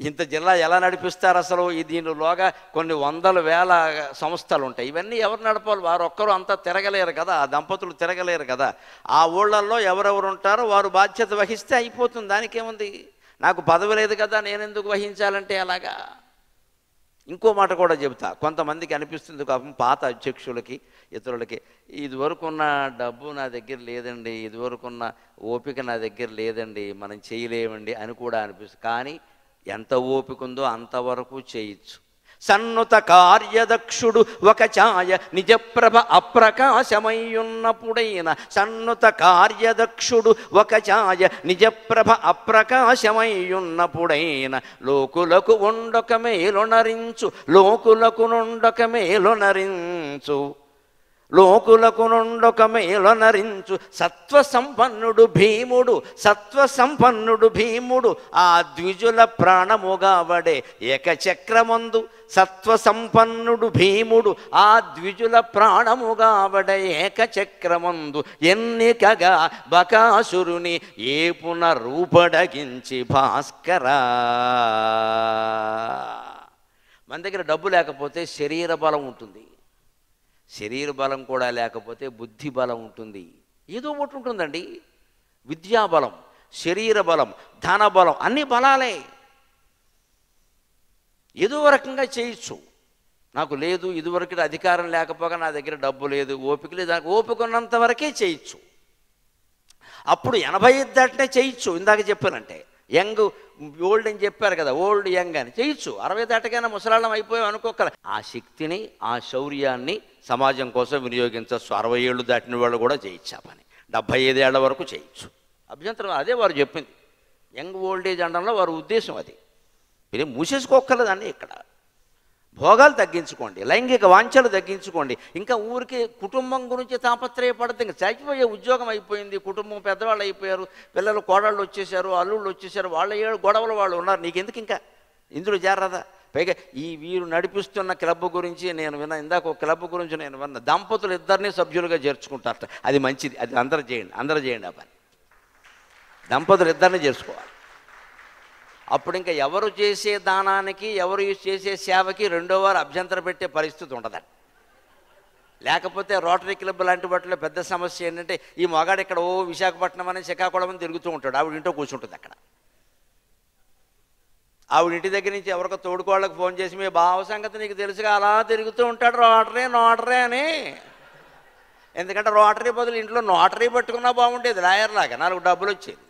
ఇంత జిల్లా ఎలా నడిపిస్తారు అసలు? దీనిలోగా కొన్ని వందల వేల సంస్థలు ఉంటాయి. ఇవన్నీ ఎవరు నడపాలి? వారు ఒక్కరు అంతా తిరగలేరు కదా, ఆ దంపతులు తిరగలేరు కదా. ఆ ఊళ్ళల్లో ఎవరెవరు ఉంటారో వారు బాధ్యత వహిస్తే అయిపోతుంది. దానికేముంది? నాకు పదవి లేదు కదా, నేను ఎందుకు వహించాలంటే అలాగా. ఇంకో మాట కూడా చెబుతా. కొంతమందికి అనిపిస్తుంది కాకుండా పాత అధ్యక్షులకి, ఇతరులకి, ఇదివరకున్న డబ్బు నా దగ్గర లేదండి, ఇదివరకున్న ఓపిక నా దగ్గర లేదండి, మనం చేయలేమండి అని కూడా అనిపిస్తుంది. కానీ ఎంత ఓపిక ఉందో అంతవరకు చేయొచ్చు. సన్నుత కార్యదక్షుడు ఒక ఛాయ నిజప్రభ అప్రకాశమయ్యున్నప్పుడైన, సన్నుత కార్యదక్షుడు ఒక ఛాయ నిజప్రభ అప్రకాశమయ్యున్నప్పుడైన, లోకులకు ఉండొక మేలునరించు, లోకులకు నుండొక మేలునరించు, లోకులకు నుండొక మేలొనరించు సత్వసంపన్నుడు భీముడు, సత్వసంపన్నుడు భీముడు, ఆ ద్విజుల ప్రాణముగావడే ఏకచక్రమందు. సత్వసంపన్నుడు భీముడు, ఆ ద్విజుల ప్రాణముగావడే ఏకచక్రమందు. ఎన్నికగా బకాసురుని ఏపున రూపడగించి భాస్కరా. మన దగ్గర డబ్బు లేకపోతే శరీర బలం ఉంటుంది, శరీర బలం కూడా లేకపోతే బుద్ధి బలం ఉంటుంది. ఏదో ఒకటి ఉంటుందండి. విద్యాబలం, శరీర బలం, ధన బలం అన్ని బలాలే. ఏదో రకంగా చేయొచ్చు. నాకు లేదు, ఇదివరకు అధికారం లేకపోగా నా దగ్గర డబ్బు లేదు, ఓపిక లేదు, ఓపిక ఉన్నంత వరకే చేయొచ్చు. అప్పుడు 80 దాటినే చేయొచ్చు. ఇందాక చెప్పానంటే యంగ్ ఓల్డ్ అని చెప్పారు కదా, ఓల్డ్ యంగ్ అని చేయొచ్చు. 60 దాటగానే ముసలాళ్ళం అయిపోయాం అనుకోకల. ఆ శక్తిని, ఆ శౌర్యాన్ని సమాజం కోసం వినియోగించవచ్చు. 60 ఏళ్ళు దాటిన వాళ్ళు కూడా చేయొచ్చు ఆ పని. 75 ఏళ్ల వరకు చేయొచ్చు. అభ్యంతరం అదే వారు చెప్పింది. యంగ్ ఓల్డ్ ఏజ్ అనడంలో వారి ఉద్దేశం అది. మీరు మూసేసుకోక్కర్లేదండి. ఇక్కడ భోగాలు తగ్గించుకోండి, లైంగిక వాంఛలు తగ్గించుకోండి. ఇంకా ఊరికి కుటుంబం గురించి తాపత్రయపడితే ఇంకా చచ్చిపోయే ఉద్యోగం అయిపోయింది, కుటుంబం పెద్దవాళ్ళు అయిపోయారు, పిల్లలు కోడళ్ళు వచ్చేసారు, అల్లుళ్ళు వచ్చేసారు, వాళ్ళ ఏడు గొడవలు వాళ్ళు ఉన్నారు, నీకెందుకు ఇంకా ఇందులో చేరదా? పైగా ఈ వీరు నడిపిస్తున్న క్లబ్ గురించి నేను విన్నా, ఇందాక ఒక క్లబ్ గురించి నేను విన్నా, దంపతులు ఇద్దరిని సభ్యులుగా చేర్చుకుంటారట. అది మంచిది, అది అందరూ చేయండి ఆ పని. దంపతులు ఇద్దరిని చేసుకోవాలి. అప్పుడు ఇంకా ఎవరు చేసే దానానికి, ఎవరు చేసే సేవకి రెండో వారు అభ్యంతరం పెట్టే పరిస్థితి ఉండదండి. లేకపోతే రోటరీ క్లబ్ లాంటి వాటిలో పెద్ద సమస్య ఏంటంటే, ఈ మగాడు ఇక్కడ విశాఖపట్నం అని శ్రీకాకుళం అని తిరుగుతూ ఉంటాడు, ఆవిడ ఇంట్లో కూర్చుంటుంది. అక్కడ ఆవిడ ఇంటి దగ్గర నుంచి ఎవరికో తోడుకోళ్ళకి ఫోన్ చేసి, మీ బావ సంగతి నీకు తెలుసుగా, అలా తిరుగుతూ ఉంటాడు నోటరీ అని. ఎందుకంటే రోటరీ బదులు ఇంట్లో నోటరీ పట్టుకున్నా బాగుండేది, లాయర్లాగా 4 డబ్బులు వచ్చేది.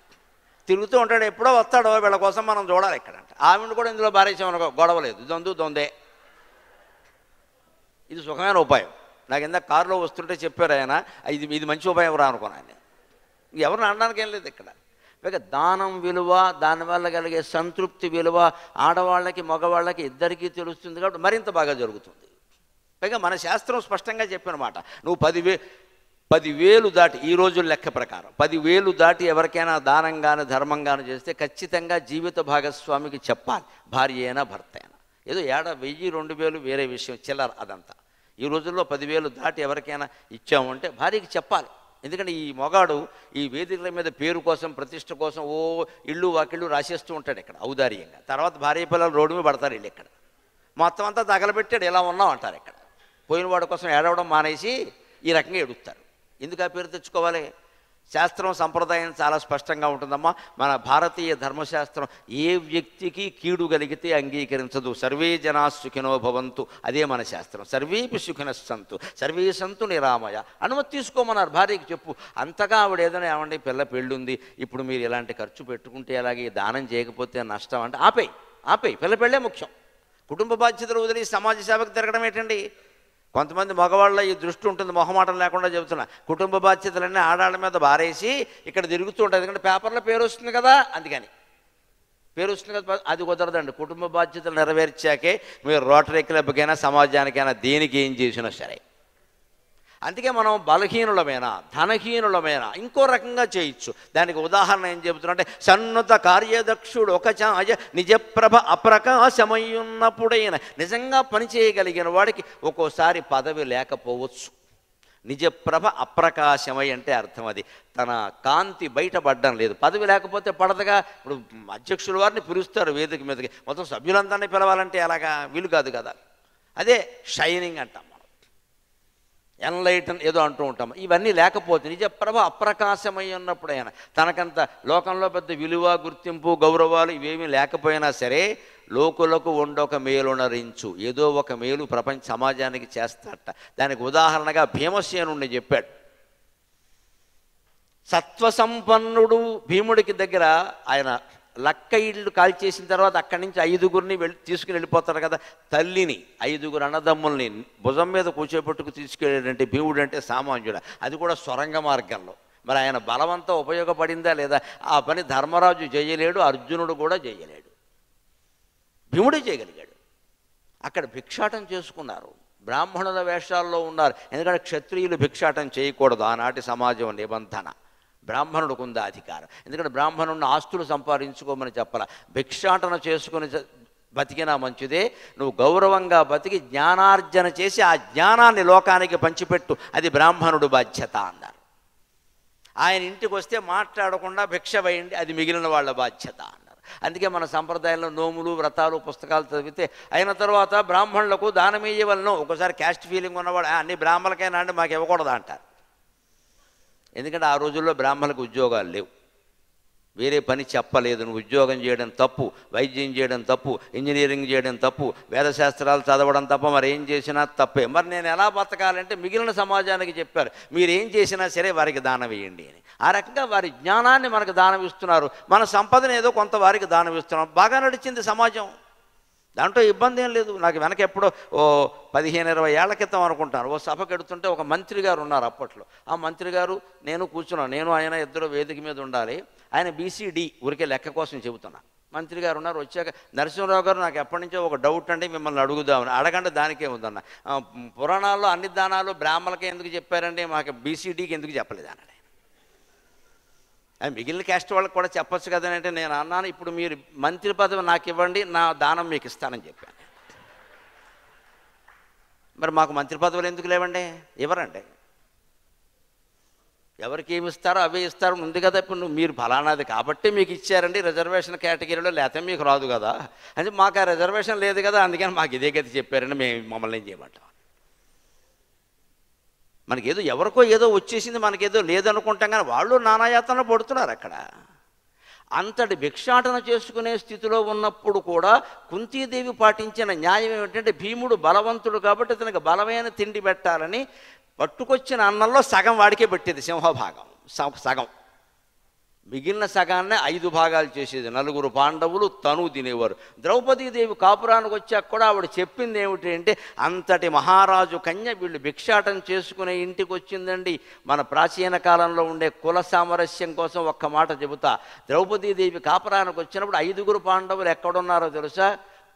తిరుగుతూ ఉంటాడు, ఎప్పుడో వస్తాడో, వీళ్ళ కోసం మనం చూడాలి ఇక్కడంట. ఆవిడ కూడా ఇందులో భారేసామనుకో గొడవలేదు, దొందే. ఇది సుఖమైన ఉపాయం. నాకు ఇందాక కారులో వస్తుంటే చెప్పారు ఆయన, ఇది మంచి ఉపాయం రా అనుకున్నాను. ఎవరిని అనడానికి ఏం లేదు ఇక్కడ. పైగా దానం విలువ, దానివల్ల కలిగే సంతృప్తి విలువ ఆడవాళ్ళకి మగవాళ్ళకి ఇద్దరికీ తెలుస్తుంది కాబట్టి మరింత బాగా జరుగుతుంది. పైగా మన శాస్త్రం స్పష్టంగా చెప్పినమాట, నువ్వు 10,000 దాటి, ఈ రోజుల లెక్క ప్రకారం 10,000 దాటి ఎవరికైనా దానంగాను ధర్మంగాను చేస్తే ఖచ్చితంగా జీవిత భాగస్వామికి చెప్పాలి, భార్య అయినా భర్త అయినా. ఏదో 1,000-2,000 వేరే విషయం, చిల్లర అదంతా. ఈ రోజుల్లో 10,000 దాటి ఎవరికైనా ఇచ్చామంటే భార్యకి చెప్పాలి. ఎందుకంటే ఈ మొగాడు ఈ వేదికల మీద పేరు కోసం, ప్రతిష్ట కోసం ఇళ్ళు వాకిళ్ళు రాసేస్తూ ఉంటాడు ఇక్కడ ఔదార్యంగా. తర్వాత భార్య పిల్లలు రోడ్డు మీద పడతారు. వీళ్ళు ఇక్కడ మొత్తం అంతా తగలబెట్టాడు, ఎలా ఉన్నాం అంటారు. ఇక్కడ పోయిన వాడి కోసం ఏడవడం మానేసి ఈ రకంగా ఎడుగుతారు. ఎందుకు ఆ పేరు తెచ్చుకోవాలి? శాస్త్రం సంప్రదాయం చాలా స్పష్టంగా ఉంటుందమ్మా. మన భారతీయ ధర్మశాస్త్రం ఏ వ్యక్తికి కీడు కలిగితే అంగీకరించదు. సర్వే జనా సుఖినో భవంతు, అదే మన శాస్త్రం. సర్వేపి సుఖినస్సంతు సర్వే సంతు నిరామయ. అనుమతి తీసుకోమన్నారు, భార్యకి చెప్పు. అంతగా ఆవిడ ఏదైనా ఏమండి పిల్ల పెళ్ళుంది, ఇప్పుడు మీరు ఇలాంటి ఖర్చు పెట్టుకుంటే అలాగే దానం చేయకపోతే నష్టం అంటే ఆపేయి. పిల్ల పెళ్ళే ముఖ్యం. కుటుంబ బాధ్యతలు వదిలి సమాజ సేవకు తిరగడం ఏంటండి? కొంతమంది మగవాళ్ళ ఈ దృష్టి ఉంటుంది, మొహమాటం లేకుండా చెబుతున్నా. కుటుంబ బాధ్యతలన్నీ ఆడాళ్ళ మీద బారేసి ఇక్కడ తిరుగుతూ ఉంటుంది. ఎందుకంటే పేపర్లో పేరు వస్తుంది కదా, అందుకని పేరు వస్తుంది కదా. అది కుదరదండి. కుటుంబ బాధ్యతలు నెరవేర్చాకే మీరు రోటరీ క్లబ్కైనా సమాజానికైనా దేనికి ఏం చేసినా సరే. అందుకే మనం బలహీనులమైన, ధనహీనులమైన ఇంకో రకంగా చేయొచ్చు. దానికి ఉదాహరణ ఏం చెబుతున్నంటే, సన్నత కార్యదక్షుడు ఒక నిజప్రభ అప్రకాశమయ్యున్నప్పుడైన, నిజంగా పనిచేయగలిగిన వాడికి ఒక్కోసారి పదవి లేకపోవచ్చు. నిజప్రభ అప్రకాశమై అంటే అర్థం అది, తన కాంతి బయటపడడం లేదు. పదవి లేకపోతే పడదుగా. ఇప్పుడు అధ్యక్షుల వారిని పిలుస్తారు వేదిక మీదకి, మొత్తం సభ్యులందరినీ పిలవాలంటే అలాగా వీలు కాదు కదా. అదే షైనింగ్ అంటాం, ఎన్లైటన్ ఏదో అంటూ ఉంటాం. ఇవన్నీ లేకపోతే నిజప్రభ అప్రకాశమై ఉన్నప్పుడు ఆయన తనకంత లోకంలో పెద్ద విలువ, గుర్తింపు, గౌరవాలు ఇవేమీ లేకపోయినా సరే లోకులకు ఉండొక మేలునరించు, ఏదో ఒక మేలు ప్రపంచ సమాజానికి చేస్తాడట. దానికి ఉదాహరణగా భీమసేనుణ్ణి చెప్పాడు. సత్వసంపన్నుడు భీముడికి దగ్గర ఆయన లక్క ఇళ్ళు కాల్చేసిన తర్వాత అక్కడి నుంచి 5గురిని తీసుకుని వెళ్ళిపోతారు కదా. తల్లిని, 5గురు అన్నదమ్ముల్ని భుజం మీద కూర్చోబెట్టుకు తీసుకెళ్ళాడంటే భీముడు అంటే సామాన్యుడు, అది కూడా సొరంగ మార్గంలో. మరి ఆయన బలవంతా ఉపయోగపడిందా లేదా? ఆ పని ధర్మరాజు చేయలేడు, అర్జునుడు కూడా చేయలేడు, భీముడే చేయగలిగాడు. అక్కడ భిక్షాటం చేసుకున్నారు. బ్రాహ్మణుల వేషాల్లో ఉన్నారు. ఎందుకంటే క్షత్రియులు భిక్షాటం చేయకూడదు, ఆనాటి సమాజం నిబంధన. బ్రాహ్మణుడికి ఉందా అధికారం? ఎందుకంటే బ్రాహ్మణుడిని ఆస్తులు సంపాదించుకోమని చెప్పాల. భిక్షాటన చేసుకుని బతికినా మంచిదే, నువ్వు గౌరవంగా బతికి జ్ఞానార్జన చేసి ఆ జ్ఞానాన్ని లోకానికి పంచిపెట్టు, అది బ్రాహ్మణుడు బాధ్యత అన్నారు. ఆయన ఇంటికి వస్తే మాట్లాడకుండా భిక్ష వేయండి, అది మిగిలిన వాళ్ళ బాధ్యత అన్నారు. అందుకే మన సంప్రదాయంలో నోములు, వ్రతాలు, పుస్తకాలు చదివితే అయిన తర్వాత బ్రాహ్మణులకు దానం ఇవ్వలను. ఒకసారి క్యాస్ట్ ఫీలింగ్ ఉన్నవాడు అన్ని బ్రాహ్మణులకైనా అంటే మాకు ఇవ్వకూడదు అంటారు. ఎందుకంటే ఆ రోజుల్లో బ్రాహ్మణులకు ఉద్యోగాలు లేవు, వేరే పని చెప్పలేదు. నువ్వు ఉద్యోగం చేయడం తప్పు, వైద్యం చేయడం తప్పు, ఇంజనీరింగ్ చేయడం తప్పు, వేదశాస్త్రాలు చదవడం తప్ప మరి ఏం చేసినా తప్పే. మరి నేను ఎలా బతకాలంటే మిగిలిన సమాజానికి చెప్పారు, మీరు ఏం చేసినా సరే వారికి దానం వేయండి అని. ఆ రకంగా వారి జ్ఞానాన్ని మనకు దానం ఇస్తున్నారు, మన సంపదను ఏదో కొంత వారికి దానం ఇస్తున్నాం. బాగా నడిచింది సమాజం, దాంట్లో ఇబ్బంది ఏం లేదు. నాకు వెనక ఎప్పుడో 15-20 ఏళ్ల క్రితం అనుకుంటాను, ఓ సభకు ఎడుతుంటే ఒక మంత్రి గారు ఉన్నారు అప్పట్లో. ఆ మంత్రి గారు నేను కూర్చున్నాను, నేను ఆయన ఇద్దరు వేదిక మీద ఉండాలి. ఆయన BCD ఊరికే లెక్క కోసం చెబుతున్నా. మంత్రి గారు ఉన్నారు. వచ్చాక నరసింహరావు గారు నాకు ఎప్పటి నుంచో ఒక డౌట్ అండి, మిమ్మల్ని అడుగుదామని. అడగండి, దానికే ఉందన్న. పురాణాల్లో అన్ని దానాలు బ్రాహ్మణులకే ఎందుకు చెప్పారండి, మాకు BCDకి ఎందుకు చెప్పలేదు అన్నాడు. అది మిగిలిన క్యాస్ట్ వాళ్ళకి కూడా చెప్పచ్చు కదని అంటే నేను అన్నాను, ఇప్పుడు మీరు మంత్రి పదవి నాకు ఇవ్వండి, నా దానం మీకు ఇస్తానని చెప్పాను. మరి మాకు మంత్రి పదవులు ఎందుకు లేవండి? ఇవ్వరండి. ఎవరికి ఏమి ఇస్తారో అవే ఇస్తారు, ఉంది కదా. ఇప్పుడు మీరు ఫలానాది కాబట్టి మీకు ఇచ్చారండి రిజర్వేషన్ కేటగిరీలో, లేకపోతే మీకు రాదు కదా. అంటే మాకు ఆ రిజర్వేషన్ లేదు కదా, అందుకని మాకు ఇదే గతి చెప్పారండి, మమ్మల్ని ఏం చేయమంటాం. మనకేదో ఎవరికో ఏదో వచ్చేసింది, మనకేదో లేదనుకుంటాం, కానీ వాళ్ళు నానాయాతనలో పడుతున్నారు అక్కడ. అంతటి భిక్షాటన చేసుకునే స్థితిలో ఉన్నప్పుడు కూడా కుంతీదేవి పాటించిన న్యాయం ఏమిటంటే, భీముడు బలవంతుడు కాబట్టి అతనికి బలమైన తిండి పెట్టాలని పట్టుకొచ్చిన అన్నంలో సగం వాడికే పెట్టేది, సింహభాగం సగం. మిగిలిన సగాన్నే 5 భాగాలు చేసేది. 4 పాండవులు తను తినేవారు. ద్రౌపదీదేవి కాపురానికి వచ్చాక కూడా ఆవిడ చెప్పింది ఏమిటి అంటే, అంతటి మహారాజు కన్య వీళ్ళు భిక్షాటం చేసుకునే ఇంటికి వచ్చిందండి. మన ప్రాచీన కాలంలో ఉండే కుల సామరస్యం కోసం ఒక్క మాట చెబుతా. ద్రౌపదీదేవి కాపురానికి వచ్చినప్పుడు 5 పాండవులు ఎక్కడున్నారో తెలుసా?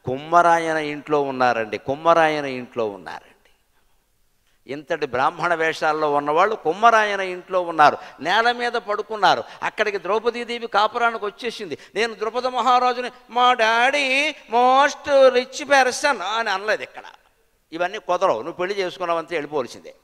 కుమ్మరాయన ఇంట్లో ఉన్నారండి. కుమ్మరాయన ఇంట్లో ఉన్నారండి. ఇంతటి బ్రాహ్మణ వేషాల్లో ఉన్నవాళ్ళు కుమ్మరాయన ఇంట్లో ఉన్నారు, నేల మీద పడుకున్నారు. అక్కడికి ద్రౌపదీదేవి కాపురానికి వచ్చేసింది. నేను ద్రుపద మహారాజుని మా డాడీ మోస్ట్ రిచ్ పర్సన్ అని అనలేదు ఇక్కడ. ఇవన్నీ కుదరవు, నువ్వు పెళ్లి చేసుకున్నావంతే వెళ్ళిపోవలసిందే.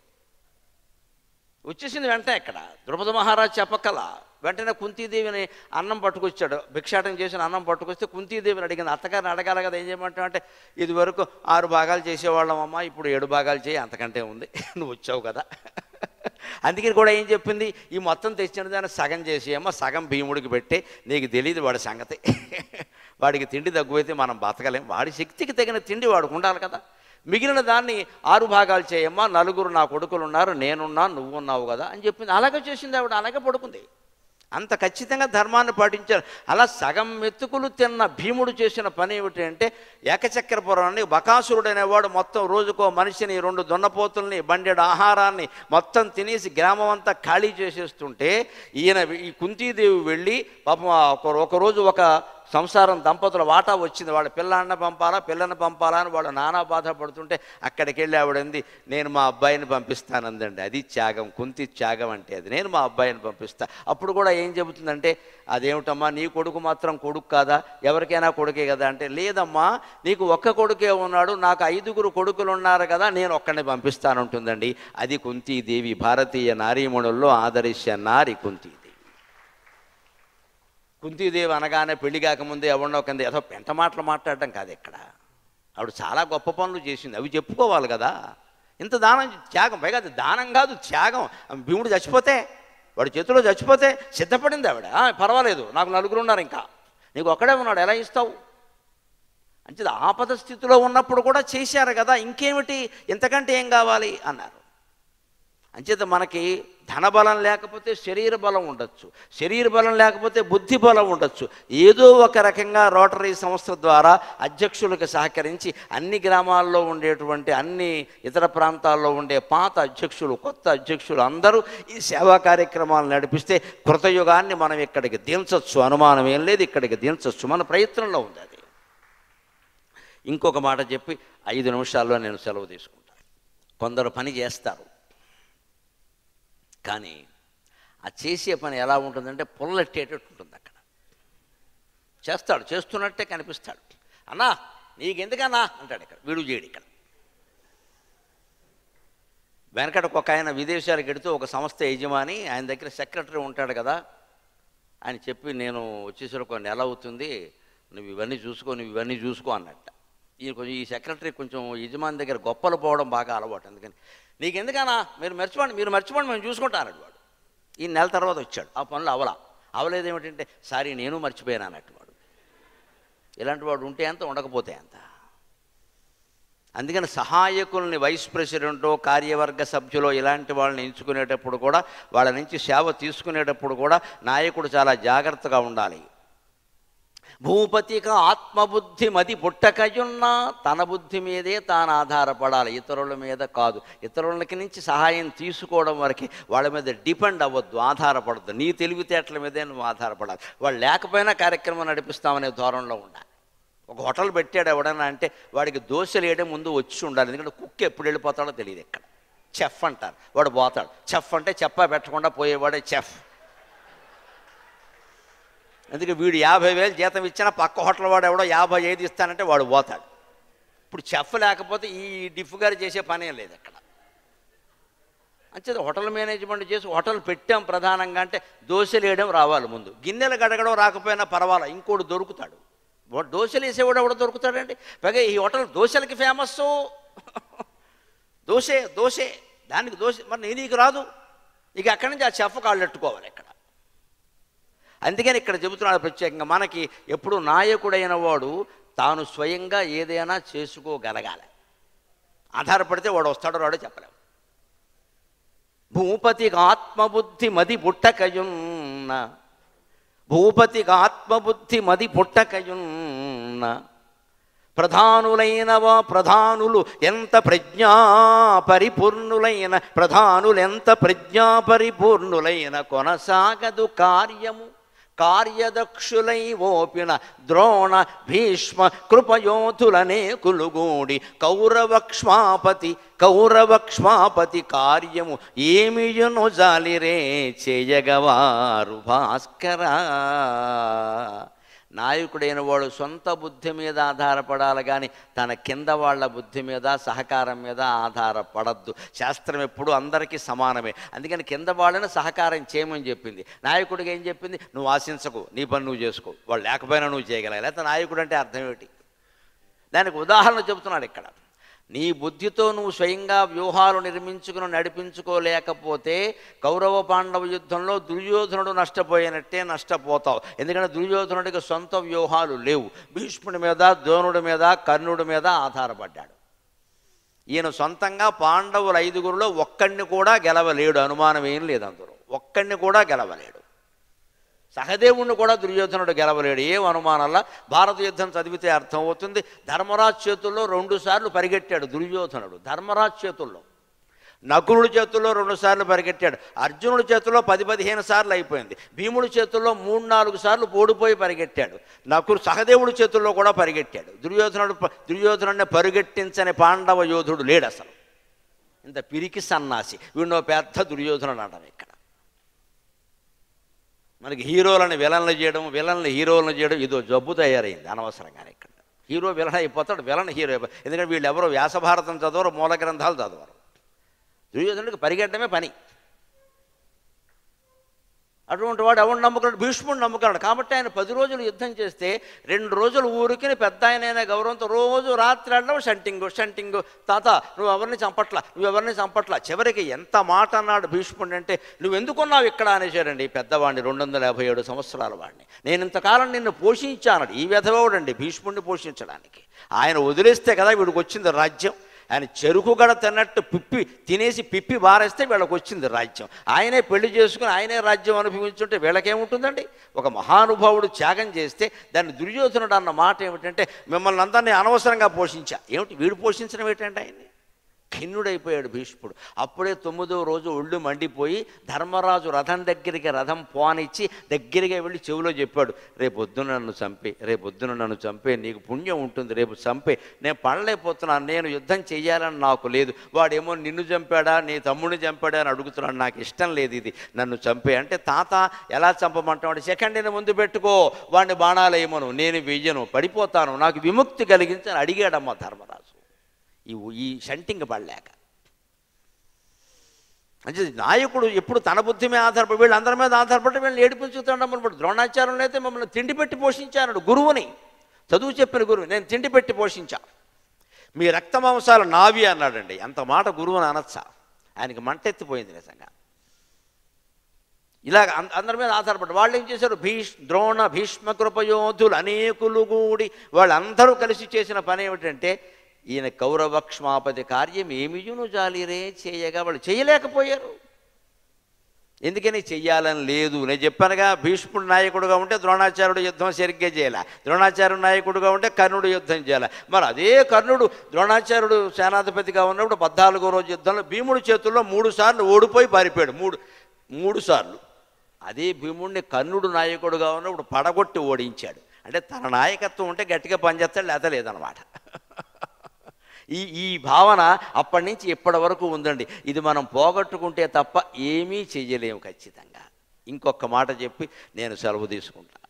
వచ్చేసింది వెంటనే. ఇక్కడ ద్రుపద మహారాజు చెప్పకల వెంటనే కుంతీదేవిని అన్నం పట్టుకొచ్చాడు. భిక్షాటం చేసిన అన్నం పట్టుకొస్తే కుంతీదేవిని అడిగింది, అత్తగారిని అడగాలి కదా, ఏం చేయమంటావు అంటే, ఇది వరకు 6 భాగాలు చేసేవాళ్ళం అమ్మ, ఇప్పుడు 7 భాగాలు చేయి, అంతకంటే ఉంది, నువ్వు వచ్చావు కదా. అందుకని కూడా ఏం చెప్పింది, ఈ మొత్తం తెచ్చిన దాన్ని సగం చేసేయమ్మ, సగం భీముడికి పెట్టే, నీకు తెలియదు వాడి సంగతి. వాడికి తిండి తగ్గువైతే మనం బతకలేం, వాడి శక్తికి తగిన తిండి వాడికి ఉండాలి కదా. మిగిలిన దాన్ని 6 భాగాలు చేయమ్మా, 4 నా కొడుకులు ఉన్నారు, నేనున్నా, నువ్వు ఉన్నావు కదా అని చెప్పింది. అలాగే చేసింది ఆవిడ, అలాగే పడుకుంది. అంత ఖచ్చితంగా ధర్మాన్ని పాటించారు. అలా సగం మెతుకులు తిన్న భీముడు చేసిన పని ఏమిటి అంటే, ఏకచక్రపురాన్ని బకాసురుడు అనేవాడు మొత్తం రోజుకో మనిషిని, 2 దున్నపోతుల్ని, బండెడు ఆహారాన్ని మొత్తం తినేసి గ్రామం అంతా ఖాళీ చేసేస్తుంటే, ఈ కుంతీదేవి వెళ్ళి పాపం ఒకరోజు ఒక సంసారం దంపతుల వాటా వచ్చింది. వాళ్ళ పిల్లాన్ని పంపాలా అని వాళ్ళు నానా బాధపడుతుంటే అక్కడికి వెళ్ళి ఆవిడంది, నేను మా అబ్బాయిని పంపిస్తానందండి. అది త్యాగం, కుంతి త్యాగం అంటే అది. నేను మా అబ్బాయిని పంపిస్తా. అప్పుడు కూడా ఏం చెబుతుందంటే, అదేమిటమ్మా నీ కొడుకు మాత్రం కొడుకు కాదా, ఎవరికైనా కొడుకే కదా అంటే, లేదమ్మా నీకు ఒక్క కొడుకే ఉన్నాడు, నాకు 5 కొడుకులు ఉన్నారు కదా, నేను ఒక్కడిని పంపిస్తానంటుందండి. అది కుంతీదేవి, భారతీయ నారీమణుల్లో ఆదర్శ నారి కుంతీదేవి. కుంతీదేవి అనగానే పెళ్లి కాకముందే ఎవరినో కింద ఏదో పెంట మాటలు మాట్లాడటం కాదు ఇక్కడ. ఆవిడ చాలా గొప్ప పనులు చేసింది, అవి చెప్పుకోవాలి కదా. ఇంత దానం, త్యాగం, పైగా అది దానం కాదు త్యాగం. భీముడు చచ్చిపోతే, వాడి చేతిలో చచ్చిపోతే సిద్ధపడింది ఆవిడ. పర్వాలేదు, నాకు 4 ఉన్నారు, ఇంకా నీకు ఒక్కడే ఉన్నాడు, ఎలా ఇస్తావు అంటే, ఆపద స్థితిలో ఉన్నప్పుడు కూడా చేశారు కదా, ఇంకేమిటి, ఇంతకంటే ఏం కావాలి అన్నారు. అంచేత మనకి ధనబలం లేకపోతే శరీర బలం ఉండొచ్చు, శరీర బలం లేకపోతే బుద్ధి బలం ఉండొచ్చు. ఏదో ఒక రకంగా రోటరీ సంస్థ ద్వారా అధ్యక్షులకు సహకరించి అన్ని గ్రామాల్లో ఉండేటువంటి, అన్ని ఇతర ప్రాంతాల్లో ఉండే పాత అధ్యక్షులు, కొత్త అధ్యక్షులు అందరూ ఈ సేవా కార్యక్రమాలు నడిపిస్తే కృతయుగాన్ని మనం ఇక్కడికి దించవచ్చు, అనుమానం ఏం లేదు, ఇక్కడికి దించవచ్చు. మన ప్రయత్నంలో ఉంది అది. ఇంకొక మాట చెప్పి 5 నిమిషాల్లో నేను సెలవు తీసుకుంటాను. కొందరు పని చేస్తారు, కానీ ఆ చేసే పని ఎలా ఉంటుందంటే పుల్లెట్టేటట్టు ఉంటుంది. అక్కడ చేస్తాడు, చేస్తున్నట్టే కనిపిస్తాడు. అన్నా నీకెందుకన్నా అంటాడు, ఇక్కడ వీడు చేయడు. ఇక్కడ వెనకటికి ఒక ఆయన విదేశాలకు వెడుతూ ఒక సంస్థ యజమాని, ఆయన దగ్గర సెక్రటరీ ఉంటాడు కదా, ఆయన చెప్పి నేను వచ్చేసరికి ఒక నెల అవుతుంది, నువ్వు ఇవన్నీ చూసుకో అన్నట్ట. ఈ సెక్రటరీ కొంచెం యజమాని దగ్గర గొప్పలు పోవడం బాగా అలవాటు. అందుకని నీకెందుకన్నా మీరు మర్చిపోండి మేము చూసుకుంటా అన్నాడు వాడు. ఈ నెల తర్వాత వచ్చాడు, ఆ పనులు అవలేదేమిటంటే సారీ నేను మర్చిపోయాను అన్నట్టు వాడు. ఇలాంటి వాడు ఉంటే ఎంత, ఉండకపోతే ఎంత. అందుకని సహాయకుల్ని వైస్ ప్రెసిడెంటో కార్యవర్గ సభ్యులో ఇలాంటి వాళ్ళని ఎంచుకునేటప్పుడు కూడా, వాళ్ళ నుంచి సేవ తీసుకునేటప్పుడు కూడా నాయకుడు చాలా జాగ్రత్తగా ఉండాలి. భూపతిగా ఆత్మబుద్ధి మది పుట్టకయున్నా తన బుద్ధి మీదే తాను ఆధారపడాలి, ఇతరుల మీద కాదు. ఇతరులకి నుంచి సహాయం తీసుకోవడం వరకు వాళ్ళ మీద డిపెండ్ అవ్వద్దు, ఆధారపడద్దు. నీ తెలివితేటల మీదే నువ్వు ఆధారపడాలి. వాళ్ళు లేకపోయినా కార్యక్రమం నడిపిస్తామనే ధోరణిలో ఉండాలి. ఒక హోటల్ పెట్టాడు ఎవడన్నా అంటే వాడికి దోశలు వేయడం ముందు వచ్చి ఉండాలి. ఎందుకంటే కుక్ ఎప్పుడు వెళ్ళిపోతాడో తెలియదు. ఇక్కడ చెఫ్ అంటారు, వాడు పోతాడు. చెఫ్ అంటే చెప్పా పెట్టకుండా పోయేవాడే చెఫ్. అందుకే వీడు 50,000 జీతం ఇచ్చినా పక్క హోటల్ వాడు ఎవడో 55 ఇస్తానంటే వాడు పోతాడు. ఇప్పుడు చెఫ్ లేకపోతే ఈ డిఫ్ గారు చేసే పనేం లేదు అక్కడ. అంచేది హోటల్ మేనేజ్మెంట్ చేసి హోటల్ పెట్టాం ప్రధానంగా అంటే దోశలు వేయడం రావాలి ముందు. గిన్నెలు గడగడం రాకపోయినా పర్వాలా, ఇంకోటి దొరుకుతాడు. దోశలు వేసేవాడు ఎవడో దొరుకుతాడండి. పైగా ఈ హోటల్ దోశలకి ఫేమస్. దోశే దానికి దోశ మరి నీకు రాదు, ఇక అక్కడి నుంచి ఆ చెఫ్ కాళ్ళు ఎట్టుకోవాలి ఇక్కడ. అందుకని ఇక్కడ చెబుతున్నాడు ప్రత్యేకంగా, మనకి ఎప్పుడు నాయకుడైన వాడు తాను స్వయంగా ఏదైనా చేసుకోగలగాలి. ఆధారపడితే వాడు వస్తాడో రాడో చెప్పలేము. భూపతికి ఆత్మబుద్ధి మది పుట్టకయున్న, భూపతికి ఆత్మబుద్ధి మది పుట్టకయున్న, ప్రధానులు ఎంత ప్రజ్ఞా పరిపూర్ణులైన కొనసాగదు కార్యము. కార్యదక్షులై ఓపిన ద్రోణ భీష్మ కృపయోధులనే కులుగూడి కౌరవక్ష్మాపతి కార్యము ఏమియును జాలిరే చేయగవారు భాస్కరా. నాయకుడైన వాడు సొంత బుద్ధి మీద ఆధారపడాలి, కానీ తన కింద వాళ్ళ బుద్ధి మీద సహకారం మీద ఆధారపడద్దు. శాస్త్రం ఎప్పుడు అందరికీ సమానమే. అందుకని కింద వాళ్ళని సహకారం చేయమని చెప్పింది. నాయకుడికి ఏం చెప్పింది? నువ్వు ఆశించకు, నీ పని నువ్వు చేసుకో, వాళ్ళు లేకపోయినా నువ్వు చేయగలగాలి. లేకపోతే నాయకుడు అంటే అర్థం ఏమిటి? దానికి ఉదాహరణ చెబుతున్నాడు ఇక్కడ. నీ బుద్ధితో నువ్వు స్వయంగా వ్యూహాలు నిర్మించుకుని నడిపించుకోలేకపోతే కౌరవ పాండవ యుద్ధంలో దుర్యోధనుడు నష్టపోయినట్టే నష్టపోతావు. ఎందుకంటే దుర్యోధనుడికి సొంత వ్యూహాలు లేవు. భీష్ముడి మీద, ద్రోణుడి మీద, కర్ణుడి మీద ఆధారపడ్డాడు. ఈయన సొంతంగా పాండవుల 5గురిలో ఒక్కడిని కూడా గెలవలేడు, అనుమానం ఏం లేదు. అందరూ ఒక్కడిని కూడా గెలవలేడు. సహదేవుణ్ణి కూడా దుర్యోధనుడు గెలవలేడు, ఏం అనుమానంలా. భారత యుద్ధం చదివితే అర్థమవుతుంది. ధర్మరాజు చేతుల్లో 2 సార్లు పరిగెట్టాడు దుర్యోధనుడు. ధర్మరాజు చేతుల్లో, నకులుడి చేతుల్లో 2 సార్లు పరిగెట్టాడు. అర్జునుడి చేతుల్లో 10-15 సార్లు అయిపోయింది. భీముడి చేతుల్లో 3-4 సార్లు ఓడిపోయి పరిగెట్టాడు. సహదేవుడి చేతుల్లో కూడా పరిగెట్టాడు. దుర్యోధనుడిని పరిగెట్టించని పాండవ యోధుడు లేడు అసలు. ఇంత పిరికి సన్నాసి వీడినో పెద్ద దుర్యోధనుడు అంటారు. ఇక్కడ మనకి హీరోలను విలన్లు చేయడం, విలన్లు హీరోలను చేయడం ఇదో జబ్బు తయారైంది అనవసరంగానే. ఇక్కడ హీరో విలన్ అయిపోతాడు, విలన్ హీరో అయిపోతాడు. ఎందుకంటే వీళ్ళు ఎవరో వ్యాసభారతం చదవరు, మూల గ్రంథాలు చదవరు. దుర్యోధనుడికి పరిగెట్టడమే పని. అటువంటి వాడు ఎవడు నమ్ముకున్నాడు? భీష్ముడు నమ్ముకున్నాడు. కాబట్టి ఆయన 10 రోజులు యుద్ధం చేస్తే 2 రోజులు ఊరికి పెద్ద ఆయన గౌరవంతో రోజు రాత్రి ఆడడం షంటింగు. తాత నువ్వు ఎవరిని చంపట్లా. చివరికి ఎంత మాట అన్నాడు భీష్ముడు అంటే, నువ్వు ఎందుకున్నావు ఇక్కడ అనేసాడండి పెద్దవాడిని, 257 సంవత్సరాల వాడిని. నేను ఇంతకాలం నిన్ను పోషించానడు. ఈ వెధవడండి భీష్ముడిని పోషించడానికి. ఆయన వదిలేస్తే కదా వీడికి వచ్చింది రాజ్యం. ఆయన చెరుకు గడ తిన్నట్టు తినేసి పిప్పి బారేస్తే వీళ్ళకి వచ్చింది రాజ్యం. ఆయనే పెళ్లి చేసుకుని ఆయనే రాజ్యం అనుభవించుంటే వీళ్ళకేముంటుందండి? ఒక మహానుభావుడు త్యాగం చేస్తే దాన్ని దుర్యోధనుడు అన్న మాట ఏమిటంటే, మిమ్మల్ని అందరినీ అనవసరంగా పోషించా. ఏమిటి వీడు పోషించడం ఏంటంటే? ఆయన్ని ఖిన్నుడైపోయాడు భీష్ముడు. అప్పుడే 9వ రోజు ఒళ్ళు మండిపోయి ధర్మరాజు రథం దగ్గరికి రథం పోనిచ్చి దగ్గరగా వెళ్ళి చెవిలో చెప్పాడు, రేపొద్దున నన్ను చంపే, నీకు పుణ్యం ఉంటుంది, రేపు చంపే, నేను పడలేకపోతున్నాను, నేను యుద్ధం చెయ్యాలని నాకు లేదు, వాడేమో నిన్ను చంపాడా నీ తమ్ముడిని చంపాడా అని అడుగుతున్నాడు, నాకు ఇష్టం లేదు ఇది, నన్ను చంపే అంటే, తాత ఎలా చంపమంటాడు, సెకండ్ని ముందు పెట్టుకో, వాడిని బాణాలు వేయమను, నేను వెయ్యను, పడిపోతాను, నాకు విముక్తి కలిగించని అడిగాడమ్మ ధర్మరాజు ఈ షంటింగ్ పడలేక. అంటే నాయకుడు ఎప్పుడు తన బుద్ధి మీద ఆధారపడి వీళ్ళందరి మీద ఆధారపడి వీళ్ళని ఏడిపించుతాడమ్మను. ద్రోణాచార్యులు అయితే మమ్మల్ని తిండి పెట్టి పోషించాడు, గురువుని, చదువు చెప్పిన గురువు, నేను తిండి పెట్టి పోషించా, మీ రక్త మాంసాలు నావి అన్నాడండి. అంత మాట గురువుని అనొచ్చా? ఆయనకి మంటెత్తిపోయింది నిజంగా. ఇలాగ అందరి మీద ఆధారపడి వాళ్ళు ఏం చేశారు, ద్రోణ భీష్మ కృపయోధులు అనేకులు కూడి వాళ్ళందరూ కలిసి చేసిన పని ఏమిటంటే, ఈయన కౌరవక్ష్మాపతి కార్యం ఏమియును జాలిరే చేయగా వాళ్ళు చేయలేకపోయారు. ఎందుకని చెయ్యాలని లేదు. నేను చెప్పానుగా, భీష్ముడు నాయకుడుగా ఉంటే ద్రోణాచార్యుడు యుద్ధం సరిగ్గా చేయాల, ద్రోణాచార్యుడు నాయకుడుగా ఉంటే కర్ణుడు యుద్ధం చేయాలి. మరి అదే కర్ణుడు ద్రోణాచార్యుడు సేనాధిపతిగా ఉన్నప్పుడు 14వ రోజు యుద్ధంలో భీముడి చేతుల్లో 3 సార్లు ఓడిపోయి పారిపోయాడు, మూడు సార్లు. అదే భీముడిని కర్ణుడు నాయకుడుగా ఉన్నప్పుడు పడగొట్టి ఓడించాడు. అంటే తన నాయకత్వం ఉంటే గట్టిగా పనిచేస్తాడు, లేదా లేదనమాట. ఈ భావన అప్పటి నుంచి ఇప్పటి వరకు ఉందండి. ఇది మనం పోగొట్టుకుంటే తప్ప ఏమీ చెయ్యలేము ఖచ్చితంగా. ఇంకొక మాట చెప్పి నేను సెలవు తీసుకుంటా.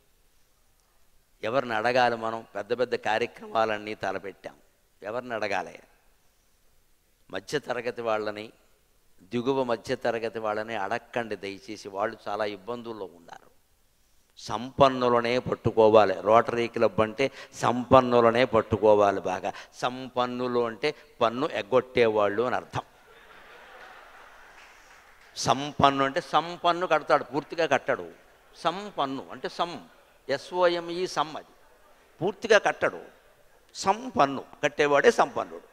ఎవరిని అడగాలి మనం? పెద్ద పెద్ద కార్యక్రమాలన్నీ తలపెట్టాం, ఎవరిని అడగాలి? మధ్యతరగతి వాళ్ళని, దిగువ మధ్యతరగతి వాళ్ళని అడక్కండి దయచేసి, వాళ్ళు చాలా ఇబ్బందుల్లో ఉన్నారు. సంపన్నులనే పట్టుకోవాలి. రోటరీ క్లబ్ అంటే సంపన్నులనే పట్టుకోవాలి బాగా. సంపన్నులు అంటే పన్ను ఎగ్గొట్టేవాళ్ళు అని అర్థం. సంపన్ను అంటే సంపన్ను కడతాడు, పూర్తిగా కట్టడు. సంపన్ను అంటే SOME సమ్, అది పూర్తిగా కట్టడు. సంపన్ను కట్టేవాడే సంపన్నుడు,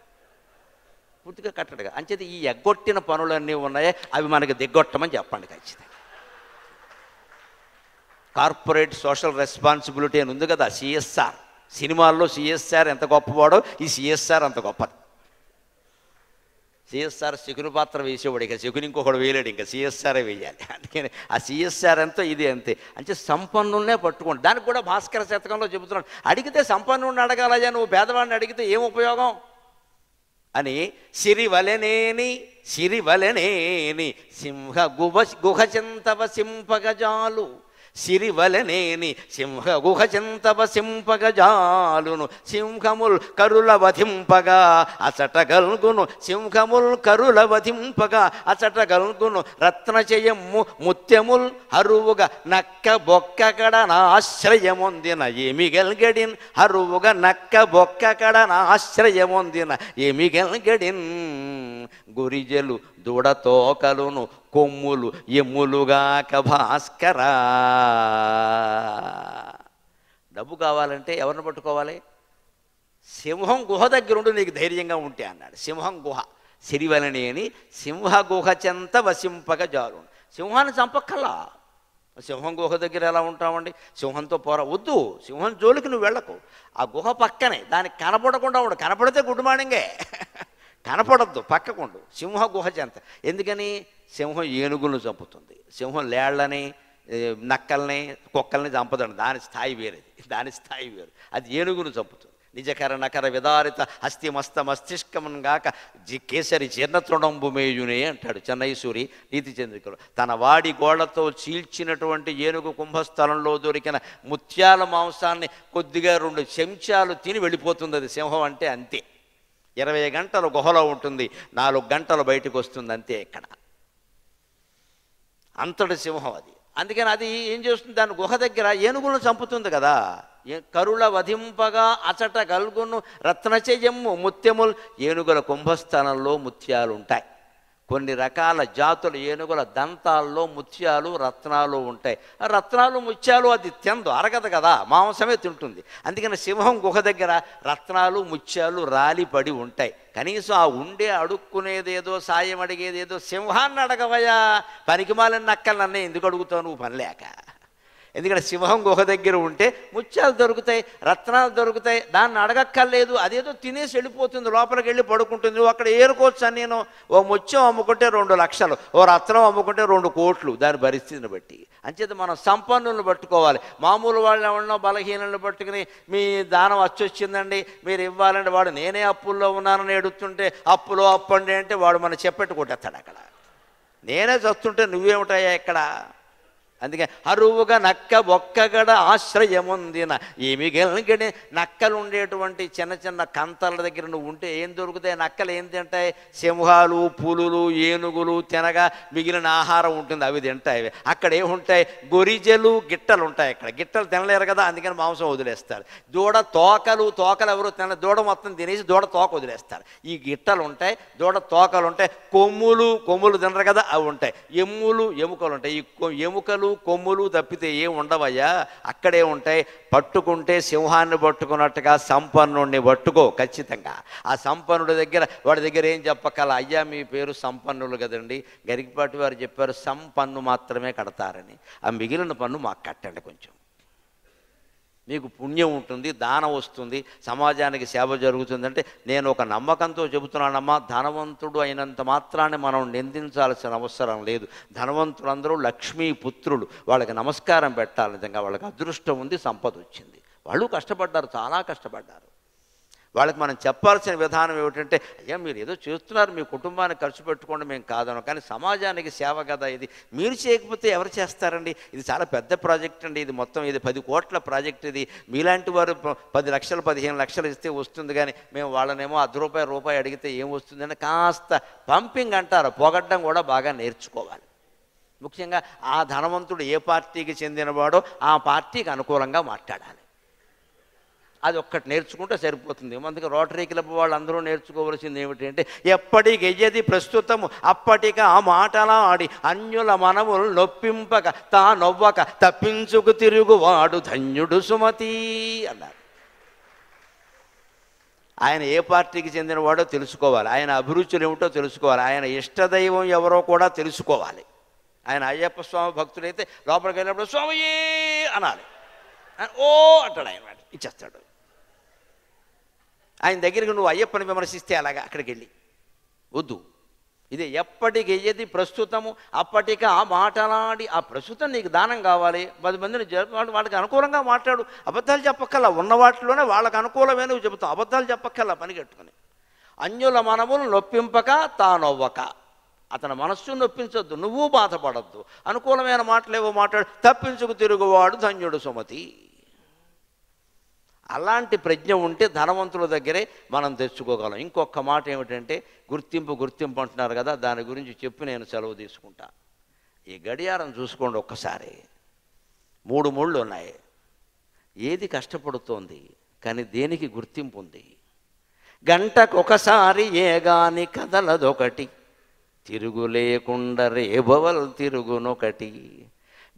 పూర్తిగా కట్టడుగా. అంచేది ఈ ఎగ్గొట్టిన పనులన్నీ ఉన్నాయే అవి మనకి దిగ్గొట్టమని చెప్పండి ఖచ్చితంగా. కార్పొరేట్ సోషల్ రెస్పాన్సిబిలిటీ అని ఉంది కదా, CSR. సినిమాల్లో CSR ఎంత గొప్పవాడో ఈ CSR అంత గొప్పది. CSR శకుని పాత్ర వేసేవాడు, ఇక శకుని ఇంకొకడు వేయలేడు, ఇంకా CSRే వేయాలి. అందుకని ఆ CSR ఎంతో ఇది అంతే. అంటే సంపన్నులనే పట్టుకోండి. దానికి కూడా భాస్కర శతకంలో చెబుతున్నాడు, అడిగితే సంపన్నుడిని అడగాలయ్యా, నువ్వు పేదవాడిని అడిగితే ఏం ఉపయోగం అని. సిరివలనేని సింహ గుహచింతవ సింపగజాలు, సిరివలనేని సింహ గుహచింతవ సింపగజాలును, సింహముల్ కరుల వధింపగా అచటగల్గును, సింహముల్ కరుల వధింపగా అచటగల్గును, రత్నచయమ్ము ముత్యముల్ హరువుగా నక్క బొక్కకడ నాశ్రయమొందిన ఏమి గెల్గడిన్, హరువుగా నక్క బొక్కకడ నాశ్రయమొందిన ఏమి గెల్గడిన్, గురిజలు దూడతోకలును కొమ్ములు ఎమ్ములుగాక భాస్కరా. డబ్బు కావాలంటే ఎవరిని పట్టుకోవాలి? సింహం గుహ దగ్గరుండి నీకు ధైర్యంగా ఉంటే అన్నాడు. సింహం గుహ సిరివలని అని సింహ గుహ చెంత వసింపక జాలు. సింహాన్ని చంపక్కల్లా, సింహం గుహ దగ్గర ఎలా ఉంటామండి? సింహంతో వద్దు, సింహం జోలికి నువ్వు వెళ్ళకు. ఆ గుహ పక్కనే, దానికి కనపడకుండా ఉండు, కనపడితే గుడ్ మార్నింగే, కనపడద్దు, పక్కకుండు. సింహ గుహ చెంత. ఎందుకని? సింహం ఏనుగులను చంపుతుంది, సింహం లేళ్లని నక్కల్ని కుక్కల్ని చంపదండి, దాని స్థాయి వేరు. అది ఏనుగును చంపుతుంది. నిజకర నకర విదారిత హస్తి మస్తిష్కమన్ గాక కేసరి జీర్ణతృణంబు మేయునే అంటాడు చెన్నైసూరి నీతి చంద్రికలో. తన వాడి గోళ్లతో చీల్చినటువంటి ఏనుగు కుంభస్థలంలో దొరికిన ముత్యాల మాంసాన్ని కొద్దిగా 2 చెంచాలు తిని వెళ్ళిపోతుంది. అది సింహం అంటే అంతే. 20 గంటలు గుహలో ఉంటుంది, 4 గంటలు బయటకు వస్తుంది అంతే. ఇక్కడ అంతటి సింహం అది. అందుకని అది ఏం చేస్తుంది? దాని గుహ దగ్గర ఏనుగులను చంపుతుంది కదా. కరుల వధింపగా అచట గల్గును రత్నచయమ్ము ముత్యములు, ఏనుగుల కుంభస్థానంలో ముత్యాలు ఉంటాయి. కొన్ని రకాల జాతుల ఏనుగుల దంతాల్లో ముత్యాలు రత్నాలు ఉంటాయి. రత్నాలు ముత్యాలు అది తిందు, అరగదు కదా, మాంసమే తింటుంది. అందుకని సింహం గుహ దగ్గర రత్నాలు ముత్యాలు రాలిపడి ఉంటాయి. కనీసం ఆ ఉండే అడుక్కునేదేదో, సాయం అడిగేదేదో సింహాన్ని అడగవయా, పనికిమాలిన నక్కలు నన్నే ఎందుకు అడుగుతావు నువ్వు పని లేక? ఎందుకంటే సింహం గుహ దగ్గర ఉంటే ముత్యాలు దొరుకుతాయి, రత్నాలు దొరుకుతాయి, దాన్ని అడగక్కర్లేదు, అదేదో తినేసి వెళ్ళిపోతుంది, లోపలికి వెళ్ళి పడుకుంటుంది. నువ్వు అక్కడ ఏరుకోవచ్చు అని నేను ఓ ముత్యం అమ్ముకుంటే 2 లక్షలు, ఓ రత్నం అమ్ముకుంటే 2 కోట్లు, దాని పరిస్థితిని బట్టి. అంచేత మనం సంపన్నులను పట్టుకోవాలి. మామూలు వాళ్ళు ఎవరినో బలహీనలను పట్టుకుని మీ దానం వచ్చిందండి మీరు ఇవ్వాలంటే వాడు నేనే అప్పుల్లో ఉన్నానని ఎడుతుంటే అప్పులో అప్పండి అంటే వాడు మనం చెప్పెట్టు కొట్టేస్తాడు. అక్కడ నేనే చస్తుంటే నువ్వేమిటాయా ఇక్కడ? అందుకే అరువుగా నక్క ఒక్కగడ ఆశ్రయముందిన ఏమి గెలగడి. నక్కలు ఉండేటువంటి చిన్న చిన్న కంతల దగ్గర నువ్వు ఉంటే ఏం దొరుకుతాయి? నక్కలు ఏం తింటాయి? సింహాలు, పులులు, ఏనుగులు తినగా మిగిలిన ఆహారం ఉంటుంది, అవి తింటాయి. అక్కడ ఏముంటాయి? గొరిజలు, గిట్టలు ఉంటాయి. అక్కడ గిట్టలు తినలేరు కదా, అందుకని మాంసం వదిలేస్తారు. దూడ తోకలు ఎవరు తిన, దూడ మొత్తం తినేసి దూడ తోక వదిలేస్తారు. ఈ గిట్టలు ఉంటాయి, దూడ తోకలు ఉంటాయి. కొమ్ములు తినరు కదా, అవి ఉంటాయి. ఎముకలు ఉంటాయి. ఈ ఎముకలు కొమ్ములు తప్పితే ఏం ఉండవయ్యా, అక్కడే ఉంటాయి. పట్టుకుంటే సింహాన్ని పట్టుకున్నట్టుగా సంపన్నుడిని పట్టుకో ఖచ్చితంగా. ఆ సంపన్నుడి దగ్గర వాడి దగ్గర ఏం చెప్పకల, అయ్యా మీ పేరు సంపన్నులు కదండి, గరికపాటి వారు చెప్పారు సంపన్ను మాత్రమే కడతారని, ఆ మిగిలిన పన్ను మాకు కట్టండి కొంచెం, మీకు పుణ్యం ఉంటుంది, దానం వస్తుంది, సమాజానికి సేవ జరుగుతుందంటే. నేను ఒక నమ్మకంతో చెబుతున్నానమ్మా, ధనవంతుడు అయినంత మాత్రాన్ని మనం నిందించాల్సిన అవసరం లేదు. ధనవంతులందరూ లక్ష్మీ పుత్రులు, వాళ్ళకి నమస్కారం పెట్టాలి. నిజంగా వాళ్ళకి అదృష్టం ఉంది, సంపద వచ్చింది, వాళ్ళు కష్టపడ్డారు, చాలా కష్టపడ్డారు. వాళ్ళకి మనం చెప్పాల్సిన విధానం ఏమిటంటే, అయ్యా మీరు ఏదో చేస్తున్నారు, మీ కుటుంబాన్ని ఖర్చు పెట్టుకోండి, మేము కాదను, కానీ సమాజానికి సేవ కదా ఇది, మీరు చేయకపోతే ఎవరు చేస్తారండి? ఇది చాలా పెద్ద ప్రాజెక్ట్ అండి, ఇది మొత్తం 10 కోట్ల ప్రాజెక్ట్ ఇది. మీలాంటి వారు 10 లక్షలు 15 లక్షలు ఇస్తే వస్తుంది, కానీ మేము వాళ్ళనేమో ₹1 అడిగితే ఏం వస్తుందని కాస్త పంపింగ్ అంటారు, పొగడ్డం కూడా బాగా నేర్చుకోవాలి. ముఖ్యంగా ఆ ధనవంతుడు ఏ పార్టీకి చెందినవాడో ఆ పార్టీకి అనుకూలంగా మాట్లాడాలి. అది ఒక్కటి నేర్చుకుంటే సరిపోతుంది. అందుకే రోటరీ క్లబ్ వాళ్ళందరూ నేర్చుకోవాల్సింది ఏమిటంటే, ఎప్పటికెయ్యది ప్రస్తుతము అప్పటిక ఆ మాటలాడి అన్యుల మనములు నొప్పింపక తా నవ్వక తప్పించుకు తిరుగువాడు ధన్యుడు సుమతి అన్నారు. ఆయన ఏ పార్టీకి చెందినవాడో తెలుసుకోవాలి, ఆయన అభిరుచులు ఏమిటో తెలుసుకోవాలి, ఆయన ఇష్టదైవం ఎవరో కూడా తెలుసుకోవాలి. ఆయన అయ్యప్ప స్వామి భక్తుడైతే లోపలికి వెళ్ళినప్పుడు స్వామియే అనాలి, ఓ అంటాడు, ఆయన ఇచ్చేస్తాడు. ఆయన దగ్గరికి నువ్వు అయ్యప్పని విమర్శిస్తే అలాగా అక్కడికి వెళ్ళి వద్దు. ఇది ఎప్పటికి ఏది ప్రస్తుతము అప్పటికి ఆ మాటలాడి, ఆ ప్రస్తుతం నీకు దానం కావాలి, 10 మందిని వాళ్ళకి అనుకూలంగా మాట్లాడు. అబద్ధాలు చెప్పక్కల్లా, ఉన్న వాటిలోనే వాళ్ళకి అనుకూలమే నువ్వు చెబుతావు, అబద్ధాలు చెప్పక్కల్లా పని కట్టుకుని. అన్యుల మనములు నొప్పింపక తానొవ్వక, అతని మనస్సును నొప్పించొద్దు, నువ్వు బాధపడద్దు, అనుకూలమైన మాటలేవో మాట్లాడు, తప్పించుకు తిరుగువాడు ధన్యుడు సుమతి. అలాంటి ప్రజ్ఞ ఉంటే ధనవంతుల దగ్గరే మనం తెచ్చుకోగలం. ఇంకొక మాట ఏమిటంటే, గుర్తింపు అంటున్నారు కదా, దాని గురించి చెప్పి నేను సెలవు తీసుకుంటా. ఈ గడియారం చూసుకోండి ఒక్కసారి, 3 ముళ్ళు ఉన్నాయి. ఏది కష్టపడుతోంది, కానీ దేనికి గుర్తింపు ఉంది? గంటకొకసారి ఏగాని కదలదొకటి, తిరుగు లేకుండా రేబవల్ తిరుగునొకటి.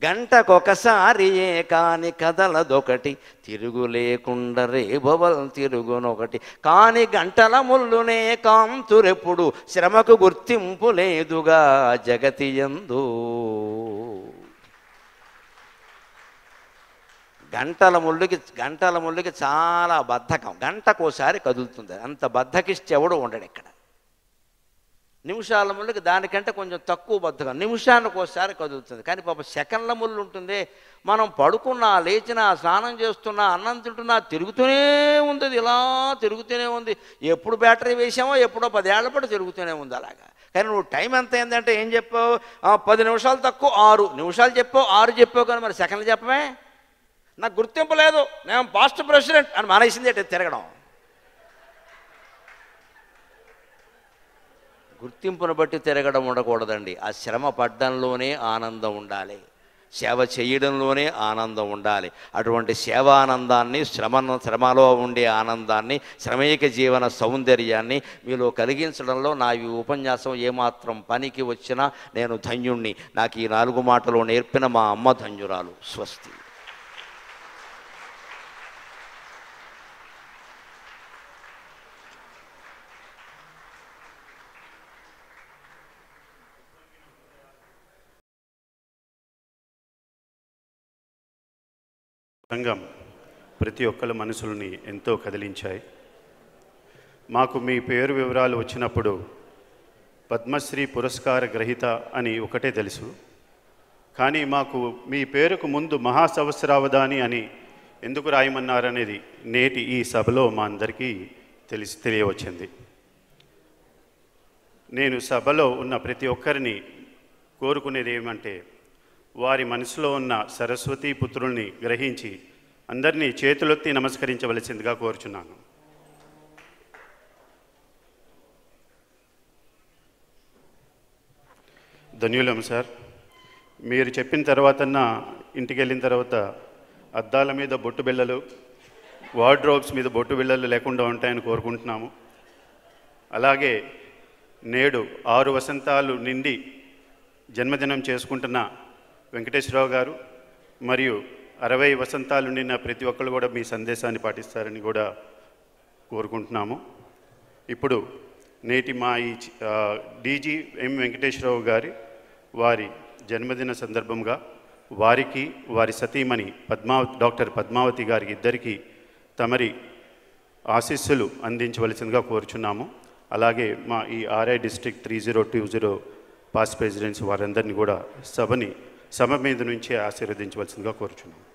గంటకొకసారి ఏ కాని కదలదొకటి, తిరుగు లేకుండా రేబవల్ తిరుగునొకటి. కాని గంటల ముల్లునే కాంతురెప్పుడు, శ్రమకు గుర్తింపు లేదుగా జగతి యందు. గంటల ముళ్ళుకి చాలా బద్ధకం, గంటకోసారి కదులుతుంది, అంత బద్ధకిష్టి ఎవడు ఉండడు ఇక్కడ. నిమిషాల ముళ్ళకి దానికంటే కొంచెం తక్కువ బద్ధకం, నిమిషానికి ఒకసారి కదులుతుంది. కానీ పాప సెకండ్ల ముళ్ళు ఉంటుంది, మనం పడుకున్నా లేచినా స్నానం చేస్తున్నా అన్నం తింటున్నా తిరుగుతూనే ఉంది, అది ఇలా తిరుగుతూనే ఉంది. ఎప్పుడు బ్యాటరీ వేసామో ఎప్పుడో 10 ఏళ్ల పాటు తిరుగుతూనే ఉంది అలాగా. కానీ నువ్వు టైం ఎంత అయిందంటే ఏం చెప్పావు? 10 నిమిషాలు తక్కువ 6 నిమిషాలు చెప్పావు, 6 చెప్పావు, కానీ మరి సెకండ్లు చెప్పమే. నాకు గుర్తింపు లేదు, నేను పాస్ట్ ప్రెసిడెంట్ అని మానేసింది అంటే తిరగడం. గుర్తింపును బట్టి తిరగడం ఉండకూడదండి. ఆ శ్రమ పడ్డంలోనే ఆనందం ఉండాలి, సేవ చేయడంలోనే ఆనందం ఉండాలి. అటువంటి సేవానందాన్ని, శ్రమలో ఉండే ఆనందాన్ని, శ్రమైక జీవన సౌందర్యాన్ని మీలో కలిగించడంలో నా ఈ ఉపన్యాసం ఏమాత్రం పనికి వచ్చినా నేను ధన్యుణ్ణి. నాకు ఈ 4 మాటలు నేర్పిన మా అమ్మ ధన్యురాలు. స్వస్తి. సంఘం ప్రతి ఒక్కరి మనసుల్ని ఎంతో కదిలించాయి. మాకు మీ పేరు వివరాలు వచ్చినప్పుడు పద్మశ్రీ పురస్కార గ్రహీత అని ఒకటే తెలుసు, కానీ మాకు మీ పేరుకు ముందు మహాసహస్రావధాని అని ఎందుకు రాయమన్నారనేది నేటి ఈ సభలో మా అందరికీ తెలియవచ్చింది. నేను సభలో ఉన్న ప్రతి ఒక్కరిని కోరుకునేది ఏమంటే, వారి మనసులో ఉన్న సరస్వతీ పుత్రుల్ని గ్రహించి అందరినీ చేతులెత్తి నమస్కరించవలసిందిగా కోరుచున్నాను. ధన్యులం సార్. మీరు చెప్పిన తర్వాతన్నా ఇంటికి వెళ్ళిన తర్వాత అద్దాల మీద బొట్టు బిళ్ళలు, వార్డ్రోబ్స్ మీద బొట్టు బిళ్ళలు లేకుండా ఉంటాయని కోరుకుంటున్నాము. అలాగే నేడు 6 వసంతాలు నిండి జన్మదినం చేసుకుంటున్న వెంకటేశ్వరరావు గారు మరియు 60 వసంతాలు నిన్న ప్రతి ఒక్కరు కూడా మీ సందేశాన్ని పాటిస్తారని కూడా కోరుకుంటున్నాము. ఇప్పుడు నేటి మా ఈ డీజీ ఎం వెంకటేశ్వరరావు గారి వారి జన్మదిన సందర్భంగా వారికి, వారి సతీమణి డాక్టర్ పద్మావతి గారికి ఇద్దరికీ తమరి ఆశీస్సులు అందించవలసిందిగా కోరుచున్నాము. అలాగే మా ఈ ఆర్ఐ డిస్ట్రిక్ట్ 3020 పాస్ట్ ప్రెసిడెంట్స్ వారందరినీ కూడా సభ మీద నుంచే ఆశీర్వదించవలసిందిగా కోరుచున్నాము.